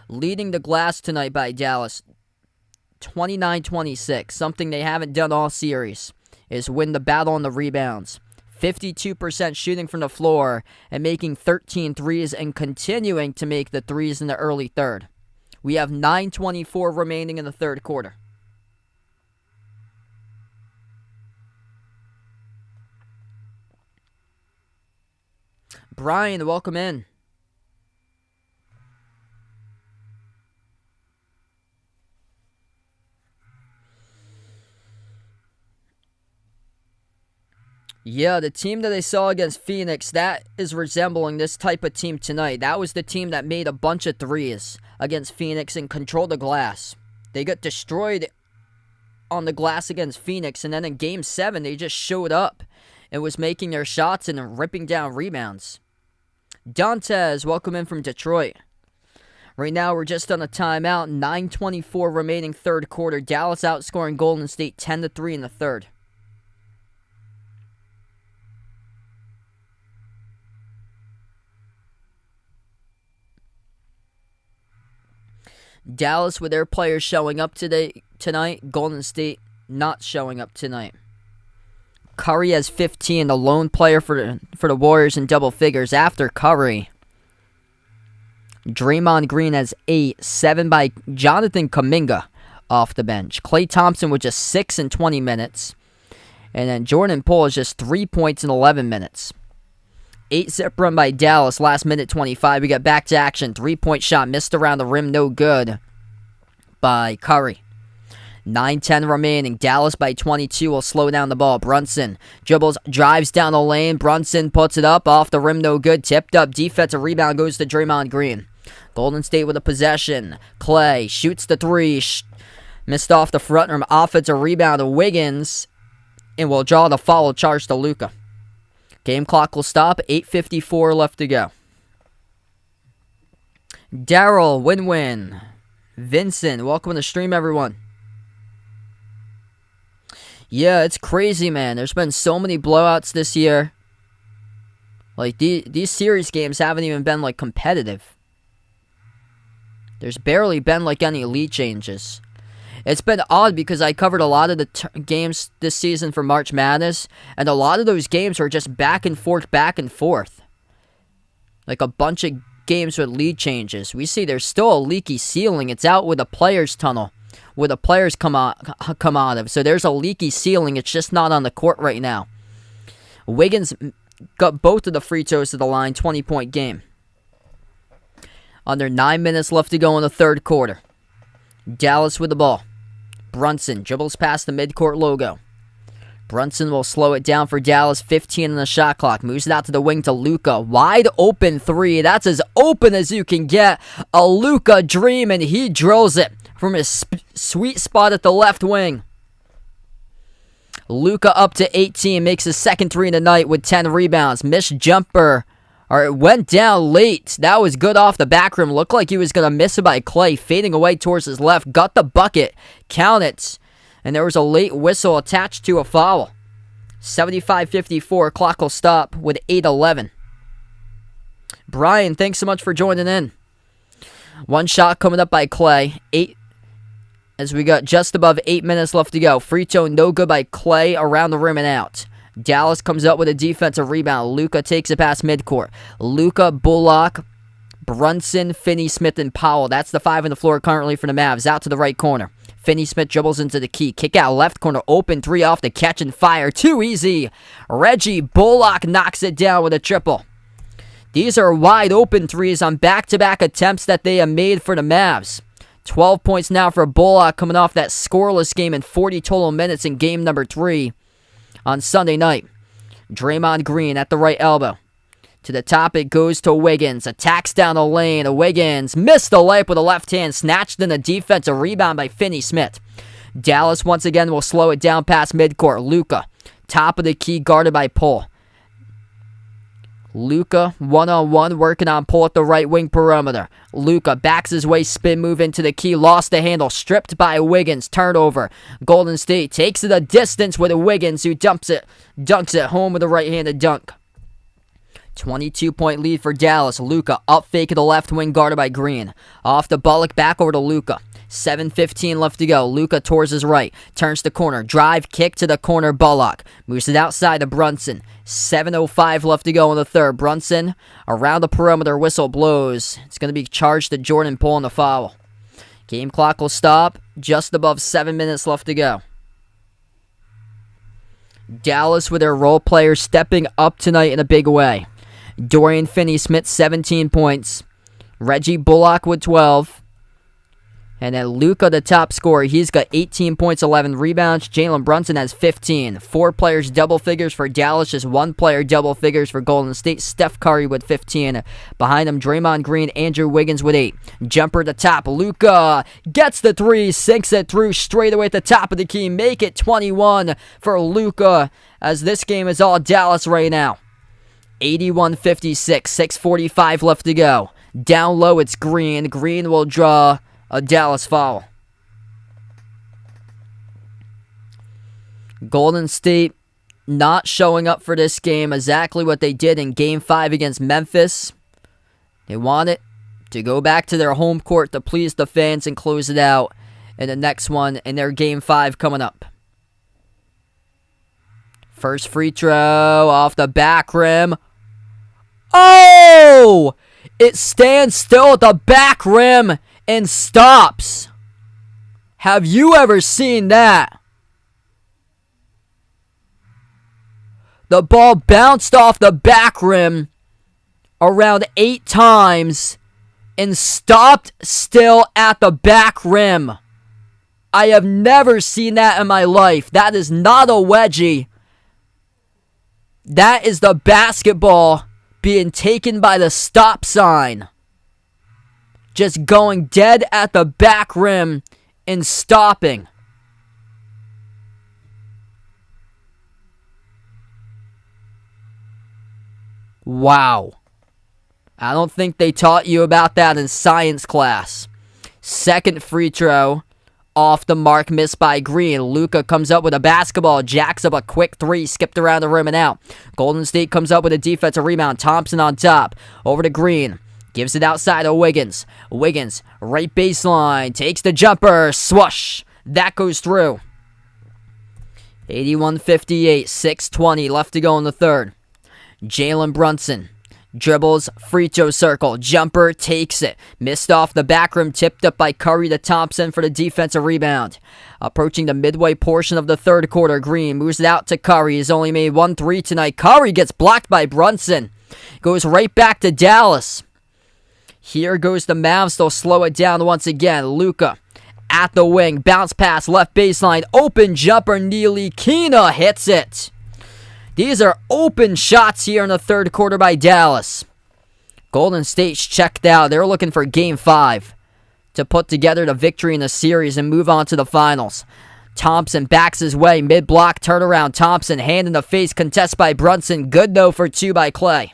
Leading the glass tonight by Dallas, 29-26. Something they haven't done all series is win the battle on the rebounds. 52% shooting from the floor and making 13 threes and continuing to make the threes in the early third. We have 9:24 remaining in the third quarter. Brian, welcome in. Yeah, the team that I saw against Phoenix, that is resembling this type of team tonight. That was the team that made a bunch of threes against Phoenix and controlled the glass. They got destroyed on the glass against Phoenix, and then in Game 7, they just showed up and was making their shots and ripping down rebounds. Dantes, welcome in from Detroit. Right now, we're just on a timeout. 9:24 remaining third quarter. Dallas outscoring Golden State 10-3 in the third. Dallas with their players showing up tonight. Golden State not showing up tonight. Curry has 15, the lone player for the Warriors in double figures. After Curry, Draymond Green has 8, 7 by Jonathan Kuminga off the bench. Klay Thompson with just 6 in 20 minutes. And then Jordan Poole is just 3 points in 11 minutes. 8-zip run by Dallas, last minute 25. We got back to action. 3-point shot missed around the rim, no good by Curry. 9:10 remaining. Dallas by 22 will slow down the ball. Brunson dribbles, drives down the lane. Brunson puts it up, off the rim, no good. Tipped up, defensive rebound goes to Draymond Green. Golden State with a possession. Klay shoots the 3. Missed off the front rim. Offensive rebound to Wiggins. And will draw the foul charge to Luka. Game clock will stop. 8:54 left to go. Daryl, win-win. Vincent, welcome to the stream, everyone. Yeah, it's crazy, man. There's been so many blowouts this year. Like, these series games haven't even been, like, competitive. There's barely been, like, any lead changes. It's been odd because I covered a lot of the games this season for March Madness, and a lot of those games were just back and forth. Like a bunch of games with lead changes. We see there's still a leaky ceiling. It's out with the players' tunnel, where the players come out of. So there's a leaky ceiling. It's just not on the court right now. Wiggins got both of the free throws to the line, 20-point game. Under 9 minutes left to go in the third quarter. Dallas with the ball. Brunson dribbles past the midcourt logo. Brunson will slow it down for Dallas. 15 on the shot clock. Moves it out to the wing to Luka. Wide open 3. That's as open as you can get. A Luka dream, and he drills it from his sweet spot at the left wing. Luka up to 18. Makes his second 3 in the night with 10 rebounds. Missed jumper. Or it went down late. That was good off the back rim. Looked like he was going to miss it by Klay. Fading away towards his left. Got the bucket. Count it. And there was a late whistle attached to a foul. 75-54. Clock will stop with 8:11. Brian, thanks so much for joining in. One shot coming up by Klay. 8. As we got just above 8 minutes left to go. Free throw no good by Klay around the rim and out. Dallas comes up with a defensive rebound. Luka takes it past midcourt. Luka, Bullock, Brunson, Finney-Smith, and Powell. That's the 5 on the floor currently for the Mavs. Out to the right corner. Finney-Smith dribbles into the key. Kick out left corner. Open 3 off the catch and fire. Too easy. Reggie Bullock knocks it down with a triple. These are wide open threes on back-to-back attempts that they have made for the Mavs. 12 points now for Bullock coming off that scoreless game in 40 total minutes in game number 3 on Sunday night. Draymond Green at the right elbow. To the top it goes to Wiggins. Attacks down the lane. Wiggins missed the layup with a left hand. Snatched in a defensive rebound by Finney-Smith. Dallas once again will slow it down past midcourt. Luka, top of the key, guarded by Poole. Luka, one-on-one, working on Poole at the right wing perimeter. Luka backs his way, spin move into the key, lost the handle, stripped by Wiggins, turnover. Golden State takes it a distance with Wiggins, who dunks it home with a right-handed dunk. 22-point lead for Dallas. Luka up fake at the left wing, guarded by Green. Off the Bullock, back over to Luka. 7:15 left to go. Luka towards his right. Turns the corner. Drive, kick to the corner. Bullock moves it outside to Brunson. 7:05 left to go in the third. Brunson around the perimeter. Whistle blows. It's going to be charged to Jordan Poole on the foul. Game clock will stop. Just above 7 minutes left to go. Dallas with their role players stepping up tonight in a big way. Dorian Finney-Smith, 17 points. Reggie Bullock with 12. And then Luka, the top scorer, he's got 18 points, 11 rebounds. Jalen Brunson has 15. 4 players double figures for Dallas, just 1 player double figures for Golden State. Steph Curry with 15. Behind him, Draymond Green, Andrew Wiggins with 8. Jumper at the top. Luka gets the 3, sinks it through straight away at the top of the key. Make it 21 for Luka, as this game is all Dallas right now. 81-56, 6:45 left to go. Down low, it's Green. Green will draw a Dallas foul. Golden State not showing up for this game, exactly what they did in Game 5 against Memphis. They want it to go back to their home court to please the fans and close it out in the next one in their Game 5 coming up. First free throw off the back rim. Oh! It stands still at the back rim and stops. Have you ever seen that? The ball bounced off the back rim around 8 times and stopped still at the back rim. I have never seen that in my life. That is not a wedgie. That is the basketball being taken by the stop sign. Just going dead at the back rim and stopping. Wow. I don't think they taught you about that in science class. Second free throw. Off the mark, missed by Green. Luka comes up with a basketball, jacks up a quick 3, skipped around the rim and out. Golden State comes up with a defensive rebound. Thompson on top. Over to Green. Gives it outside to Wiggins. Wiggins, right baseline. Takes the jumper. Swoosh. That goes through. 81-58. 6:20 left to go in the third. Jalen Brunson. Dribbles, free throw circle, jumper, takes it. Missed off the back rim, tipped up by Curry to Thompson for the defensive rebound. Approaching the midway portion of the third quarter, Green moves it out to Curry. He's only made 1 3 tonight. Curry gets blocked by Brunson. Goes right back to Dallas. Here goes the Mavs. They'll slow it down once again. Luka at the wing, bounce pass, left baseline, open jumper, Ntilikina hits it. These are open shots here in the third quarter by Dallas. Golden State's checked out. They're looking for Game 5 to put together the victory in the series and move on to the finals. Thompson backs his way. Mid-block turnaround. Thompson, hand in the face. Contest by Brunson. Good, though, for 2 by Clay.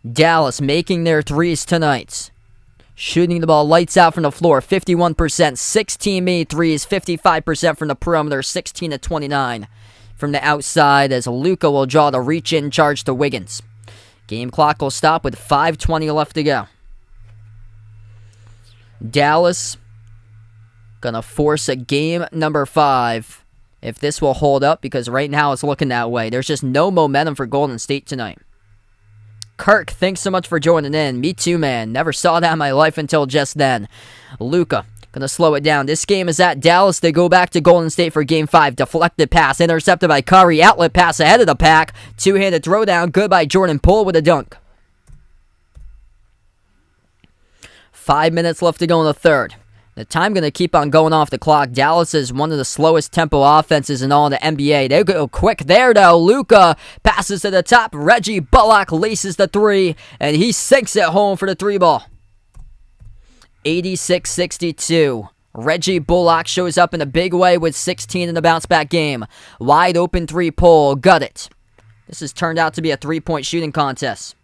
Dallas making their threes tonight. Shooting the ball lights out from the floor, 51%, 16 made threes, 55% from the perimeter, 16-29 from the outside as Luka will draw the reach-in charge to Wiggins. Game clock will stop with 5:20 left to go. Dallas gonna force a game number 5 if this will hold up, because right now it's looking that way. There's just no momentum for Golden State tonight. Kirk, thanks so much for joining in. Me too, man. Never saw that in my life until just then. Luka Gonna slow it down. This game is at Dallas. They go back to Golden State for Game 5. Deflected pass. Intercepted by Curry. Outlet pass ahead of the pack. Two-handed throwdown. Good by Jordan Poole with a dunk. 5 minutes left to go in the third. The time going to keep on going off the clock. Dallas is one of the slowest tempo offenses in all the NBA. They go quick there, though. Luka passes to the top. Reggie Bullock laces the three, and he sinks it home for the three ball. 86-62. Reggie Bullock shows up in a big way with 16 in the bounce-back game. Wide open three pull. Got it. This has turned out to be a three-point shooting contest.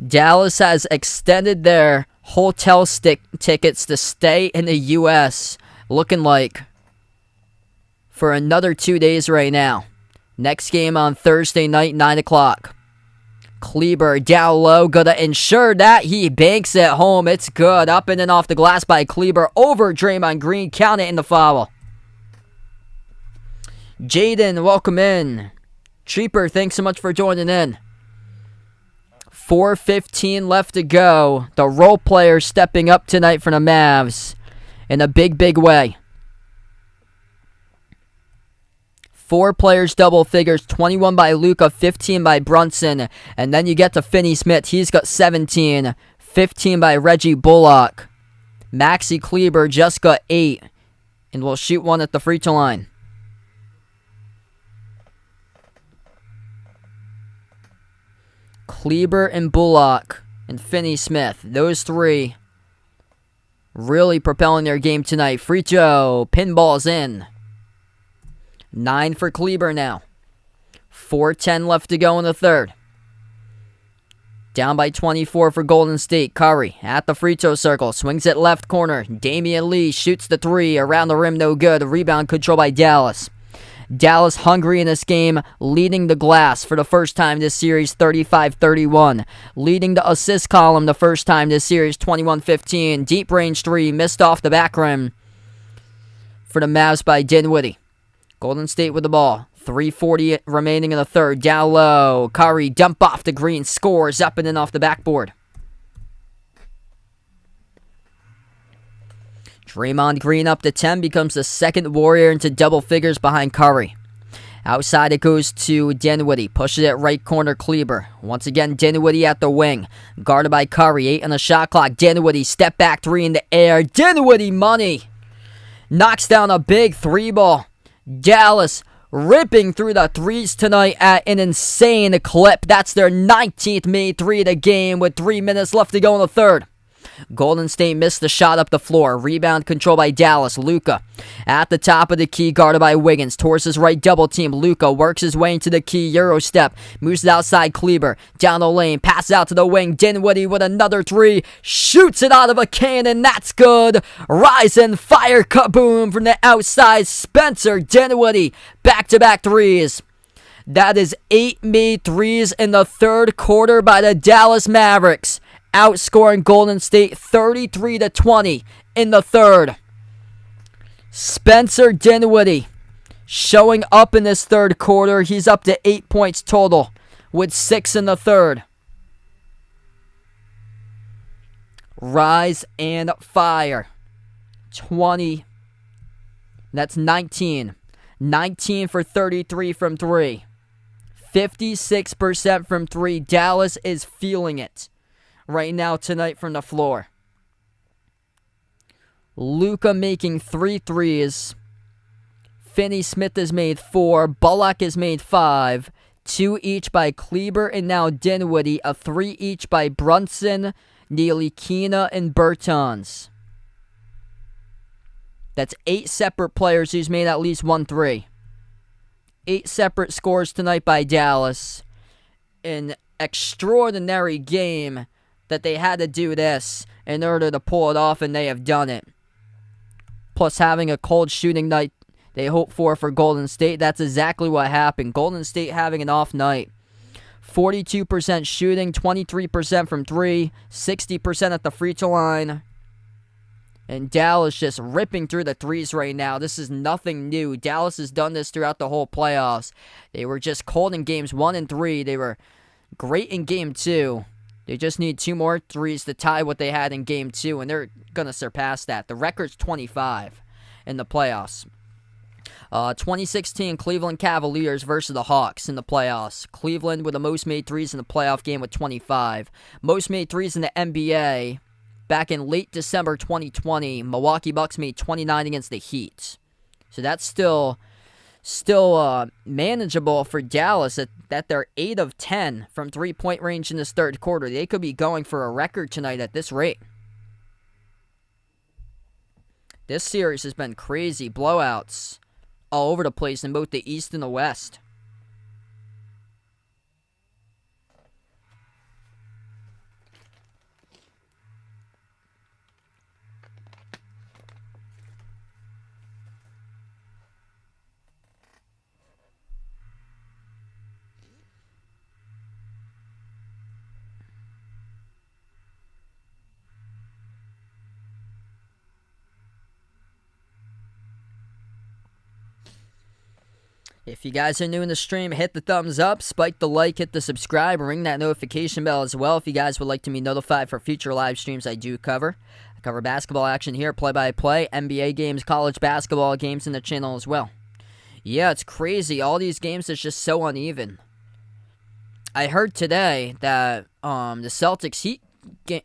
Dallas has extended their hotel tickets to stay in the U.S. looking like for another 2 days right now. Next game on Thursday night, 9 o'clock. Kleber down low, gonna ensure that he banks it home. It's good. Up and in off the glass by Kleber over Draymond Green. Count it in the foul. Jaden, welcome in. Cheaper, thanks so much for joining in. 4:15 left to go. The role player stepping up tonight for the Mavs in a big, big way. 4 players double figures, 21 by Luka, 15 by Brunson. And then you get to Finney-Smith. He's got 17, 15 by Reggie Bullock. Maxi Kleber just got 8 and will shoot one at the free throw line. Kleber and Bullock and Finney-Smith. Those three really propelling their game tonight. Free throw. Pinball's in. 9 for Kleber now. 4:10 left to go in the third. Down by 24 for Golden State. Curry at the free throw circle. Swings it left corner. Damian Lee shoots the three. Around the rim, no good. Rebound control by Dallas. Dallas hungry in this game, leading the glass for the first time this series, 35-31. Leading the assist column the first time this series, 21-15. Deep range three, missed off the back rim for the Mavs by Dinwiddie. Golden State with the ball. 3:40 remaining in the third. Down low. Curry dump off the Green. Scores up and in off the backboard. Draymond Green up to 10, becomes the second Warrior into double figures behind Curry. Outside it goes to Dinwiddie. Pushes it right corner, Kleber. Once again, Dinwiddie at the wing. Guarded by Curry. 8 on the shot clock. Dinwiddie, step back three in the air. Dinwiddie money. Knocks down a big three ball. Dallas ripping through the threes tonight at an insane clip. That's their 19th made three of the game with 3 minutes left to go in the third. Golden State missed the shot up the floor. Rebound control by Dallas. Luka at the top of the key, guarded by Wiggins. Towards his right double team. Luka works his way into the key. Euro step. Moves it outside Kleber. Down the lane. Passes out to the wing. Dinwiddie with another three. Shoots it out of a cannon. That's good. Rise and fire. Kaboom from the outside. Spencer Dinwiddie. Back-to-back threes. That is 8 made threes in the third quarter by the Dallas Mavericks. Outscoring Golden State 33-20 in the third. Spencer Dinwiddie showing up in this third quarter. He's up to 8 points total with 6 in the third. Rise and fire. 20. That's 19. 19 for 33 from 3. 56% from 3. Dallas is feeling it right now tonight from the floor. Luka making 3 threes. Finney-Smith has made 4. Bullock has made 5. 2 each by Kleber and now Dinwiddie. A 3 each by Brunson, Ntilikina, and Bertans. That's 8 separate players who's made at least 1 3. 8 separate scores tonight by Dallas. An extraordinary game that they had to do this in order to pull it off, and they have done it. Plus having a cold shooting night they hope for Golden State. That's exactly what happened. Golden State having an off night. 42% shooting, 23% from 3, 60% at the free throw line. And Dallas just ripping through the threes right now. This is nothing new. Dallas has done this throughout the whole playoffs. They were just cold in games 1 and 3. They were great in game 2. They just need 2 more threes to tie what they had in Game 2, and they're going to surpass that. The record's 25 in the playoffs. 2016 Cleveland Cavaliers versus the Hawks in the playoffs. Cleveland with the most made threes in the playoff game with 25. Most made threes in the NBA back in late December 2020. Milwaukee Bucks made 29 against the Heat. So that's still manageable for Dallas that they're 8 of 10 from three-point range in this third quarter. They could be going for a record tonight at this rate. This series has been crazy. Blowouts all over the place in both the East and the West. If you guys are new in the stream, hit the thumbs up, spike the like, hit the subscribe, ring that notification bell as well if you guys would like to be notified for future live streams I do cover. I cover basketball action here, play-by-play, NBA games, college basketball games in the channel as well. Yeah, it's crazy. All these games is just so uneven. I heard today that the Celtics Heat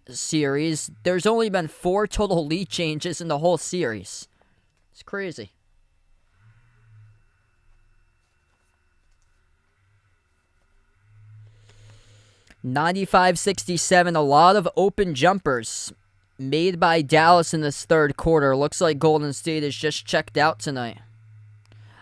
series, there's only been 4 total lead changes in the whole series. It's crazy. 95-67, a lot of open jumpers made by Dallas in this third quarter. Looks like Golden State is just checked out tonight.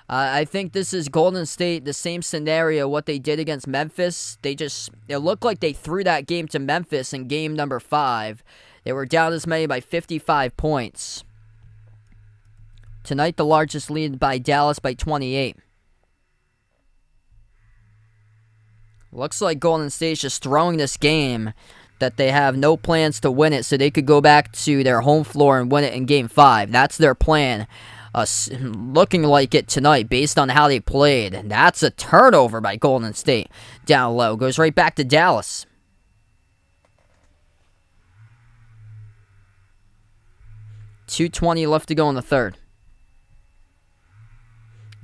I think this is Golden State, the same scenario, what they did against Memphis. It looked like they threw that game to Memphis in game number 5. They were down as many by 55 points. Tonight, the largest lead by Dallas by 28. Looks like Golden State's just throwing this game that they have no plans to win it so they could go back to their home floor and win it in Game 5. That's their plan. Looking like it tonight based on how they played. And that's a turnover by Golden State. Down low. Goes right back to Dallas. .220 left to go in the third.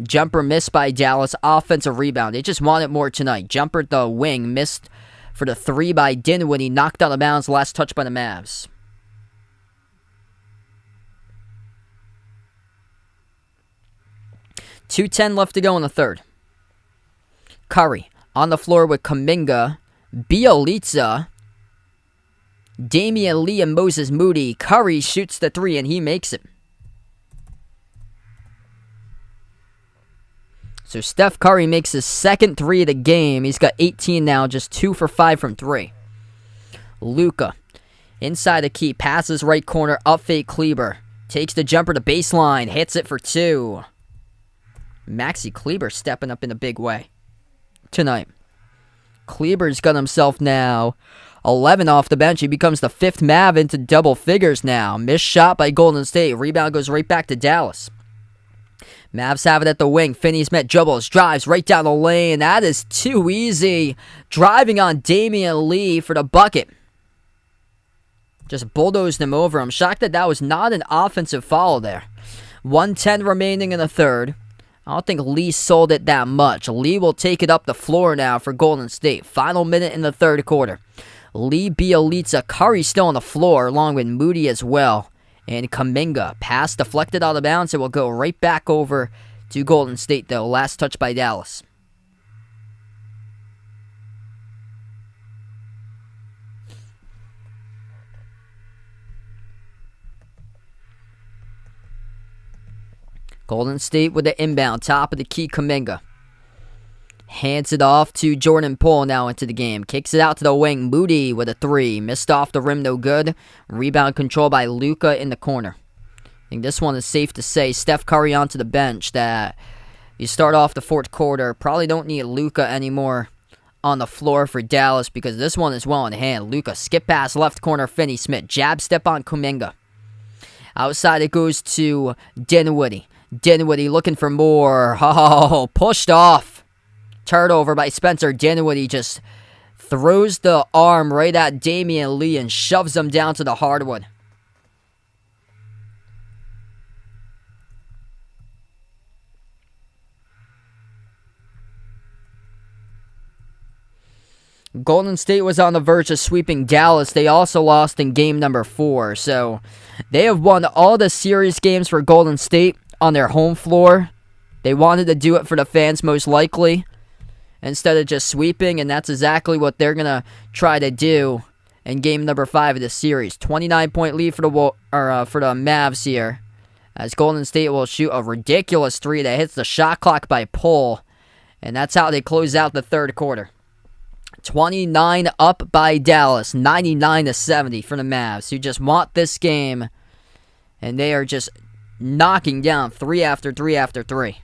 Jumper missed by Dallas. Offensive rebound. They just wanted more tonight. Jumper at the wing. Missed for the 3 by Dinwiddie. Knocked out of bounds. Last touch by the Mavs. .210 left to go in the third. Curry on the floor with Kuminga. Bielitsa. Damian Lee and Moses Moody. Curry shoots the 3 and he makes it. So Steph Curry makes his second 3 of the game. He's got 18 now, just 2 for 5 from 3. Luka, inside the key, passes right corner, up fake Kleber. Takes the jumper to baseline, hits it for 2. Maxi Kleber stepping up in a big way tonight. Kleber's got himself now 11 off the bench. He becomes the 5th Mav into double figures now. Missed shot by Golden State. Rebound goes right back to Dallas. Mavs have it at the wing. Finney-Smith dribbles, drives right down the lane. That is too easy. Driving on Damian Lee for the bucket. Just bulldozed him over. I'm shocked that was not an offensive foul there. 1:10 remaining in the third. I don't think Lee sold it that much. Lee will take it up the floor now for Golden State. Final minute in the third quarter. Lee, Bielitsa, Curry still on the floor along with Moody as well. And Kuminga, pass deflected out of bounds. It will go right back over to Golden State, though. Last touch by Dallas. Golden State with the inbound. Top of the key, Kuminga. Hands it off to Jordan Poole now into the game. Kicks it out to the wing. Moody with a 3. Missed off the rim, no good. Rebound control by Luka in the corner. I think this one is safe to say. Steph Curry onto the bench. That you start off the fourth quarter. Probably don't need Luka anymore on the floor for Dallas because this one is well in hand. Luka skip pass left corner. Finney-Smith. Jab step on Kuminga. Outside it goes to Dinwiddie. Dinwiddie looking for more. Oh, pushed off. Turnover by Spencer Dinwiddie just throws the arm right at Damian Lee and shoves him down to the hardwood. Golden State was on the verge of sweeping Dallas. They also lost in game number 4. So they have won all the series games for Golden State on their home floor. They wanted to do it for the fans most likely instead of just sweeping, and that's exactly what they're going to try to do in game number 5 of the series. 29-point lead for the Mavs here, as Golden State will shoot a ridiculous 3 that hits the shot clock by Poole, and that's how they close out the third quarter. 29 up by Dallas, 99-70 for the Mavs, who just want this game, and they are just knocking down 3 after 3 after 3.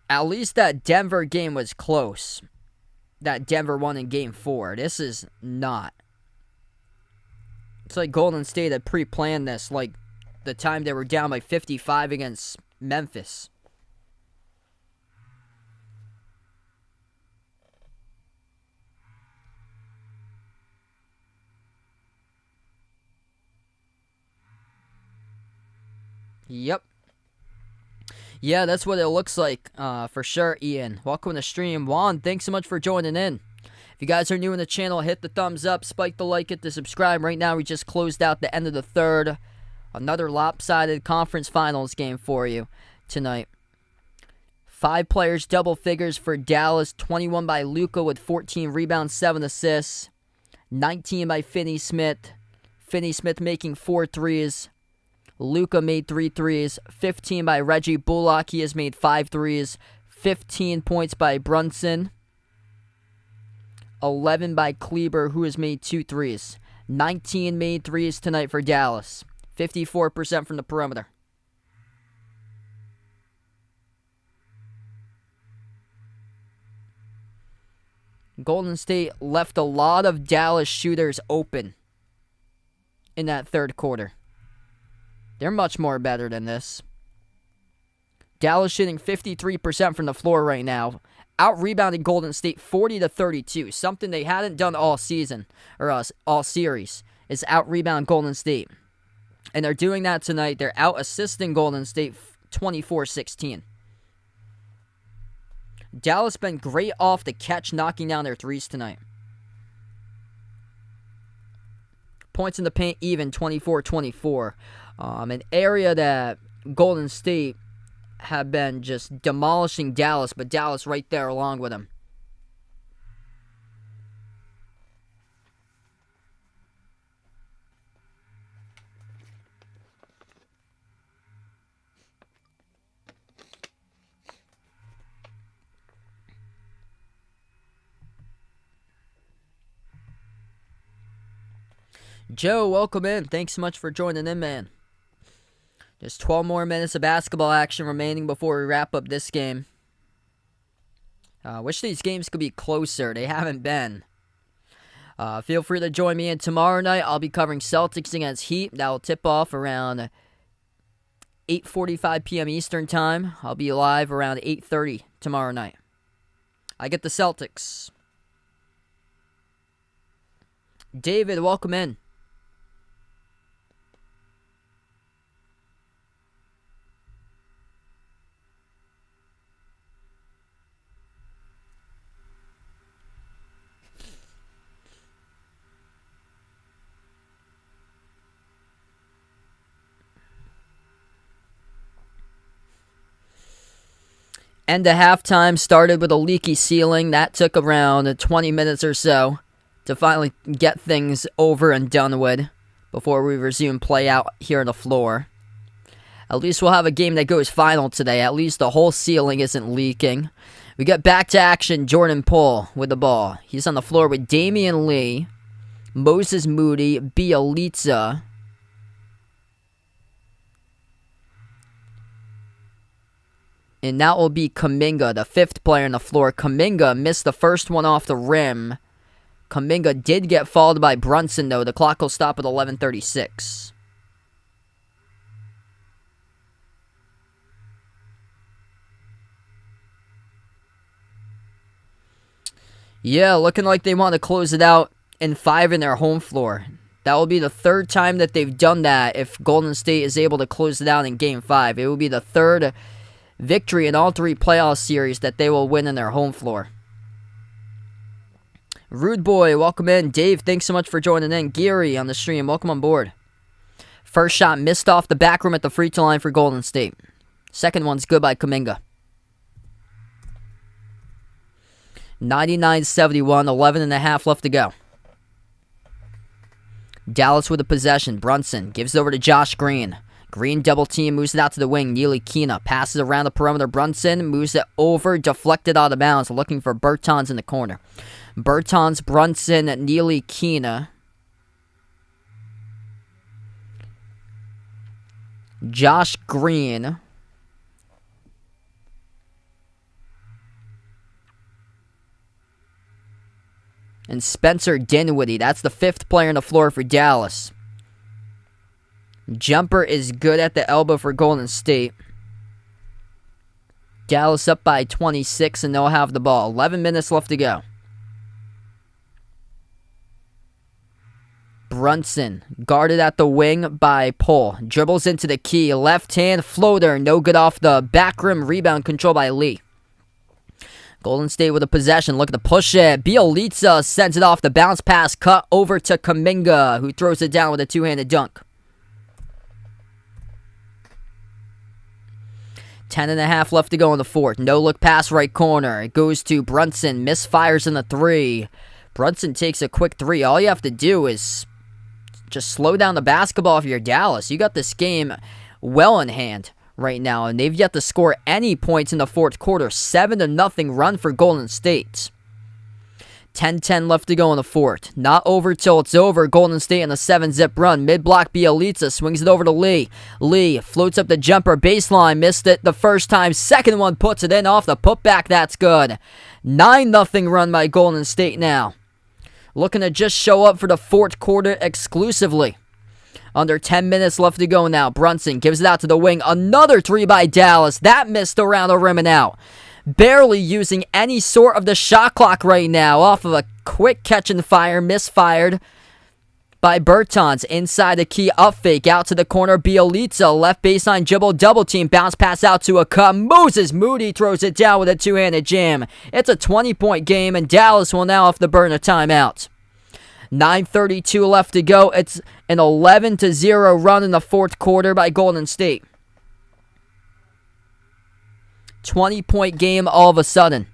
At least that Denver game was close. That Denver won in game 4. This is not. It's like Golden State had pre-planned this, like the time they were down by 55 against Memphis. Yep. Yeah, that's what it looks like for sure, Ian. Welcome to the stream. Juan, thanks so much for joining in. If you guys are new in the channel, hit the thumbs up, spike the like, hit the subscribe. Right now, we just closed out the end of the third. Another lopsided conference finals game for you tonight. 5 players, double figures for Dallas. 21 by Luka with 14 rebounds, 7 assists. 19 by Finney-Smith. Finney-Smith making 4 threes. Luka made 3 threes. 15 by Reggie Bullock. He has made 5 threes. 15 points by Brunson. 11 by Kleber, who has made 2 threes. 19 made threes tonight for Dallas. 54% from the perimeter. Golden State left a lot of Dallas shooters open in that third quarter. They're much more better than this. Dallas shooting 53% from the floor right now. Out-rebounding Golden State 40-32. Something they hadn't done all season, or all series, is out-rebound Golden State. And they're doing that tonight. They're out-assisting Golden State 24-16. Dallas been great off the catch, knocking down their threes tonight. Points in the paint even, 24-24. An area that Golden State have been just demolishing Dallas, but Dallas right there along with them. Joe, welcome in. Thanks so much for joining in, man. Just 12 more minutes of basketball action remaining before we wrap up this game. Wish these games could be closer. They haven't been. Feel free to join me in tomorrow night. I'll be covering Celtics against Heat. That will tip off around 8:45 p.m. Eastern Time. I'll be live around 8:30 tomorrow night. I get the Celtics. David, welcome in. End of halftime started with a leaky ceiling. That took around 20 minutes or so to finally get things over and done with before we resume play out here on the floor. At least we'll have a game that goes final today. At least the whole ceiling isn't leaking. We get back to action. Jordan Poole with the ball. He's on the floor with Damian Lee, Moses Moody, Bielitsa, and that will be Kuminga, the 5th player on the floor. Kuminga missed the first one off the rim. Kuminga did get fouled by Brunson, though. The clock will stop at 11:36. Yeah, looking like they want to close it out in 5 in their home floor. That will be the third time that they've done that if Golden State is able to close it out in Game 5. It will be the third victory in all 3 playoff series that they will win in their home floor. Rude Boy, welcome in. Dave, thanks so much for joining in. Geary on the stream, welcome on board. First shot missed off the back rim at the free throw line for Golden State. Second one's good by Kuminga. 99-71, 11.5 left to go. Dallas with a possession. Brunson gives it over to Josh Green. Green double team, moves it out to the wing. Ntilikina passes around the perimeter. Brunson moves it over, deflected out of bounds, looking for Bertans in the corner. Bertans, Brunson, Ntilikina. Josh Green. And Spencer Dinwiddie. That's the 5th player on the floor for Dallas. Jumper is good at the elbow for Golden State. Dallas up by 26 and they'll have the ball. 11 minutes left to go. Brunson guarded at the wing by Poole. Dribbles into the key. Left hand floater. No good off the back rim. Rebound control by Lee. Golden State with a possession. Look at the push it. Bjelica sends it off the bounce pass. Cut over to Kuminga, who throws it down with a 2-handed dunk. 10.5 left to go in the fourth. No look pass right corner. It goes to Brunson. Misfires in the 3. Brunson takes a quick 3. All you have to do is just slow down the basketball if you're Dallas. You got this game well in hand right now, and they've yet to score any points in the fourth quarter. 7-0 run for Golden State. 10-10 left to go in the fourth. Not over till it's over. Golden State in a 7-zip run. Mid-block Bjelica swings it over to Lee. Lee floats up the jumper baseline. Missed it the first time. Second one puts it in off the putback. That's good. 9-0 run by Golden State now. Looking to just show up for the fourth quarter exclusively. Under 10 minutes left to go now. Brunson gives it out to the wing. Another 3 by Dallas. That missed around the rim and out. Barely using any sort of the shot clock right now. Off of a quick catch and fire. Misfired by Bertans. Inside the key. Up fake. Out to the corner. Bjelica. Left baseline dribble. Double team. Bounce pass out to a cut. Moses Moody throws it down with a 2-handed jam. It's a 20-point game, and Dallas will now have to burn a timeout. 9:32 left to go. It's an 11-0 run in the fourth quarter by Golden State. 20-point game all of a sudden.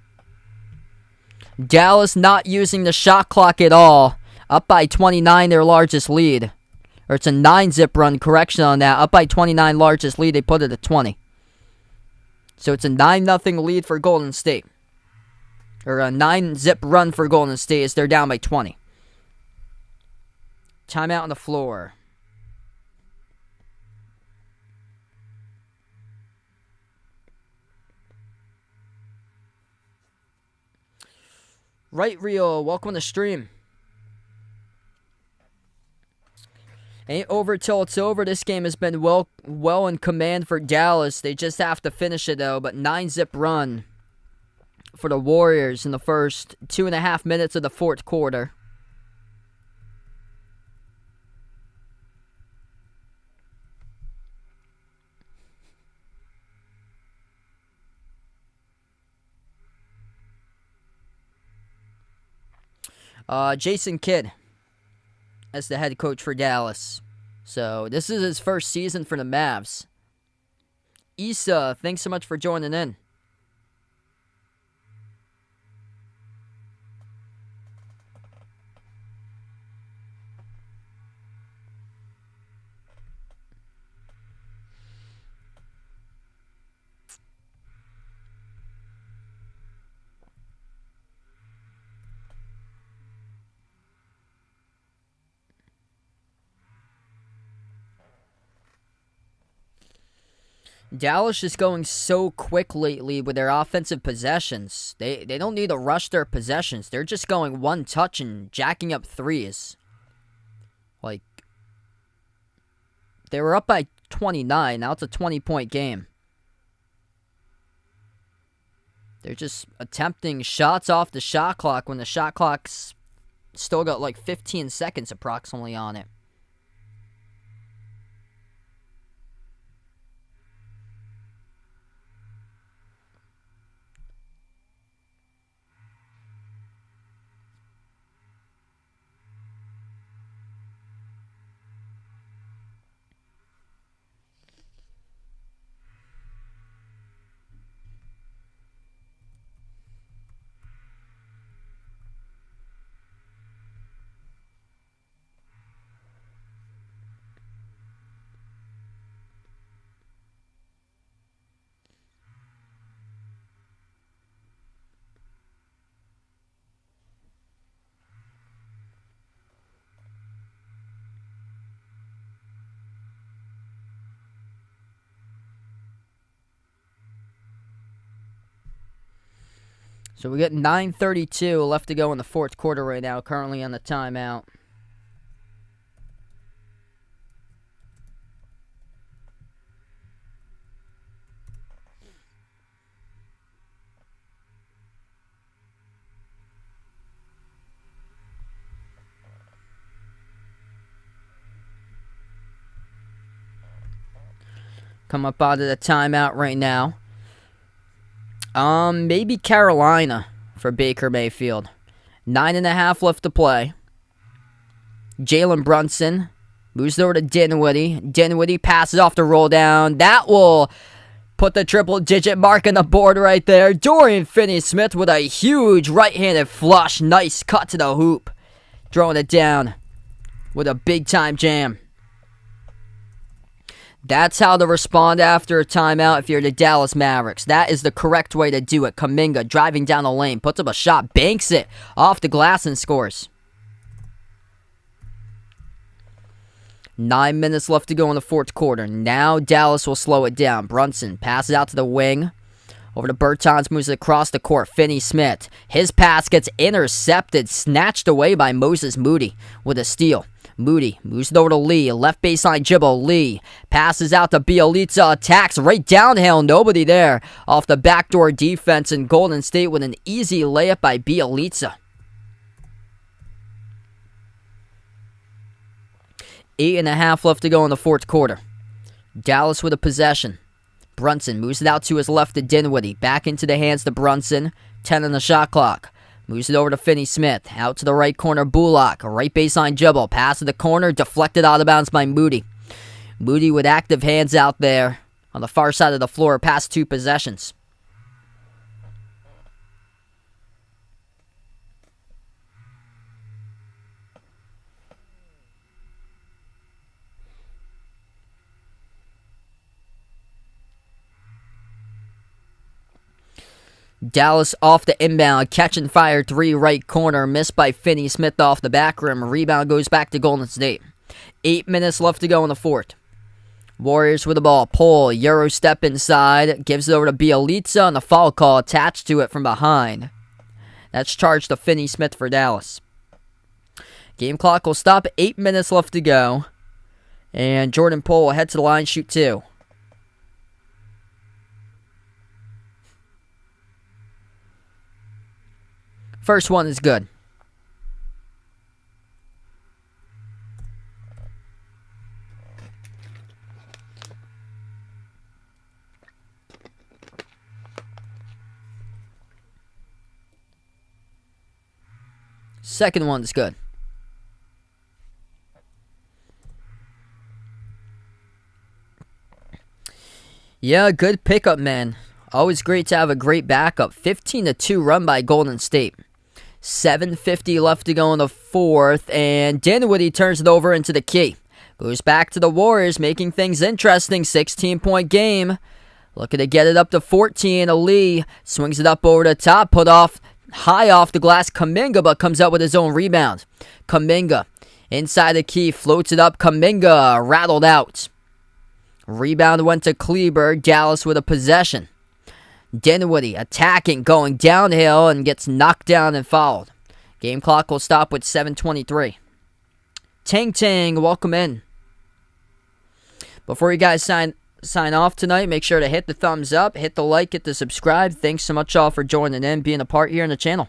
Dallas not using the shot clock at all. Up by 29, their largest lead. Or it's a 9-zip run, correction on that. Up by 29, largest lead. They put it at 20. So it's a 9-0 lead for Golden State. Or a 9-zip run for Golden State as they're down by 20. Timeout on the floor. Right, Rio, welcome to the stream. Ain't over till it's over. This game has been well in command for Dallas. They just have to finish it, though. But 9-zip run for the Warriors in the first 2.5 minutes of the fourth quarter. Jason Kidd as the head coach for Dallas. So this is his first season for the Mavs. Issa, thanks so much for joining in. Dallas is going so quick lately with their offensive possessions. They don't need to rush their possessions. They're just going one touch and jacking up threes. Like, they were up by 29. Now it's a 20-point game. They're just attempting shots off the shot clock when the shot clock's still got like 15 seconds approximately on it. So we got 9:32 left to go in the fourth quarter right now, currently on the timeout. Come up out of the timeout right now. Maybe Carolina for Baker Mayfield. 9.5 left to play. Jalen Brunson moves over to Dinwiddie. Dinwiddie passes off the roll down. That will put the triple-digit mark on the board right there. Dorian Finney-Smith with a huge right-handed flush. Nice cut to the hoop. Throwing it down with a big-time jam. That's how to respond after a timeout if you're the Dallas Mavericks. That is the correct way to do it. Kuminga driving down the lane, puts up a shot, banks it off the glass and scores. 9 minutes left to go in the fourth quarter. Now Dallas will slow it down. Brunson passes out to the wing. Over to Bertans, moves it across the court. Finney-Smith. His pass gets intercepted, snatched away by Moses Moody with a steal. Moody moves it over to Lee. Left baseline dribble. Lee passes out to Bjelica. Attacks right downhill. Nobody there. Off the backdoor defense in Golden State with an easy layup by Bjelica. 8.5 left to go in the fourth quarter. Dallas with a possession. Brunson moves it out to his left to Dinwiddie. Back into the hands to Brunson. 10 on the shot clock. Moves it over to Finney-Smith. Out to the right corner, Bullock. Right baseline dribble. Pass to the corner. Deflected out of bounds by Moody. Moody with active hands out there on the far side of the floor past 2 possessions. Dallas off the inbound, catch and fire 3 right corner, missed by Finney-Smith off the back rim. Rebound goes back to Golden State. 8 minutes left to go in the fourth. Warriors with the ball. Pull, Euro step inside, gives it over to Bjelica, and the foul call attached to it from behind. That's charged to Finney-Smith for Dallas. Game clock will stop. 8 minutes left to go. And Jordan Poole will head to the line, shoot 2. First one is good. Second one's good. Yeah, good pickup, man. Always great to have a great backup. 15-2 run by Golden State. 7:50 left to go in the fourth, and Dinwiddie turns it over into the key. Goes back to the Warriors, making things interesting. 16-point game. Looking to get it up to 14. Lee swings it up over the top, put off high off the glass. Kuminga, but comes up with his own rebound. Kuminga inside the key, floats it up. Kuminga rattled out. Rebound went to Kleber. Dallas with a possession. Dinwiddie attacking, going downhill, and gets knocked down and fouled. Game clock will stop with 7:23. Tang, welcome in. Before you guys sign sign off tonight. Make sure to hit the thumbs up, hit the like, hit the subscribe. Thanks so much, all, for joining in, being a part here in the channel.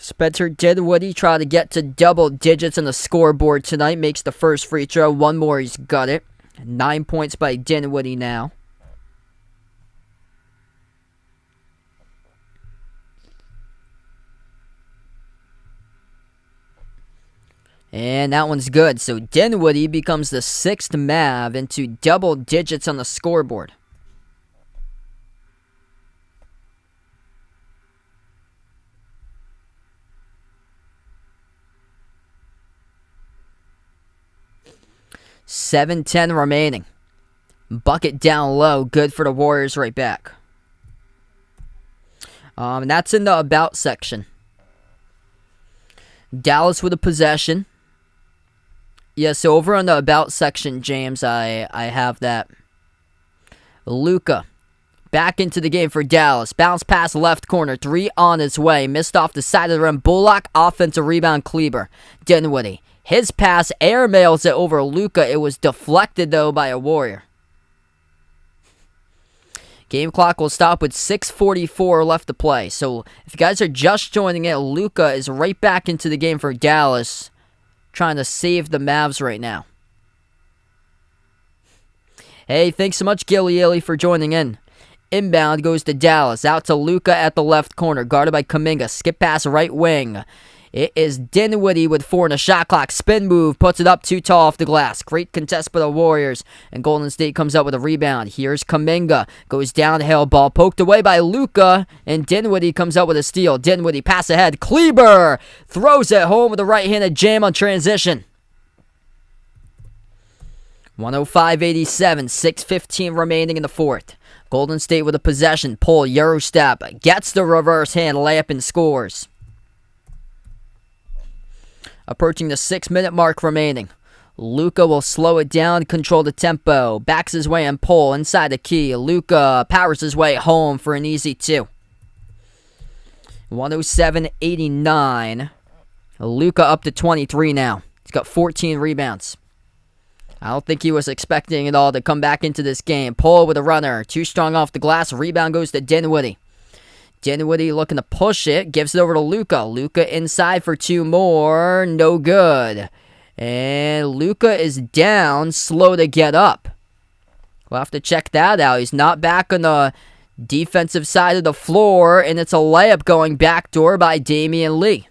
Spencer Dinwiddie try to get to double digits on the scoreboard tonight. Makes the first free throw. One more, he's got it. 9 points by Dinwiddie now. And that one's good. So Dinwiddie becomes the 6th Mav into double digits on the scoreboard. $7:10 remaining. Bucket down low. Good for the Warriors right back. And that's in the about section. Dallas with a possession. Yeah, so over on the about section, James, I have that. Luka back into the game for Dallas. Bounce pass left corner. 3 on its way. Missed off the side of the rim. Bullock, offensive rebound, Kleber. Dinwiddie. His pass airmails it over Luka. It was deflected, though, by a Warrior. Game clock will stop with 6:44 left to play. So if you guys are just joining in, Luka is right back into the game for Dallas, trying to save the Mavs right now. Hey, thanks so much, Gilly, for joining in. Inbound goes to Dallas. Out to Luka at the left corner, guarded by Kuminga. Skip pass right wing. It is Dinwiddie with 4 in the shot clock. Spin move, puts it up too tall off the glass. Great contest by the Warriors. And Golden State comes up with a rebound. Here's Kuminga. Goes downhill, ball poked away by Luka. And Dinwiddie comes up with a steal. Dinwiddie pass ahead. Kleber throws it home with a right-handed jam on transition. 105-87, 6:15 remaining in the fourth. Golden State with a possession. Pull, Eurostep. Gets the reverse hand layup and scores. Approaching the 6-minute mark remaining. Luka will slow it down, control the tempo. Backs his way and pull inside the key. Luka powers his way home for an easy 2. 107-89. Luka up to 23 now. He's got 14 rebounds. I don't think he was expecting it all to come back into this game. Pull with a runner. Too strong off the glass. Rebound goes to Dinwiddie. Dinwiddie looking to push it. Gives it over to Luka. Luka inside for 2 more. No good. And Luka is down. Slow to get up. We'll have to check that out. He's not back on the defensive side of the floor. And it's a layup going backdoor by Damian Lee.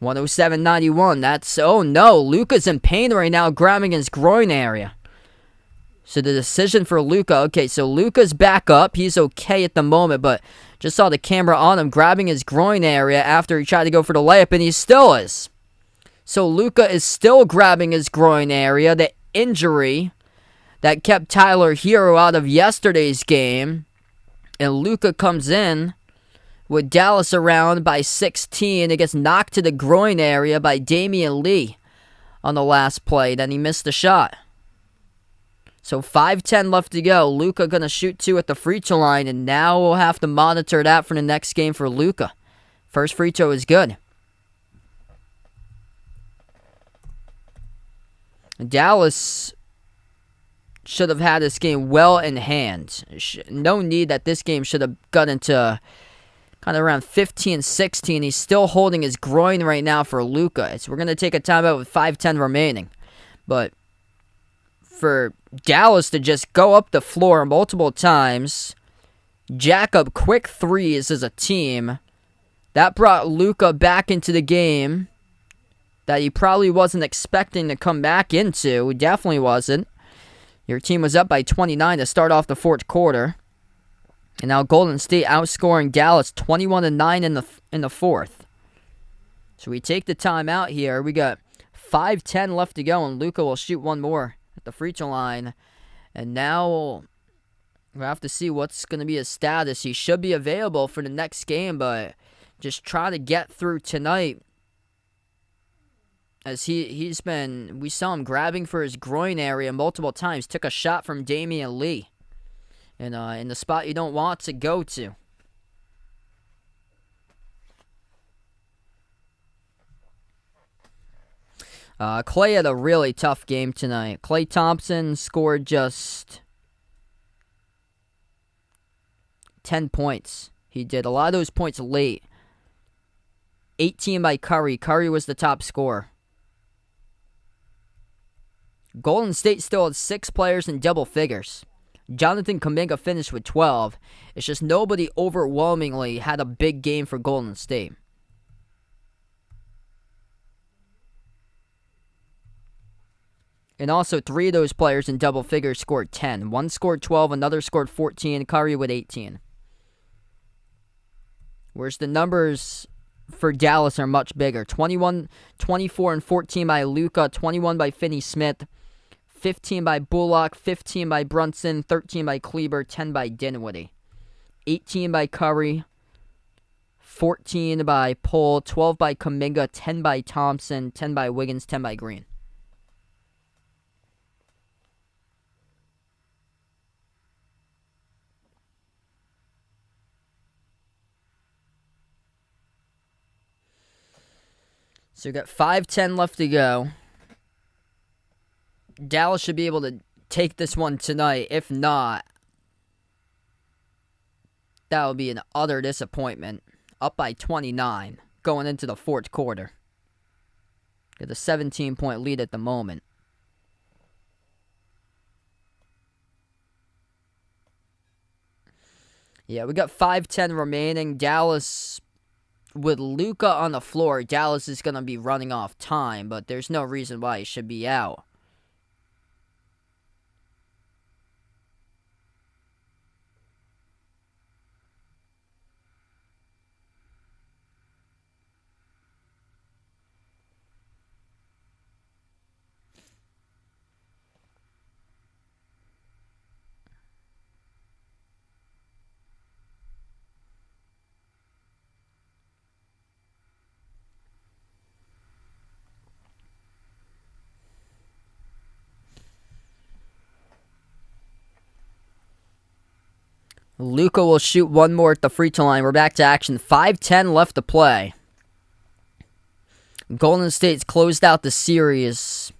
107-91. That's... Oh no. Luka's in pain right now, grabbing his groin area. So the decision for Luka. Okay, so Luka's back up. He's okay at the moment, but... Just saw the camera on him grabbing his groin area after he tried to go for the layup, and he still is. So Luka is still grabbing his groin area. The injury that kept Tyler Hero out of yesterday's game. And Luka comes in with Dallas around by 16. It gets knocked to the groin area by Damian Lee on the last play. Then he missed the shot. So 5:10 left to go. Luka going to shoot 2 at the free throw line, and now we'll have to monitor that for the next game for Luka. First free throw is good. Dallas should have had this game well in hand. No need that this game should have got into kind of around 15-16. He's still holding his groin right now for Luka. So we're going to take a timeout with 5:10 remaining. But for Dallas to just go up the floor multiple times, jack up quick threes as a team, that brought Luka back into the game that he probably wasn't expecting to come back into. He definitely wasn't. Your team was up by 29 to start off the fourth quarter. And now Golden State outscoring Dallas 21-9 in the fourth. So we take the timeout here. We got 5:10 left to go, and Luka will shoot 1 more at the free throw line. And now we'll have to see what's going to be his status. He should be available for the next game, but just try to get through tonight. As we saw him grabbing for his groin area multiple times. Took a shot from Damian Lee. In the spot you don't want to go to. Clay had a really tough game tonight. Klay Thompson scored just 10 points. He did a lot of those points late. 18 by Curry. Curry was the top scorer. Golden State still had 6 players in double figures. Jonathan Kuminga finished with 12. It's just nobody overwhelmingly had a big game for Golden State. And also, 3 of those players in double figures scored 10. One scored 12, another scored 14, Curry with 18. Whereas the numbers for Dallas are much bigger. 21, 24, and 14 by Luka, 21 by Finney-Smith, 15 by Bullock, 15 by Brunson, 13 by Kleber, 10 by Dinwiddie. 18 by Curry, 14 by Poole, 12 by Kuminga, 10 by Thompson, 10 by Wiggins, 10 by Green. So we got 5:10 left to go. Dallas should be able to take this one tonight. If not, that would be an utter disappointment. Up by 29 going into the fourth quarter. Got a 17-point lead at the moment. Yeah, we got 5:10 remaining. Dallas, with Luka on the floor, Dallas is going to be running off time, but there's no reason why he should be out. Luka will shoot one more at the free throw line. We're back to action. 5:10 left to play. Golden State's closed out the series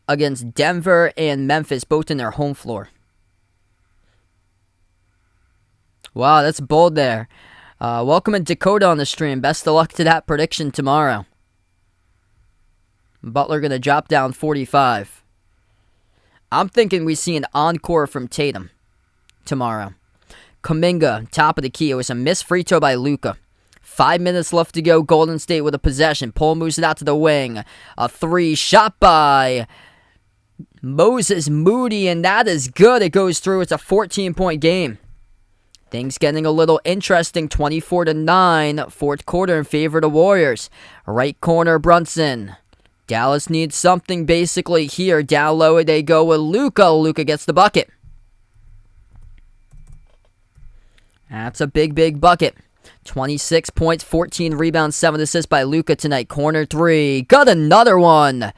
against Denver and Memphis, both in their home floor. Wow, that's bold there. Welcome in Dakota on the stream. Best of luck to that prediction tomorrow. Butler going to drop down 45. I'm thinking we see an encore from Tatum tomorrow. Kuminga, top of the key. It was a missed free throw by Luka. 5 minutes left to go. Golden State with a possession. Poole moves it out to the wing. A 3 shot by Moses Moody, and that is good. It goes through. It's a 14-point game. Things getting a little interesting. 24-9. Fourth quarter in favor of the Warriors. Right corner, Brunson. Dallas needs something basically here. Down low they go with Luka. Luka gets the bucket. That's a big, big bucket. 26 points, 14 rebounds, 7 assists by Luka tonight. Corner 3. Got another one.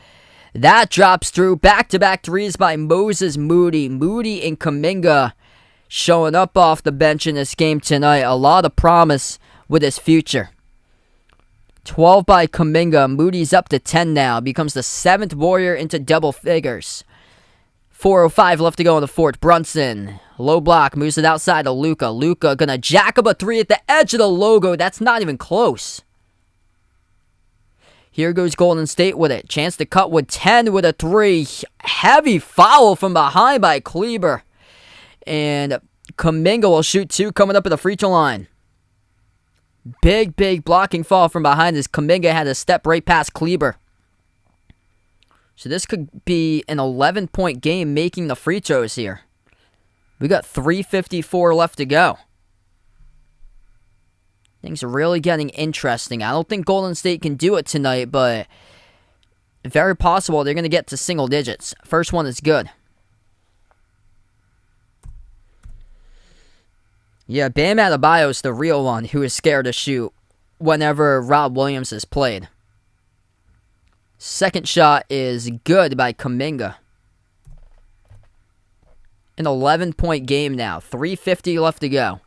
That drops through. Back-to-back threes by Moses Moody. Moody and Kuminga showing up off the bench in this game tonight. A lot of promise with his future. 12 by Kuminga. Moody's up to 10 now. Becomes the 7th Warrior into double figures. 4:05 left to go in the fourth. Brunson, low block, moves it outside to Luka. Luka gonna jack up a 3 at the edge of the logo. That's not even close. Here goes Golden State with it. Chance to cut with 10 with a 3. Heavy foul from behind by Kleber. And Kuminga will shoot 2 coming up at the free throw line. Big, big blocking fall from behind as Kuminga had to step right past Kleber. So this could be an 11-point game making the free throws here. We got 3:54 left to go. Things are really getting interesting. I don't think Golden State can do it tonight, but very possible they're going to get to single digits. First one is good. Yeah, Bam Adebayo's the real one who is scared to shoot whenever Rob Williams has played. Second shot is good by Kuminga. An 11-point game now. 3:50 left to go.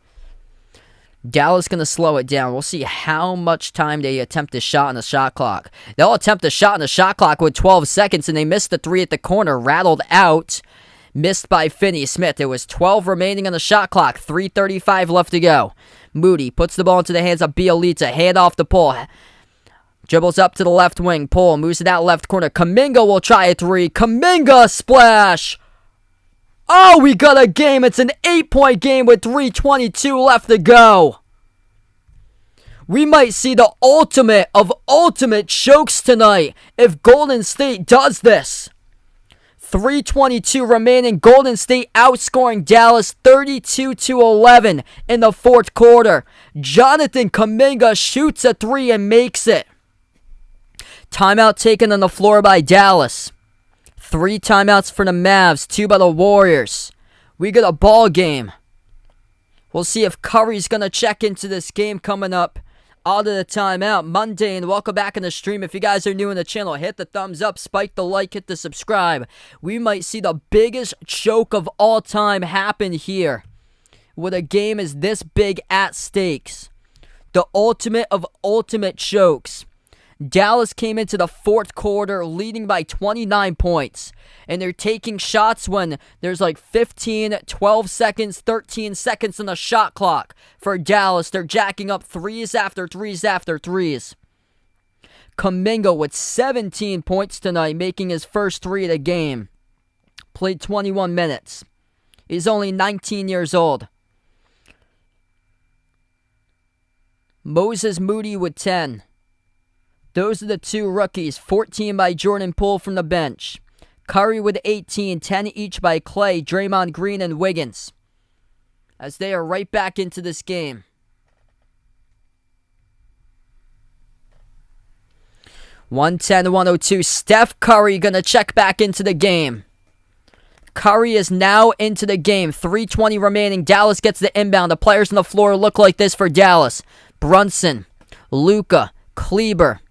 Dallas going to slow it down. We'll see how much time they attempt a shot on the shot clock. They'll attempt a shot on the shot clock with 12 seconds, and they missed the three at the corner, rattled out, missed by Finney-Smith. It was 12 remaining on the shot clock, 3:35 left to go. Moody puts the ball into the hands of Bielitsa, hand off the pole. Dribbles up to the left wing, pull, moves it out left corner. Kuminga will try a three. Kuminga splash! Oh, we got a game. It's an 8-point game with 3:22 left to go. We might see the ultimate of ultimate chokes tonight if Golden State does this. 3:22 remaining. Golden State outscoring Dallas 32-11 in the fourth quarter. Jonathan Kuminga shoots a three and makes it. Timeout taken on the floor by Dallas. 3 timeouts for the Mavs, 2 by the Warriors. We got a ball game. We'll see if Curry's going to check into this game coming up out of the timeout. Monday, and welcome back in the stream. If you guys are new in the channel, hit the thumbs up, spike the like, hit the subscribe. We might see the biggest choke of all time happen here with a game is this big at stakes. The ultimate of ultimate chokes. Dallas came into the fourth quarter leading by 29 points. And they're taking shots when there's like 15, 12 seconds, 13 seconds on the shot clock. For Dallas, they're jacking up threes after threes after threes. Kuminga with 17 points tonight, making his first three of the game. Played 21 minutes. He's only 19 years old. Moses Moody with 10. Those are the two rookies. 14 by Jordan Poole from the bench. Curry with 18, 10 each by Clay, Draymond Green, and Wiggins. As they are right back into this game. (110-102). Steph Curry gonna check back into the game. Curry is now into the game. 3:20 remaining. Dallas gets the inbound. The players on the floor look like this for Dallas. Brunson, Luka, Kleber,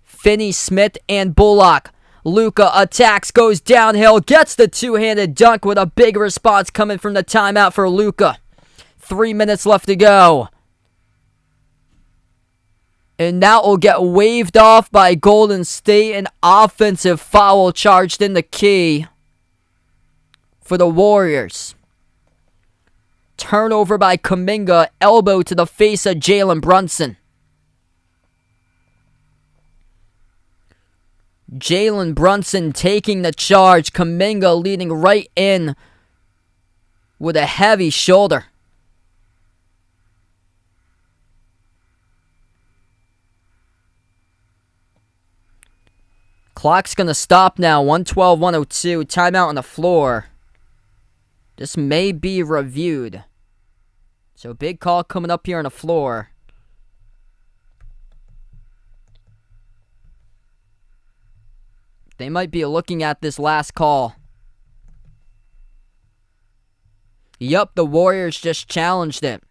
Finney-Smith, and Bullock. Luka attacks, goes downhill, gets the two-handed dunk with a big response coming from the timeout for Luka. 3 minutes left to go. And that will get waved off by Golden State. An offensive foul charged in the key for the Warriors. Turnover by Kuminga, elbow to the face of Jalen Brunson. Jalen Brunson taking the charge. Kuminga leading right in with a heavy shoulder. Clock's going to stop now. 112-102. Timeout on the floor. This may be reviewed. So big call coming up here on the floor. They might be looking at this last call. Yup, the Warriors just challenged it.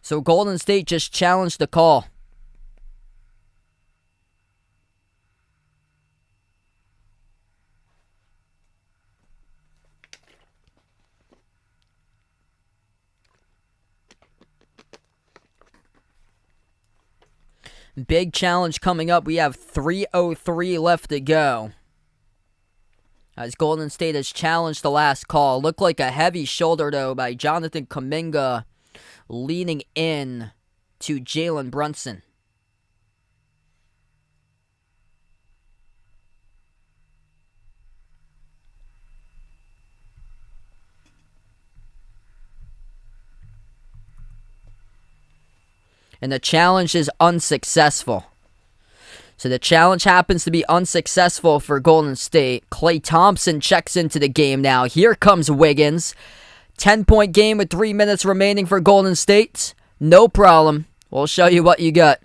So Golden State just challenged the call. Big challenge coming up. We have 3:03 left to go. As Golden State has challenged the last call. Looked like a heavy shoulder, though, by Jonathan Kuminga leaning in to Jalen Brunson. And the challenge is unsuccessful. So the challenge happens to be unsuccessful for Golden State. Klay Thompson checks into the game now. Here comes Wiggins. 10-point game with 3 minutes remaining for Golden State. No problem. We'll show you what you got.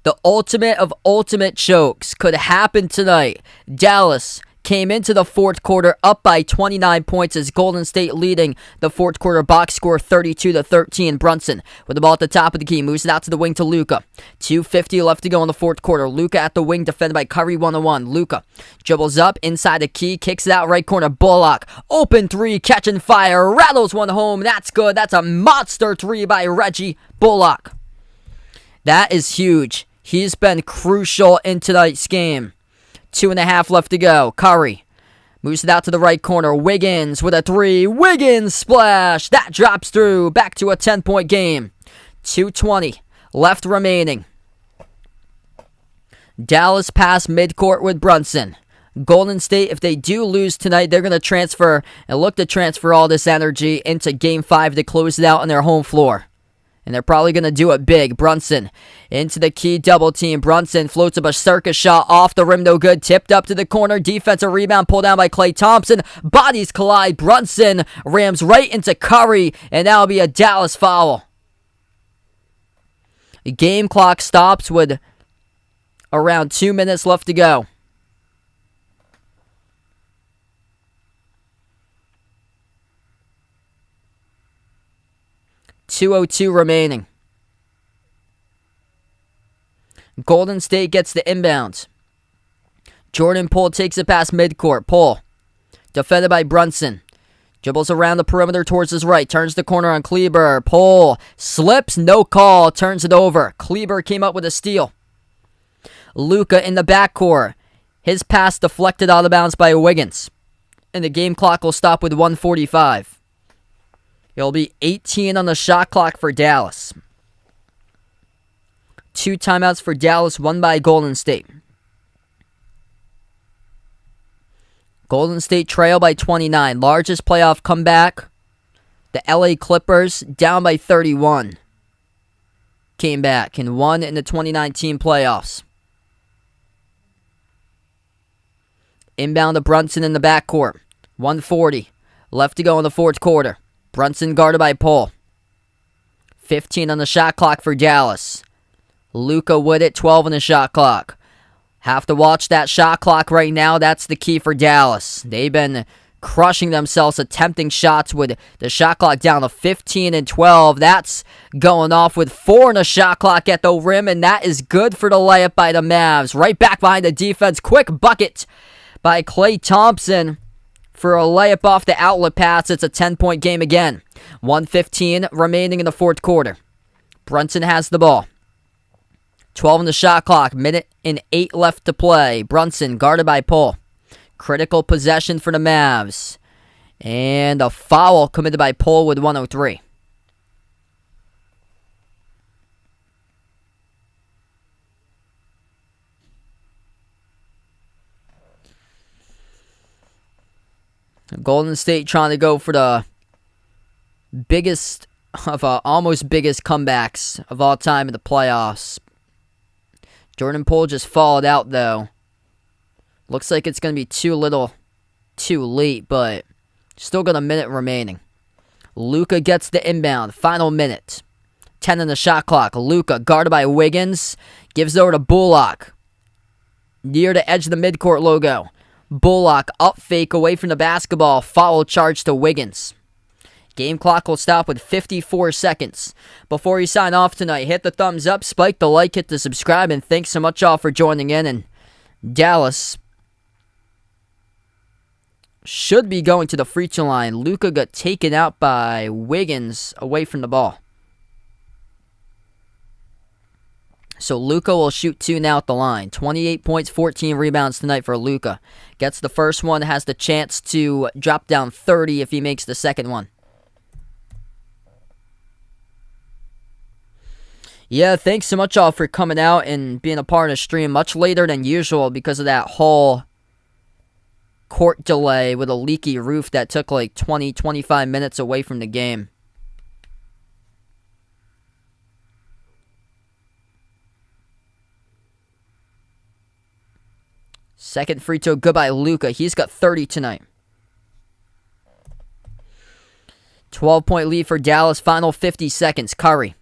The ultimate of ultimate chokes could happen tonight. Dallas came into the fourth quarter up by 29 points as Golden State leading the fourth quarter box score 32-13. Brunson with the ball at the top of the key, moves it out to the wing to Luka. 2:50 left to go in the fourth quarter. Luka at the wing, defended by Curry 1-on-1. Luka dribbles up inside the key, kicks it out right corner. Bullock, open three, catching fire, rattles one home. That's good. That's a monster three by Reggie Bullock. That is huge. He's been crucial in tonight's game. 2.5 left to go. Curry moves it out to the right corner. Wiggins with a three. Wiggins splash. That drops through. Back to a 10-point game. 2:20 left remaining. Dallas past midcourt with Brunson. Golden State, if they do lose tonight, they're going to transfer and look to transfer all this energy into Game 5 to close it out on their home floor. And they're probably going to do it big. Brunson into the key double team. Brunson floats up a circus shot off the rim, no good. Tipped up to the corner. Defensive rebound pulled down by Klay Thompson. Bodies collide. Brunson rams right into Curry, and that'll be a Dallas foul. The game clock stops with around 2 minutes left to go. .202 remaining. Golden State gets the inbound. Jordan Poole takes it past midcourt. Poole, defended by Brunson. Dribbles around the perimeter towards his right. Turns the corner on Kleber. Poole slips, no call. Turns it over. Kleber came up with a steal. Luka in the backcourt. His pass deflected out of bounds by Wiggins. And the game clock will stop with 1:45. It'll be 18 on the shot clock for Dallas. 2 timeouts for Dallas, 1 by Golden State. Golden State trail by 29. Largest playoff comeback. The LA Clippers down by 31. Came back and won in the 2019 playoffs. Inbound to Brunson in the backcourt. 1:40 left to go in the fourth quarter. Brunson guarded by Poole. 15 on the shot clock for Dallas. Luka with it, 12 on the shot clock. Have to watch that shot clock right now. That's the key for Dallas. They've been crushing themselves, attempting shots with the shot clock down to 15 and 12. That's going off with 4 on the shot clock at the rim, and that is good for the layup by the Mavs. Right back behind the defense. Quick bucket by Klay Thompson for a layup off the outlet pass. It's a 10-point game again. 1:15 remaining in the fourth quarter. Brunson has the ball. 12 on the shot clock. 1:08 left to play. Brunson guarded by Poole. Critical possession for the Mavs. And a foul committed by Poole with 1:03. Golden State trying to go for the biggest of almost biggest comebacks of all time in the playoffs. Jordan Poole just fouled out though. Looks like it's going to be too little, too late, but still got a minute remaining. Luka gets the inbound. Final minute. 10 on the shot clock. Luka guarded by Wiggins. Gives it over to Bullock. Near the edge of the midcourt logo. Bullock up fake away from the basketball. Foul charge to Wiggins. Game clock will stop with 54 seconds. Before you sign off tonight, hit the thumbs up, spike the like, hit the subscribe, and thanks so much all for joining in. And Dallas should be going to the free throw line. Luka got taken out by Wiggins away from the ball. So Luka will shoot 2 now at the line. 28 points, 14 rebounds tonight for Luka. Gets the first one, has the chance to drop down 30 if he makes the second one. Yeah, thanks so much all for coming out and being a part of the stream. Much later than usual because of that whole court delay with a leaky roof that took like 20-25 minutes away from the game. Second free throw, good by Luka. He's got 30 tonight. 12-point lead for Dallas. Final 50 seconds. Curry.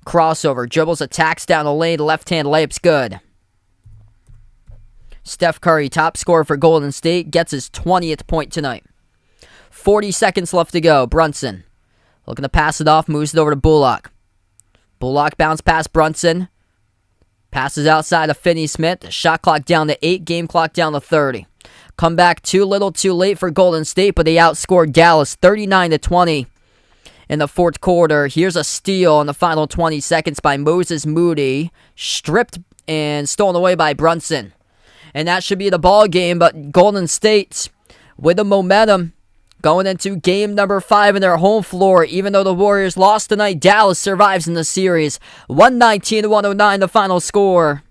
Crossover. Dribbles, attacks down the lane. Left-hand layup's good. Steph Curry, top scorer for Golden State, gets his 20th point tonight. 40 seconds left to go. Brunson looking to pass it off, moves it over to Bullock. Bullock bounce past Brunson. Passes outside of Finney-Smith. Shot clock down to 8, game clock down to 30. Come back too little too late for Golden State, but they outscored Dallas 39-20 in the fourth quarter. Here's a steal in the final 20 seconds by Moses Moody. Stripped and stolen away by Brunson. And that should be the ball game, but Golden State with the momentum going into game number 5 in their home floor. Even though the Warriors lost tonight, Dallas survives in the series. 119-109 the final score.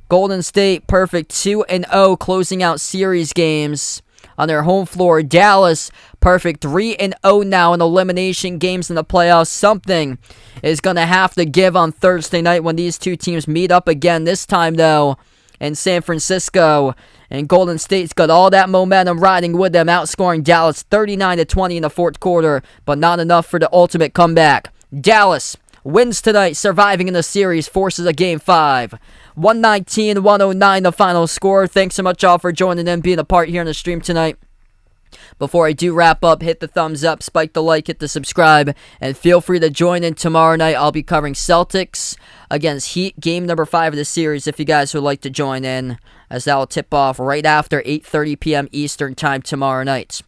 Golden State perfect 2-0 closing out series games on their home floor. Dallas perfect 3-0 now in elimination games in the playoffs. Something is going to have to give on Thursday night when these two teams meet up again. This time though in San Francisco. And Golden State's got all that momentum riding with them, outscoring Dallas 39-20 in the fourth quarter, but not enough for the ultimate comeback. Dallas wins tonight, surviving in the series, forces a game 5. 119-109 the final score. Thanks so much all for joining in, being a part here in the stream tonight. Before I do wrap up, hit the thumbs up, spike the like, hit the subscribe, and feel free to join in tomorrow night. I'll be covering Celtics against Heat, game number 5 of the series, if you guys would like to join in, as that will tip off right after 8:30 p.m. Eastern time tomorrow night.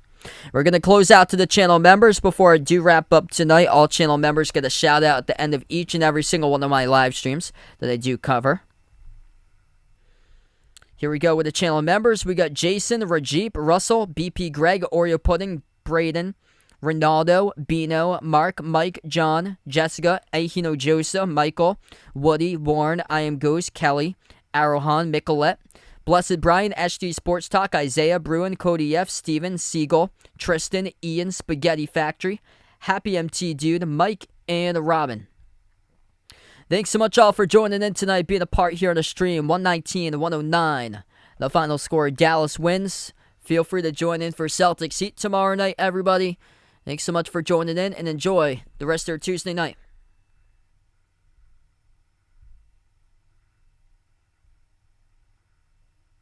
We're going to close out to the channel members. Before I do wrap up tonight, all channel members get a shout out at the end of each and every single one of my live streams that I do cover. Here we go with the channel members. We got Jason, Rajeep, Russell, BP Greg, Oreo Pudding, Braden, Ronaldo, Bino, Mark, Mike, John, Jessica, Ahino Josa, Michael, Woody, Warren, I Am Ghost, Kelly, Arohan, Micolette, Blessed Brian, SG Sports Talk, Isaiah, Bruin, Cody F, Steven, Siegel, Tristan, Ian, Spaghetti Factory, Happy MT Dude, Mike, and Robin. Thanks so much all for joining in tonight, being a part here on the stream. 119-109. The final score, Dallas wins. Feel free to join in for Celtics Heat tomorrow night, everybody. Thanks so much for joining in, and enjoy the rest of your Tuesday night.